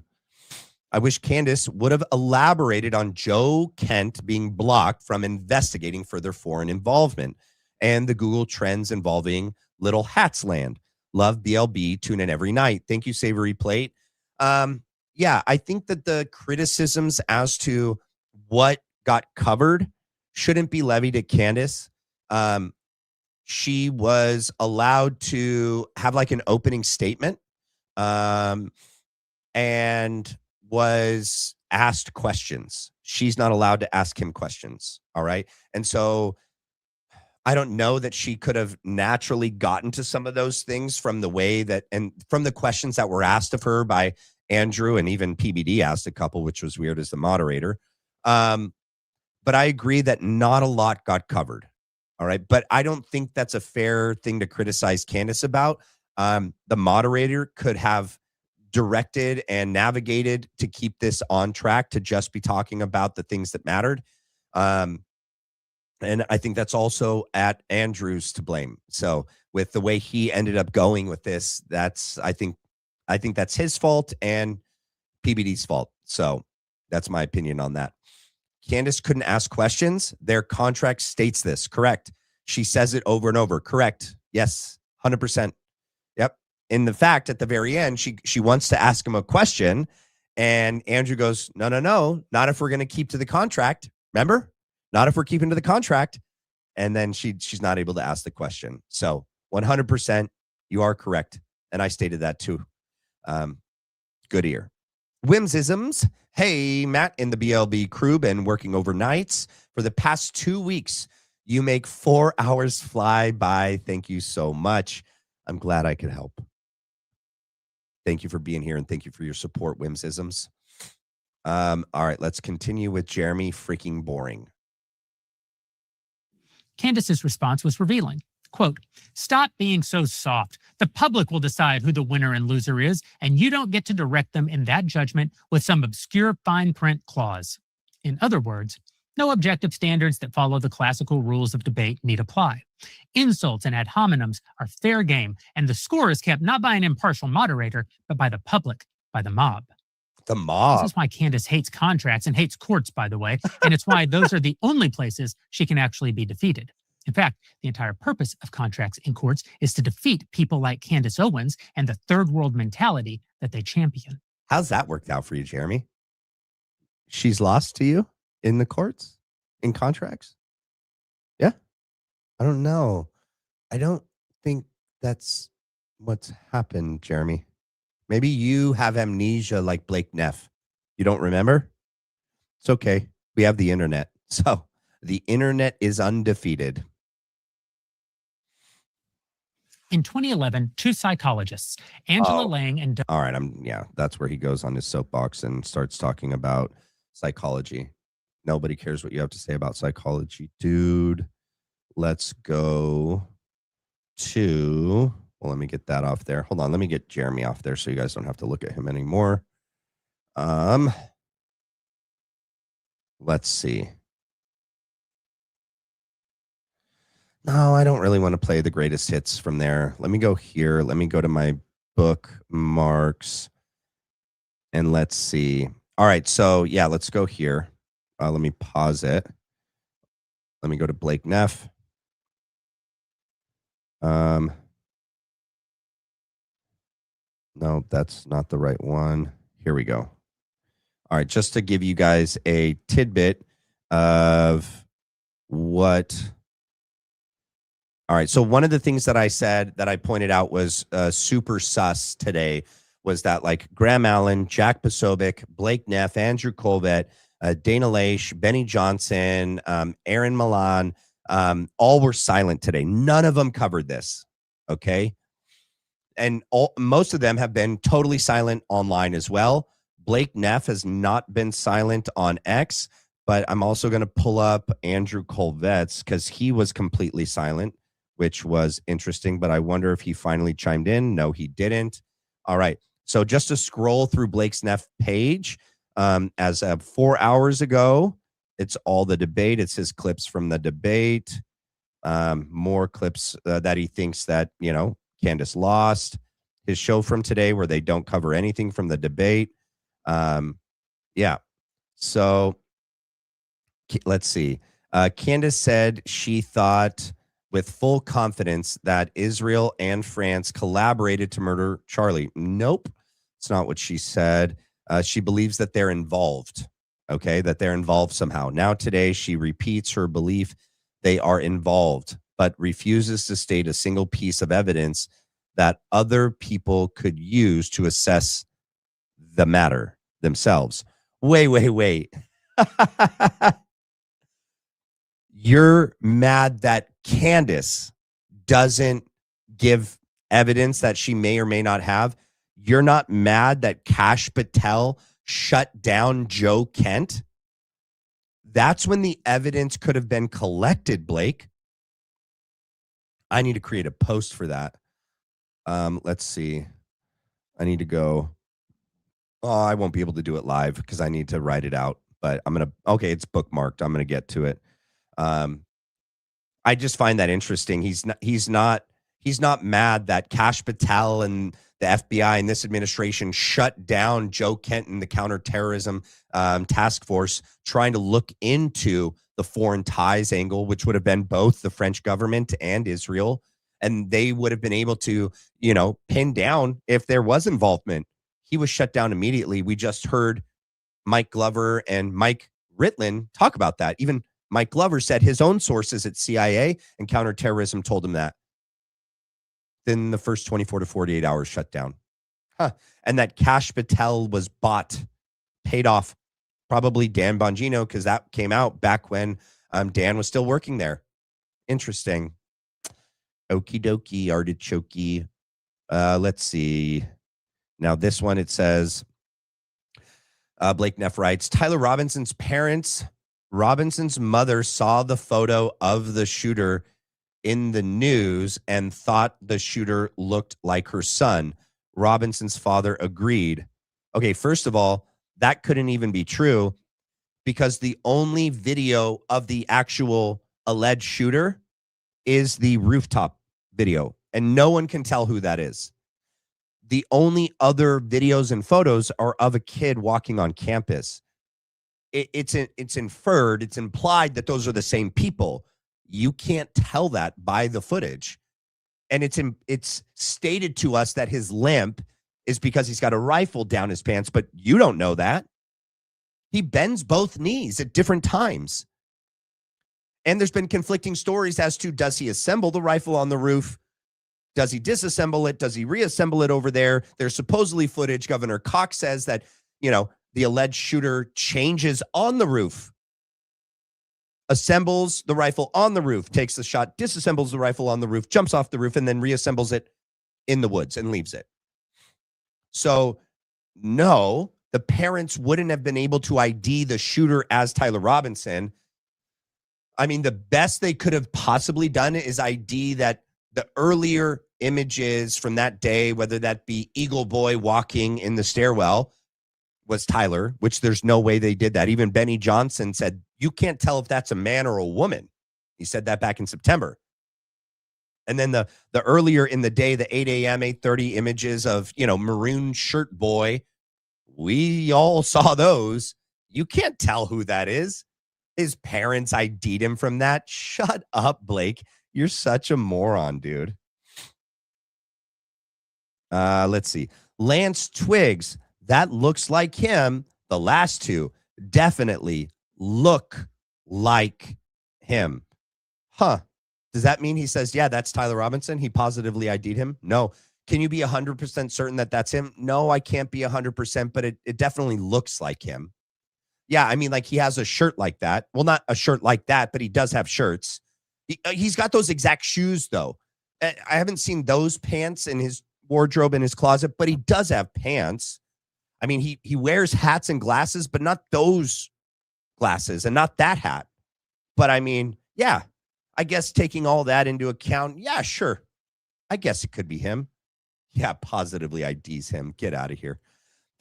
I wish Candace would have elaborated on Joe Kent being blocked from investigating further foreign involvement and the Google trends involving Little Hats Land. Love BLB. Tune in every night. Thank you, Savory Plate. Yeah, I think that the criticisms as to what got covered shouldn't be levied at Candace. She was allowed to have like an opening statement and was asked questions. She's not allowed to ask him questions. All right. And so I don't know that she could have naturally gotten to some of those things from the way that, and from the questions that were asked of her by Andrew, and even PBD asked a couple, which was weird as the moderator. But I agree that not a lot got covered. All right. But I don't think that's a fair thing to criticize Candace about. The moderator could have directed and navigated to keep this on track to just be talking about the things that mattered. And I think that's also at Andrew's to blame. So with the way he ended up going with this, I think that's his fault and PBD's fault. So that's my opinion on that. Candace couldn't ask questions. Their contract states this. Correct. She says it over and over. Correct. Yes. 100%. Yep. In the fact, at the very end, she wants to ask him a question, and Andrew goes, no, not if we're going to keep to the contract. Remember? Not if we're keeping to the contract. And then she's not able to ask the question. So 100%, you are correct. And I stated that too. Good ear. Whimsisms. Hey, Matt in the BLB crew, been working overnights for the past 2 weeks. You make 4 hours fly by. Thank you so much. I'm glad I could help. Thank you for being here, and thank you for your support, Whimsisms. All right, let's continue with Jeremy freaking boring. Candace's response was revealing. Quote, stop being so soft. The public will decide who the winner and loser is, and you don't get to direct them in that judgment with some obscure fine print clause. In other words, no objective standards that follow the classical rules of debate need apply. Insults and ad hominems are fair game, and the score is kept not by an impartial moderator, but by the public, by the mob. The mob. This is why Candace hates contracts and hates courts, by the way, and it's why those are the only places she can actually be defeated. In fact, the entire purpose of contracts in courts is to defeat people like Candace Owens and the third world mentality that they champion. How's that worked out for you, Jeremy? She's lost to you in the courts, in contracts? Yeah? I don't know. I don't think that's what's happened, Jeremy. Maybe you have amnesia like Blake Neff. You don't remember? It's okay. We have the internet. So the internet is undefeated. In 2011, two psychologists, Angela Lang and... All right, that's where he goes on his soapbox and starts talking about psychology. Nobody cares what you have to say about psychology, dude. Let's go to... Well, let me get that off there. Hold on, let me get Jeremy off there so you guys don't have to look at him anymore. Let's see. No, I don't really want to play the greatest hits from there. Let me go here. Let me go to my bookmarks. And let's see. All right, so yeah, let's go here. Let me pause it. Let me go to Blake Neff. No, that's not the right one. Here we go. All right, just to give you guys a tidbit of what... All right, so one of the things that I said that I pointed out was super sus today was that like Graham Allen, Jack Posobiec, Blake Neff, Andrew Colvett, Dana Loesch, Benny Johnson, Aaron Milan, all were silent today. None of them covered this, okay? And most of them have been totally silent online as well. Blake Neff has not been silent on X, but I'm also going to pull up Andrew Colvett's because he was completely silent, which was interesting, but I wonder if he finally chimed in. No, he didn't. All right. So just to scroll through Blake's Neff page, as of 4 hours ago, it's all the debate. It's his clips from the debate, more clips that he thinks that, Candace lost. His show from today where they don't cover anything from the debate. Yeah. So let's see. Candace said she thought with full confidence that Israel and France collaborated to murder Charlie. Nope. It's not what she said. She believes that they're involved. Okay. That they're involved somehow. Now today she repeats her belief they are involved, but refuses to state a single piece of evidence that other people could use to assess the matter themselves. Wait. You're mad that Candace doesn't give evidence that she may or may not have. You're not mad that Kash Patel shut down Joe Kent. That's when the evidence could have been collected, Blake. I need to create a post for that. Let's see. I need to go. Oh, I won't be able to do it live because I need to write it out. But I'm going to, okay, it's bookmarked. I'm going to get to it. I just find that interesting. He's not mad that Kash Patel and the FBI and this administration shut down Joe Kent and the counterterrorism task force trying to look into the foreign ties angle, which would have been both the French government and Israel. And they would have been able to, pin down if there was involvement. He was shut down immediately. We just heard Mike Glover and Mike Ritlin talk about that. Even Mike Glover said his own sources at CIA and counterterrorism told him that. Then the first 24 to 48 hours shut down. And that Kash Patel was bought, paid off, probably Dan Bongino, because that came out back when Dan was still working there. Interesting. Okie dokie, artichoke. Let's see. Now this one, it says, Blake Neff writes, Tyler Robinson's parents, Robinson's mother saw the photo of the shooter in the news and thought the shooter looked like her son. Robinson's father agreed. Okay, first of all, that couldn't even be true because the only video of the actual alleged shooter is the rooftop video, and no one can tell who that is. The only other videos and photos are of a kid walking on campus. It's inferred, it's implied that those are the same people. You can't tell that by the footage. And it's stated to us that his limp is because he's got a rifle down his pants, but you don't know that. He bends both knees at different times. And there's been conflicting stories as to, does he assemble the rifle on the roof? Does he disassemble it? Does he reassemble it over there? There's supposedly footage. Governor Cox says that, the alleged shooter changes on the roof, assembles the rifle on the roof, takes the shot, disassembles the rifle on the roof, jumps off the roof, and then reassembles it in the woods and leaves it. So, no, the parents wouldn't have been able to ID the shooter as Tyler Robinson. I mean, the best they could have possibly done is ID that the earlier images from that day, whether that be Eagle Boy walking in the stairwell, was Tyler, which there's no way they did that. Even Benny Johnson said, you can't tell if that's a man or a woman. He said that back in September. And then the earlier in the day, the 8 a.m., 8:30 images of, maroon shirt boy, we all saw those. You can't tell who that is. His parents ID'd him from that. Shut up, Blake. You're such a moron, dude. Let's see. Lance Twiggs, that looks like him. The last two definitely look like him. Huh. Does that mean he says, yeah, that's Tyler Robinson? He positively ID'd him? No. Can you be 100% certain that that's him? No, I can't be 100%, but it definitely looks like him. Yeah, I mean, like he has a shirt like that. Well, not a shirt like that, but he does have shirts. He's got those exact shoes, though. I haven't seen those pants in his wardrobe in his closet, but he does have pants. I mean, he wears hats and glasses, but not those glasses and not that hat. But I mean, yeah, I guess taking all that into account, yeah, sure. I guess it could be him. Yeah, positively IDs him. Get out of here.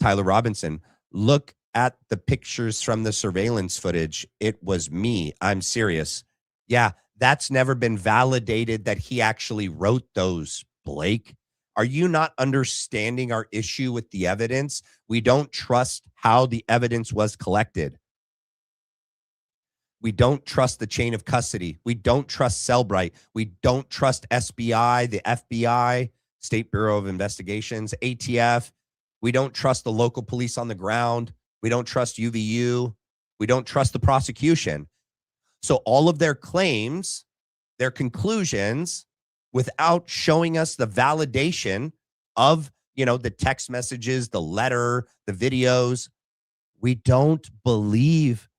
Tyler Robinson, look at the pictures from the surveillance footage. It was me. I'm serious. Yeah, that's never been validated that he actually wrote those, Blake. Are you not understanding our issue with the evidence? We don't trust how the evidence was collected. We don't trust the chain of custody. We don't trust Cellbrite. We don't trust SBI, the FBI, State Bureau of Investigations, ATF. We don't trust the local police on the ground. We don't trust UVU. We don't trust the prosecution. So all of their claims, their conclusions, without showing us the validation of, the text messages, the letter, the videos, we don't believe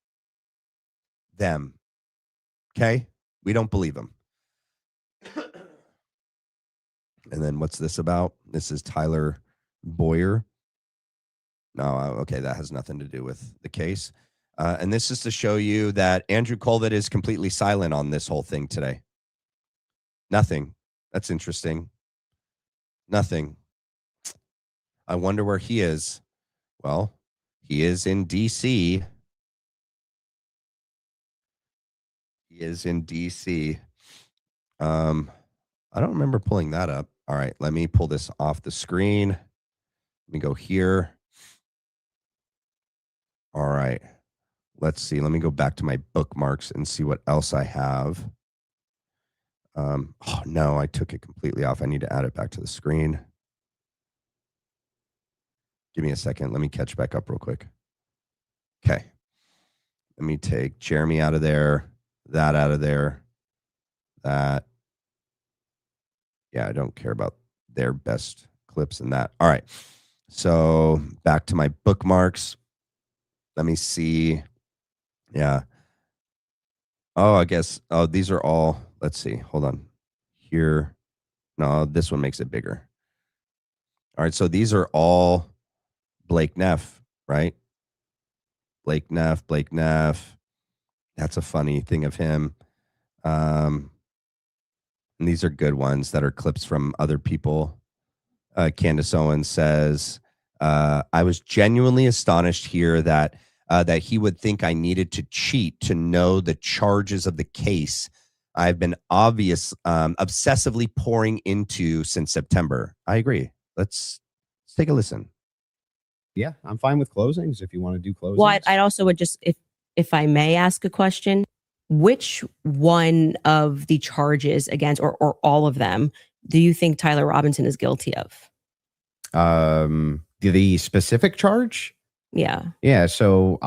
them. Okay. We don't believe him. And then what's this about? This is Tyler Boyer. No, okay, that has nothing to do with the case. And this is to show you that Andrew Colvett is completely silent on this whole thing today. Nothing. That's interesting. Nothing. I wonder where he is. Well, he is in D.C. He is in D.C. I don't remember pulling that up. All right, let me pull this off the screen. Let me go here. All right. Let's see. Let me go back to my bookmarks and see what else I have. Oh, no, I took it completely off. I need to add it back to the screen. Give me a second. Let me catch back up real quick. Okay. Let me take Jeremy out of there, that out of there, that. Yeah, I don't care about their best clips and that. All right. So back to my bookmarks. Let me see. Yeah. Oh, I guess. Oh, these are all. Let's see. Hold on. Here. No, this one makes it bigger. All right. So these are all Blake Neff, right? Blake Neff. That's a funny thing of him. And these are good ones that are clips from other people. Candace Owens says, I was genuinely astonished here that he would think I needed to cheat to know the charges of the case I've been obsessively pouring into since September. I agree. Let's take a listen. Yeah, I'm fine with closings if you want to do closings. Well, I also would just, if I may ask a question, which one of the charges against, or all of them, do you think Tyler Robinson is guilty of? The specific charge? Yeah. Yeah. So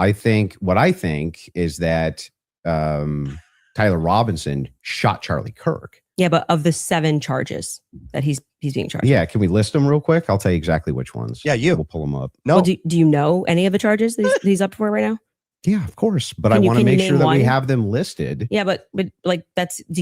what I think is that Tyler Robinson shot Charlie Kirk. Yeah, but of the 7 charges that he's being charged. Yeah. Can we list them real quick? I'll tell you exactly which ones. Yeah, We'll pull them up. No. Well, do you know any of the charges that he's up for right now? Yeah, of course. But I want to make sure that we have them listed. Yeah, but like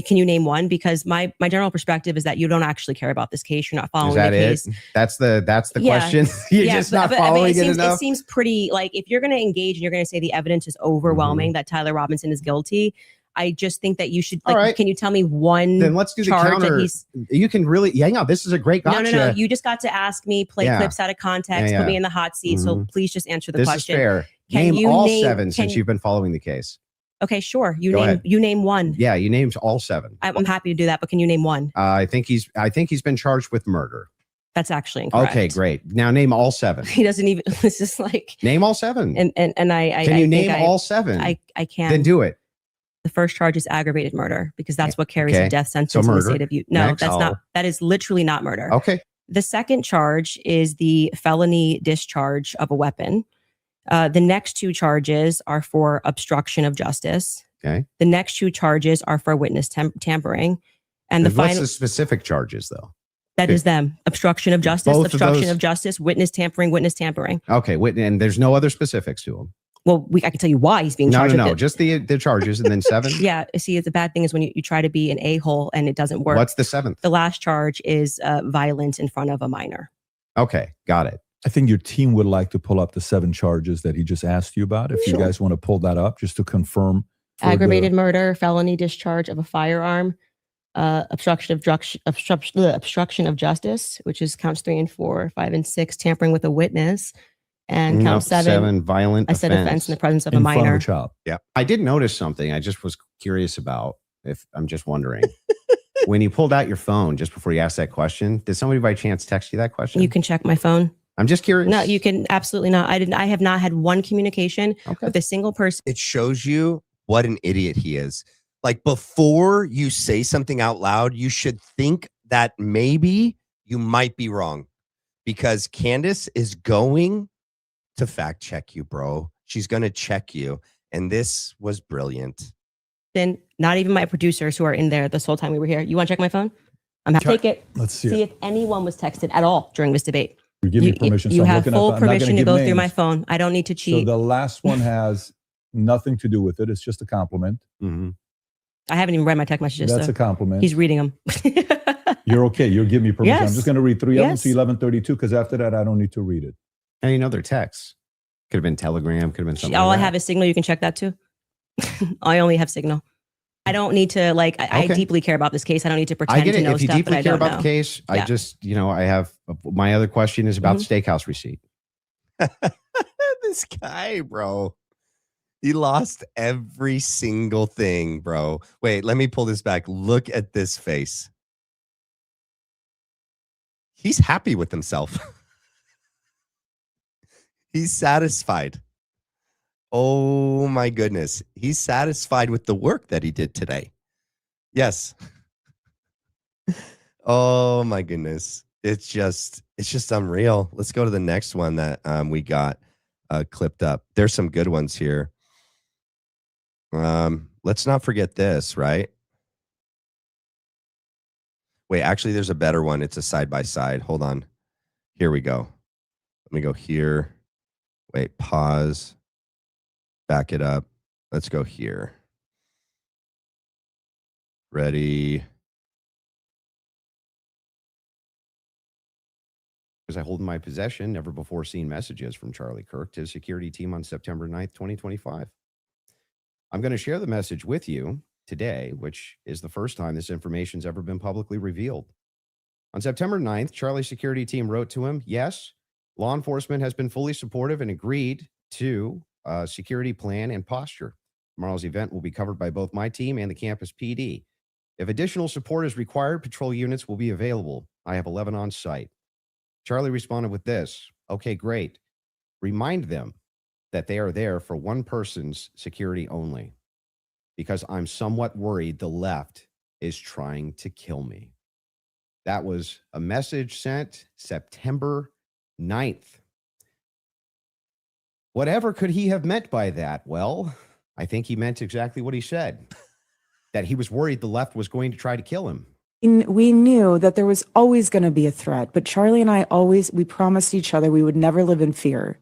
can you name one? Because my general perspective is that you don't actually care about this case. You're not following the case. That's the question. You're just not following it enough. It seems pretty, like, if you're going to engage and you're going to say the evidence is overwhelming that Tyler Robinson is guilty, I just think that you should, like, right. Can you tell me one? Then let's do the counter. You can really, this is a great gotcha. No. You just got to ask me, play clips out of context, put me in the hot seat. So please just answer the question. This is fair. Name all 7 since you've been following the case. Okay, sure. You name one. Yeah, you named all 7. I'm happy to do that, but can you name one? I think he's been charged with murder. That's actually incorrect. Okay, great. Now name all 7. He doesn't even. It's just like name all 7. And I can you name all 7? I can. Then do it. The first charge is aggravated murder because that's what carries a death sentence in the state of Utah. No, Next. that's not. That is literally not murder. Okay. The second charge is the felony discharge of a weapon. The next 2 charges are for obstruction of justice. Okay. The next 2 charges are for witness tampering. And the what's final, the specific charges, though? that is them. Obstruction of justice, Both obstruction of justice, witness tampering. Okay. And there's no other specifics to them. Well, I can tell you why he's being charged. No. Just the charges and then 7. Yeah. See, the bad thing is when you try to be an a-hole and it doesn't work. What's the 7th? The last charge is violence in front of a minor. Okay. Got it. I think your team would like to pull up the 7 charges that he just asked you about. If you guys want to pull that up, just to confirm. Aggravated murder, felony discharge of a firearm, obstruction of justice, which is counts 3 and 4, 5 and 6, tampering with a witness, and count 7, violent offense in the presence of a minor. Front of a child. Yeah. I did notice something. I just was curious about. If I'm just wondering. When you pulled out your phone just before you asked that question, did somebody by chance text you that question? You can check my phone. I'm just curious. No, you can absolutely not. I have not had one communication with a single person. It shows you what an idiot he is. Like, before you say something out loud, you should think that maybe you might be wrong, because Candace is going to fact check you, bro. She's going to check you. And this was brilliant. Then not even my producers who are in there this whole time we were here. You want to check my phone? I'm happy to take it. Let's see if anyone was texted at all during this debate. You give me permission. You have full permission to go through my phone. I don't need to cheat. So the last one has nothing to do with it. It's just a compliment. Mm-hmm. I haven't even read my text messages. That's so a compliment. he's reading them. You're okay. You'll give me permission. I'm Yes. just going to read 3 of them Yes. to 1132 because after that, I don't need to read it. And you know, they're texts. Could have been Telegram. Could have been something. All like I that. have is Signal. You can check that too. I only have Signal. I don't need to I Okay. deeply care about this case. I don't need to I pretend get to it. know If you stuff that deeply I care don't about know. the case, I Yeah. just, I have my other question is about the steakhouse receipt. This guy, bro. He lost every single thing, bro. Wait, let me pull this back. Look at this face. He's happy with himself. He's satisfied. Oh my goodness. He's satisfied with the work that he did today. Yes. Oh my goodness. It's just unreal. Let's go to the next one that we got clipped up. There's some good ones here. Let's not forget this, right? Wait, actually, there's a better one. It's a side by side. Hold on. Here we go. Let me go here. Wait, pause. Back it up. Let's go here. Ready? Because I hold in my possession never before seen messages from Charlie Kirk to his security team on September 9th, 2025. I'm going to share the message with you today, which is the first time this information's ever been publicly revealed. On September 9th, Charlie's security team wrote to him, yes, law enforcement has been fully supportive and agreed to a security plan and posture. Tomorrow's event will be covered by both my team and the campus PD. If additional support is required, patrol units will be available. I have 11 on site. Charlie responded with this, okay, great. Remind them that they are there for one person's security only, because I'm somewhat worried the left is trying to kill me. That was a message sent September 9th. Whatever could he have meant by that? Well, I think he meant exactly what he said, that he was worried the left was going to try to kill him. We knew that there was always going to be a threat, but Charlie and I we promised each other we would never live in fear.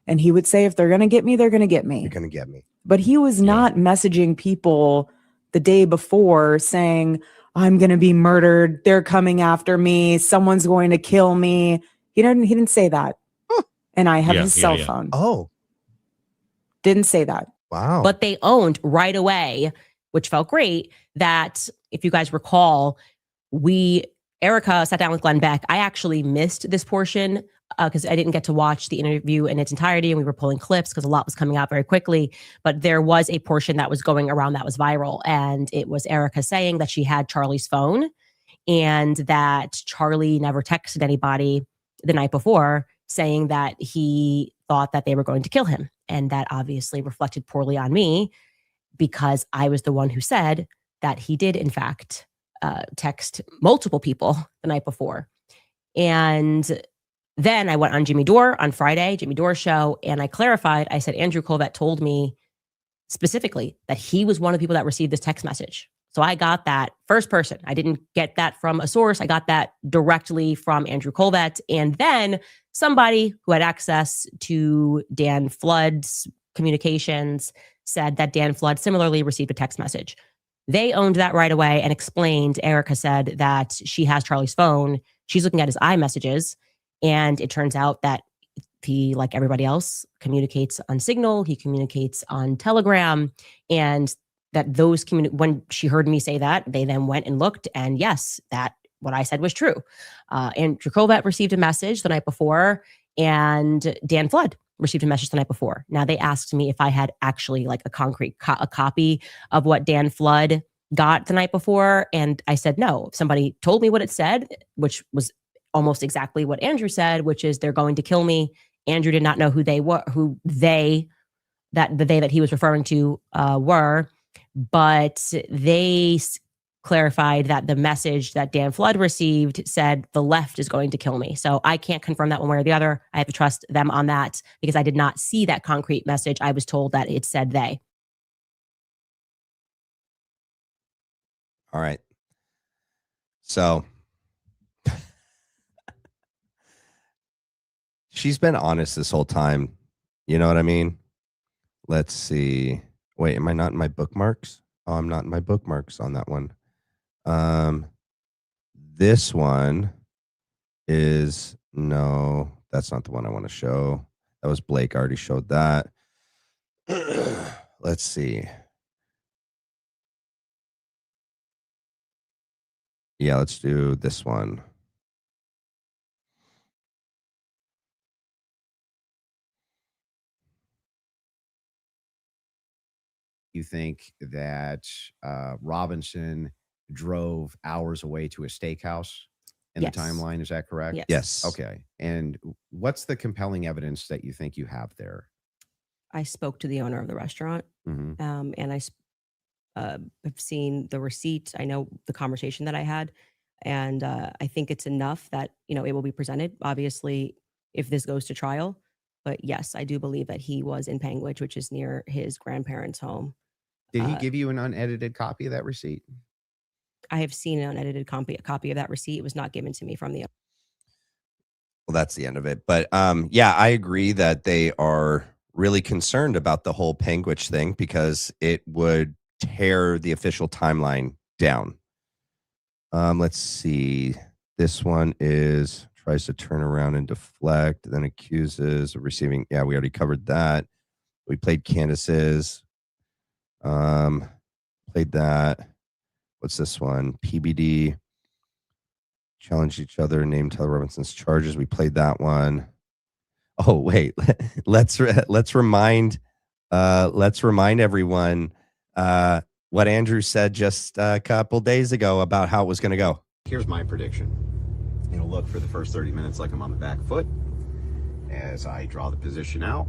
And he would say, if they're going to get me, they're going to get me. You're going to get me. But he was not messaging people the day before saying, I'm going to be murdered. They're coming after me. Someone's going to kill me. He didn't say that. And I have his cell phone. Oh. Didn't say that. Wow. But they owned right away, which felt great, that if you guys recall, Erica sat down with Glenn Beck. I actually missed this portion because I didn't get to watch the interview in its entirety, and we were pulling clips because a lot was coming out very quickly. But there was a portion that was going around that was viral, and it was Erica saying that she had Charlie's phone and that Charlie never texted anybody the night before saying that he thought that they were going to kill him. And that obviously reflected poorly on me because I was the one who said that he did, in fact, text multiple people the night before. And then I went on Jimmy Dore on Friday, Jimmy Dore show, and I clarified. I said, Andrew Colvett told me specifically that he was one of the people that received this text message. So I got that first person. I didn't get that from a source. I got that directly from Andrew Colvett. And then somebody who had access to Dan Flood's communications said that Dan Flood similarly received a text message. They owned that right away and explained, Erica said that she has Charlie's phone. She's looking at his iMessages. And it turns out that he, like everybody else, communicates on Signal. He communicates on Telegram. And that those when she heard me say that, they then went and looked. And yes, that what I said was true. Andrew Colvett received a message the night before, and Dan Flood received a message the night before. Now they asked me if I had actually like a concrete a copy of what Dan Flood got the night before. And I said, no, if somebody told me what it said, which was almost exactly what Andrew said, which is they're going to kill me. Andrew did not know who they were, that the they that he was referring to were, but they clarified that the message that Dan Flood received said the left is going to kill me. So I can't confirm that one way or the other. I have to trust them on that because I did not see that concrete message. I was told that it said they. All right. So she's been honest this whole time. You know what I mean? Let's see. Wait, am I not in my bookmarks? Oh, I'm not in my bookmarks on that one. This one is no, that's not the one I want to show. That was Blake. I already showed that. Let's see. Yeah, let's do this one. You think that Robinson drove hours away to a steakhouse in Yes. the timeline? Is that correct? Yes. Yes. Okay. And what's the compelling evidence that you think you have there? I spoke to the owner of the restaurant, Mhm. and have seen the receipt. I know the conversation that I had, and I think it's enough that it will be presented. Obviously, if this goes to trial, but yes, I do believe that he was in Panguitch, which is near his grandparents' home. Did he give you an unedited copy of that receipt? I have seen an unedited copy of that receipt. It was not given to me from the. Well, that's the end of it. But yeah, I agree that they are really concerned about the whole Panguitch thing because it would tear the official timeline down. Let's see. This one tries to turn around and deflect, then accuses of receiving. Yeah, we already covered that. We played Candace's. Played that. What's this one? PBD. Challenge each other, name Tyler Robinson's charges. We played that one. Oh, wait. let's remind everyone what Andrew said just a couple days ago about how it was going to go. Here's my prediction. It'll look for the first 30 minutes like I'm on the back foot as I draw the position out,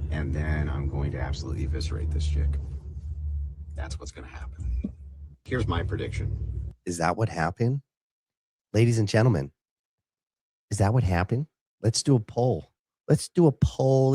and then I'm going to absolutely eviscerate this chick. That's what's going to happen. Here's my prediction. Is that what happened? Ladies and gentlemen, is that what happened? Let's do a poll. Let's do a poll.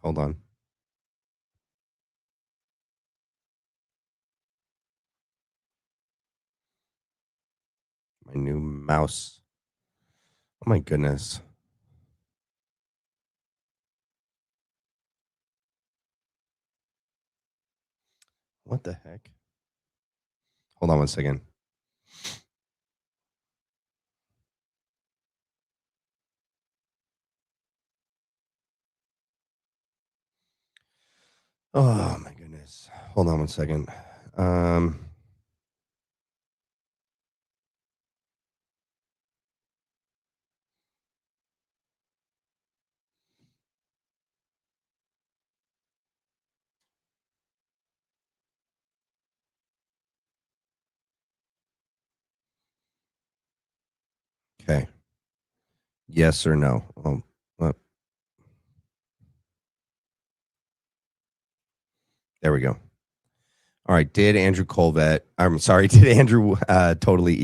Hold on. My new mouse. Oh my goodness. What the heck? Hold on one second. Oh my goodness. Hold on one second. Okay. Yes or no? There we go. All right. Did Andrew totally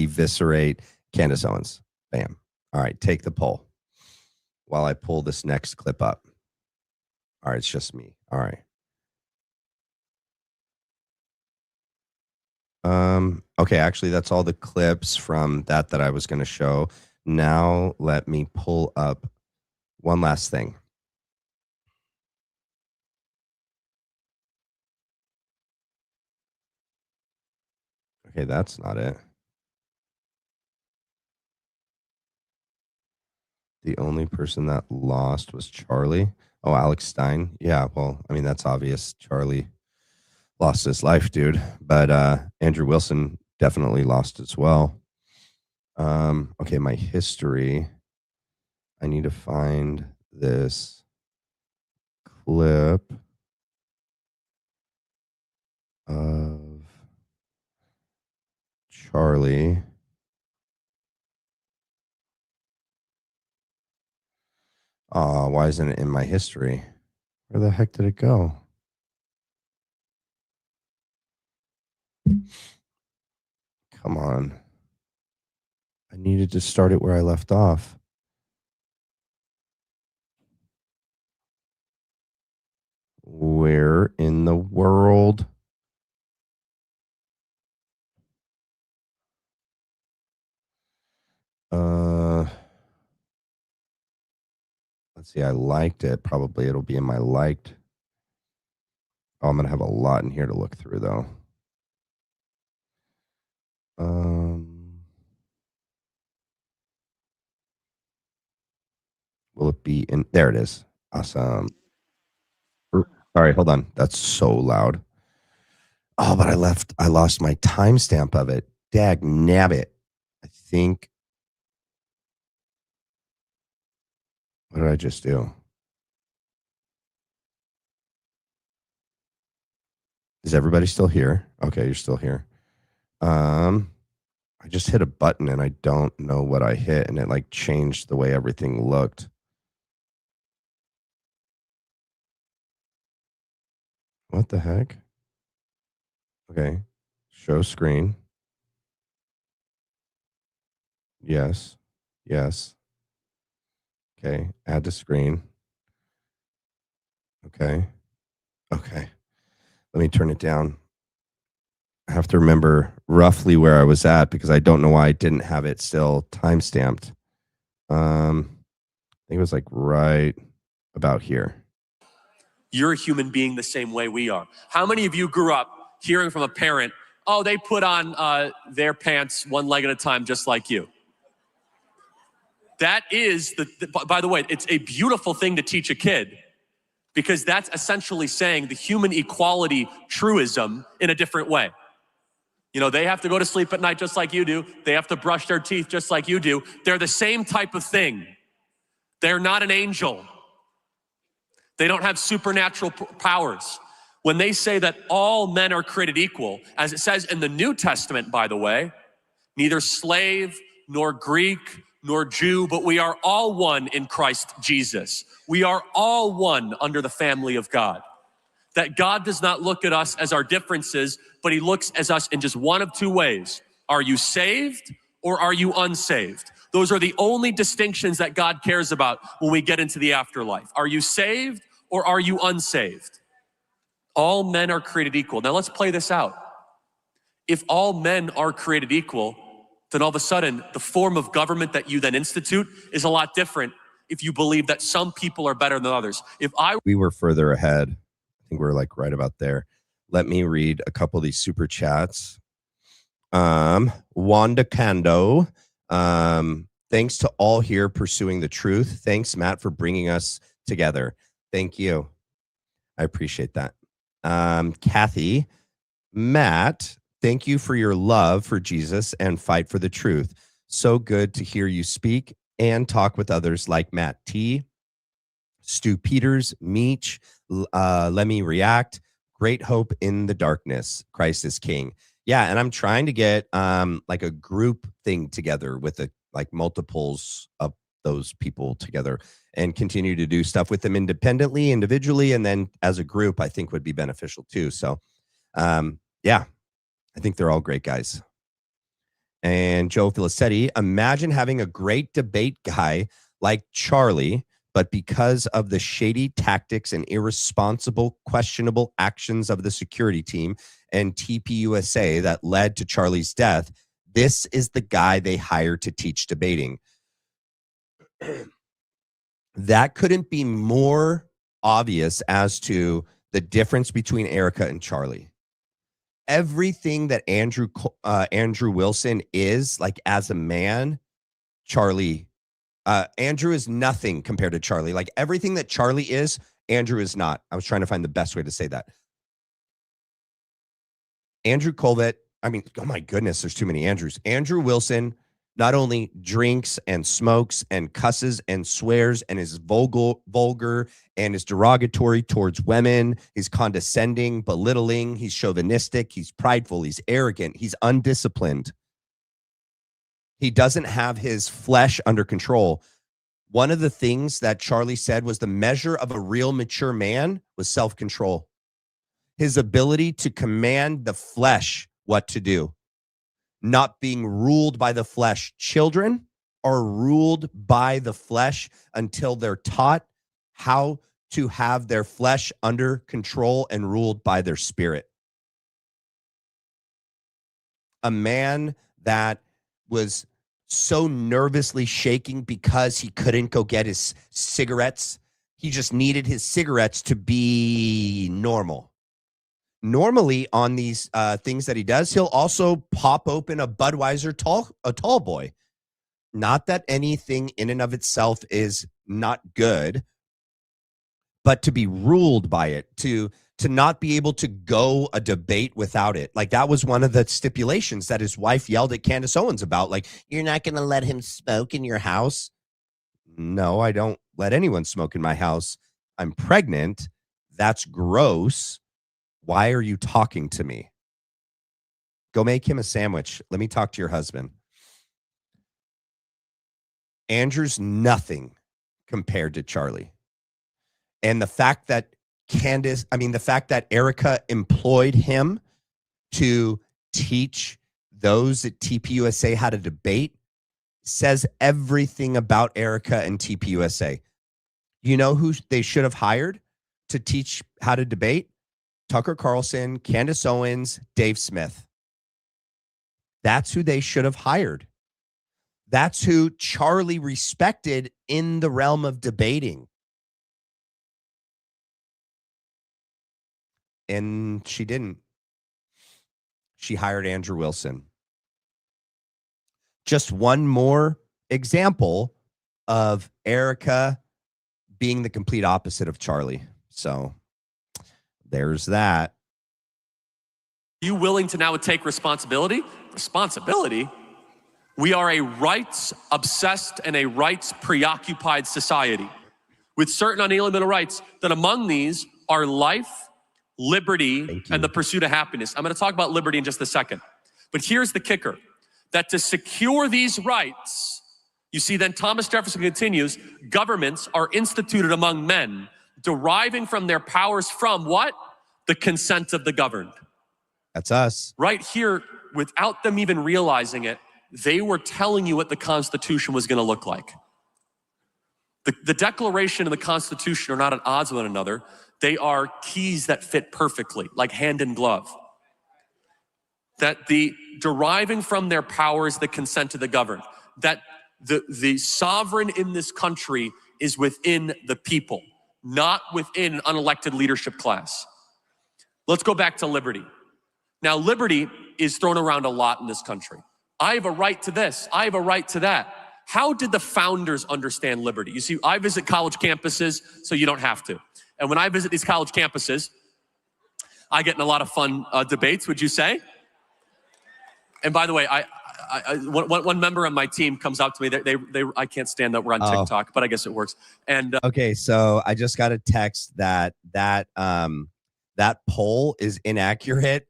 eviscerate Candace Owens? Bam. All right. Take the poll while I pull this next clip up. All right. It's just me. All right. Okay. Actually, that's all the clips from that I was going to show. Now let me pull up one last thing. Okay, that's not it. The only person that lost was Charlie. Oh, Alex Stein. Yeah, well, I mean, that's obvious. Charlie lost his life, dude. But Andrew Wilson definitely lost as well. Okay, my history. I need to find this clip of Charlie. Why isn't it in my history? Where the heck did it go? Come on. I needed to start it where I left off. Where in the world? Let's see. I liked it. Probably it'll be in my liked. Oh, I'm going to have a lot in here to look through, though. Will it be in? There it is. Awesome. Sorry, hold on. That's so loud. Oh, but I lost my timestamp of it. Dag nabbit. I think. What did I just do? Is everybody still here? Okay, you're still here. I just hit a button and I don't know what I hit, and it like changed the way everything looked. What the heck? Okay. Show screen. Yes. Yes. Okay. Add to screen. Okay. Okay. Let me turn it down. I have to remember roughly where I was at because I don't know why I didn't have it still timestamped. I think it was like right about here. You're a human being the same way we are. How many of you grew up hearing from a parent, oh, they put on their pants one leg at a time just like you? That is, by the way, it's a beautiful thing to teach a kid because that's essentially saying the human equality truism in a different way. You know, they have to go to sleep at night just like you do. They have to brush their teeth just like you do. They're the same type of thing. They're not an angel. They don't have supernatural powers. When they say that all men are created equal, as it says in the New Testament, by the way, neither slave nor Greek nor Jew, but we are all one in Christ Jesus. We are all one under the family of God. That God does not look at us as our differences, but he looks at us in just one of two ways. Are you saved or are you unsaved? Those are the only distinctions that God cares about when we get into the afterlife. Are you saved or are you unsaved? All men are created equal. Now let's play this out. If all men are created equal, then all of a sudden the form of government that you then institute is a lot different if you believe that some people are better than others. We were further ahead. I think we're like right about there. Let me read a couple of these super chats. Wanda Kando. Thanks to all here pursuing the truth. Thanks, Matt, for bringing us together. Thank you. I appreciate that. Kathy, Matt, thank you for your love for Jesus and fight for the truth. So good to hear you speak and talk with others like Matt T, Stu Peters, Meech, Let Me React, Great Hope in the Darkness, Christ is King. Yeah, and I'm trying to get like a group thing together with like multiples of those people together and continue to do stuff with them independently, individually, and then as a group, I think would be beneficial too. So, yeah, I think they're all great guys. And Joe Filicetti, imagine having a great debate guy like Charlie, but because of the shady tactics and irresponsible, questionable actions of the security team and TPUSA that led to Charlie's death, this is the guy they hired to teach debating. That couldn't be more obvious as to the difference between Erica and Charlie. Everything that Andrew Wilson is, like as a man, Charlie, Andrew is nothing compared to Charlie. Like everything that Charlie is, Andrew is not. I was trying to find the best way to say that. Andrew Colvett, I mean, oh my goodness, there's too many Andrews. Andrew Wilson not only drinks and smokes and cusses and swears and is vulgar and is derogatory towards women, he's condescending, belittling, he's chauvinistic, he's prideful, he's arrogant, he's undisciplined. He doesn't have his flesh under control. one of the things that Charlie said was the measure of a real mature man was self-control. His ability to command the flesh what to do, not being ruled by the flesh. Children are ruled by the flesh until they're taught how to have their flesh under control and ruled by their spirit. A man that was so nervously shaking because he couldn't go get his cigarettes. He just needed his cigarettes to be normal. Normally on these things that he does, he'll also pop open a Budweiser tall boy. Not that anything in and of itself is not good, but to be ruled by it, to not be able to go a debate without it. Like that was one of the stipulations that his wife yelled at Candace Owens about. Like, you're not going to let him smoke in your house? No, I don't let anyone smoke in my house. I'm pregnant. That's gross. Why are you talking to me? Go make him a sandwich. Let me talk to your husband. Andrew's nothing compared to Charlie. And the fact that the fact that Erica employed him to teach those at TPUSA how to debate says everything about Erica and TPUSA. You know who they should have hired to teach how to debate? Tucker Carlson, Candace Owens, Dave Smith. That's who they should have hired. That's who Charlie respected in the realm of debating. And she didn't. She hired Andrew Wilson. Just one more example of Erica being the complete opposite of Charlie. So there's that. Are you willing to now take responsibility? Responsibility? We are a rights-obsessed and a rights-preoccupied society with certain unalienable rights that among these are life, liberty, and the pursuit of happiness. I'm going to talk about liberty in just a second. But here's the kicker, that to secure these rights, you see, then Thomas Jefferson continues, governments are instituted among men, deriving from their powers from what? The consent of the governed. That's us. Right here, without them even realizing it, they were telling you what the Constitution was going to look like. The Declaration and the Constitution are not at odds with one another. They are keys that fit perfectly, like hand in glove. That the deriving from their powers the consent of the governed. That the sovereign in this country is within the people, not within an unelected leadership class. Let's go back to liberty. Now, liberty is thrown around a lot in this country. I have a right to this. I have a right to that. How did the founders understand liberty? You see, I visit college campuses, so you don't have to. And when I visit these college campuses, I get in a lot of fun debates, would you say? And by the way, one member of my team comes up to me. I can't stand that we're on TikTok, but I guess it works. And okay, so I just got a text that poll is inaccurate.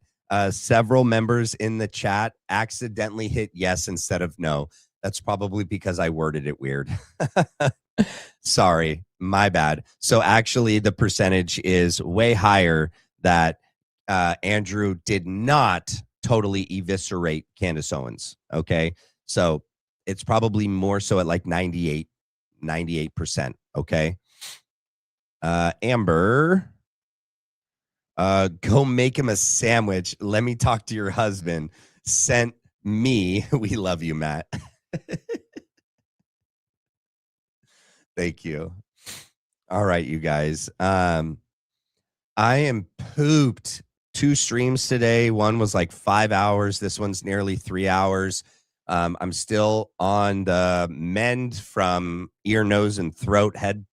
Several members in the chat accidentally hit yes instead of no. That's probably because I worded it weird. Sorry, my bad. So actually the percentage is way higher that Andrew did not totally eviscerate Candace Owens. Okay. So it's probably more so at like 98%. Okay. Amber, go make him a sandwich. Let me talk to your husband. Sent me. We love you, Matt. Thank you. All right, you guys. I am pooped. 2 streams today. One was like 5 hours. This one's nearly 3 hours. I'm still on the mend from ear, nose, and throat, head,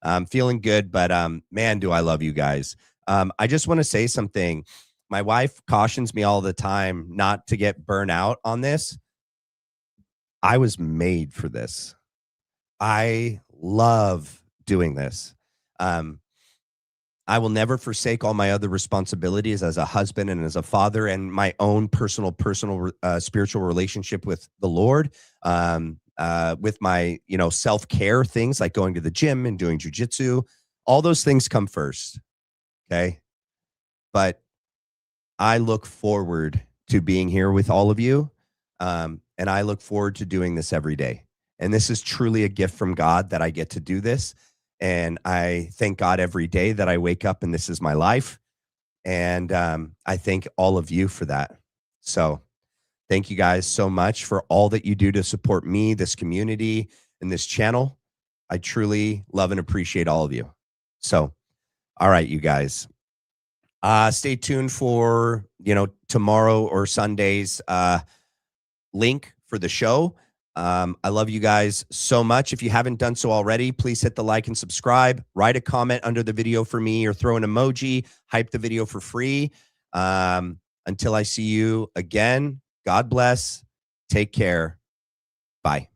I'm feeling good, but man, do I love you guys. I just want to say something. My wife cautions me all the time not to get burnt out on this. I was made for this. I love doing this. I will never forsake all my other responsibilities as a husband and as a father and my own personal spiritual relationship with the Lord. with my, self-care things like going to the gym and doing jujitsu. All those things come first. Okay. But I look forward to being here with all of you. And I look forward to doing this every day. And this is truly a gift from God that I get to do this. And I thank God every day that I wake up and this is my life. And I thank all of you for that. So thank you guys so much for all that you do to support me, this community, and this channel. I truly love and appreciate all of you. So, all right, you guys. Stay tuned for, tomorrow or Sunday's link for the show. I love you guys so much. If you haven't done so already, please hit the like and subscribe. Write a comment under the video for me or throw an emoji. Hype the video for free. Until I see you again, God bless. Take care. Bye.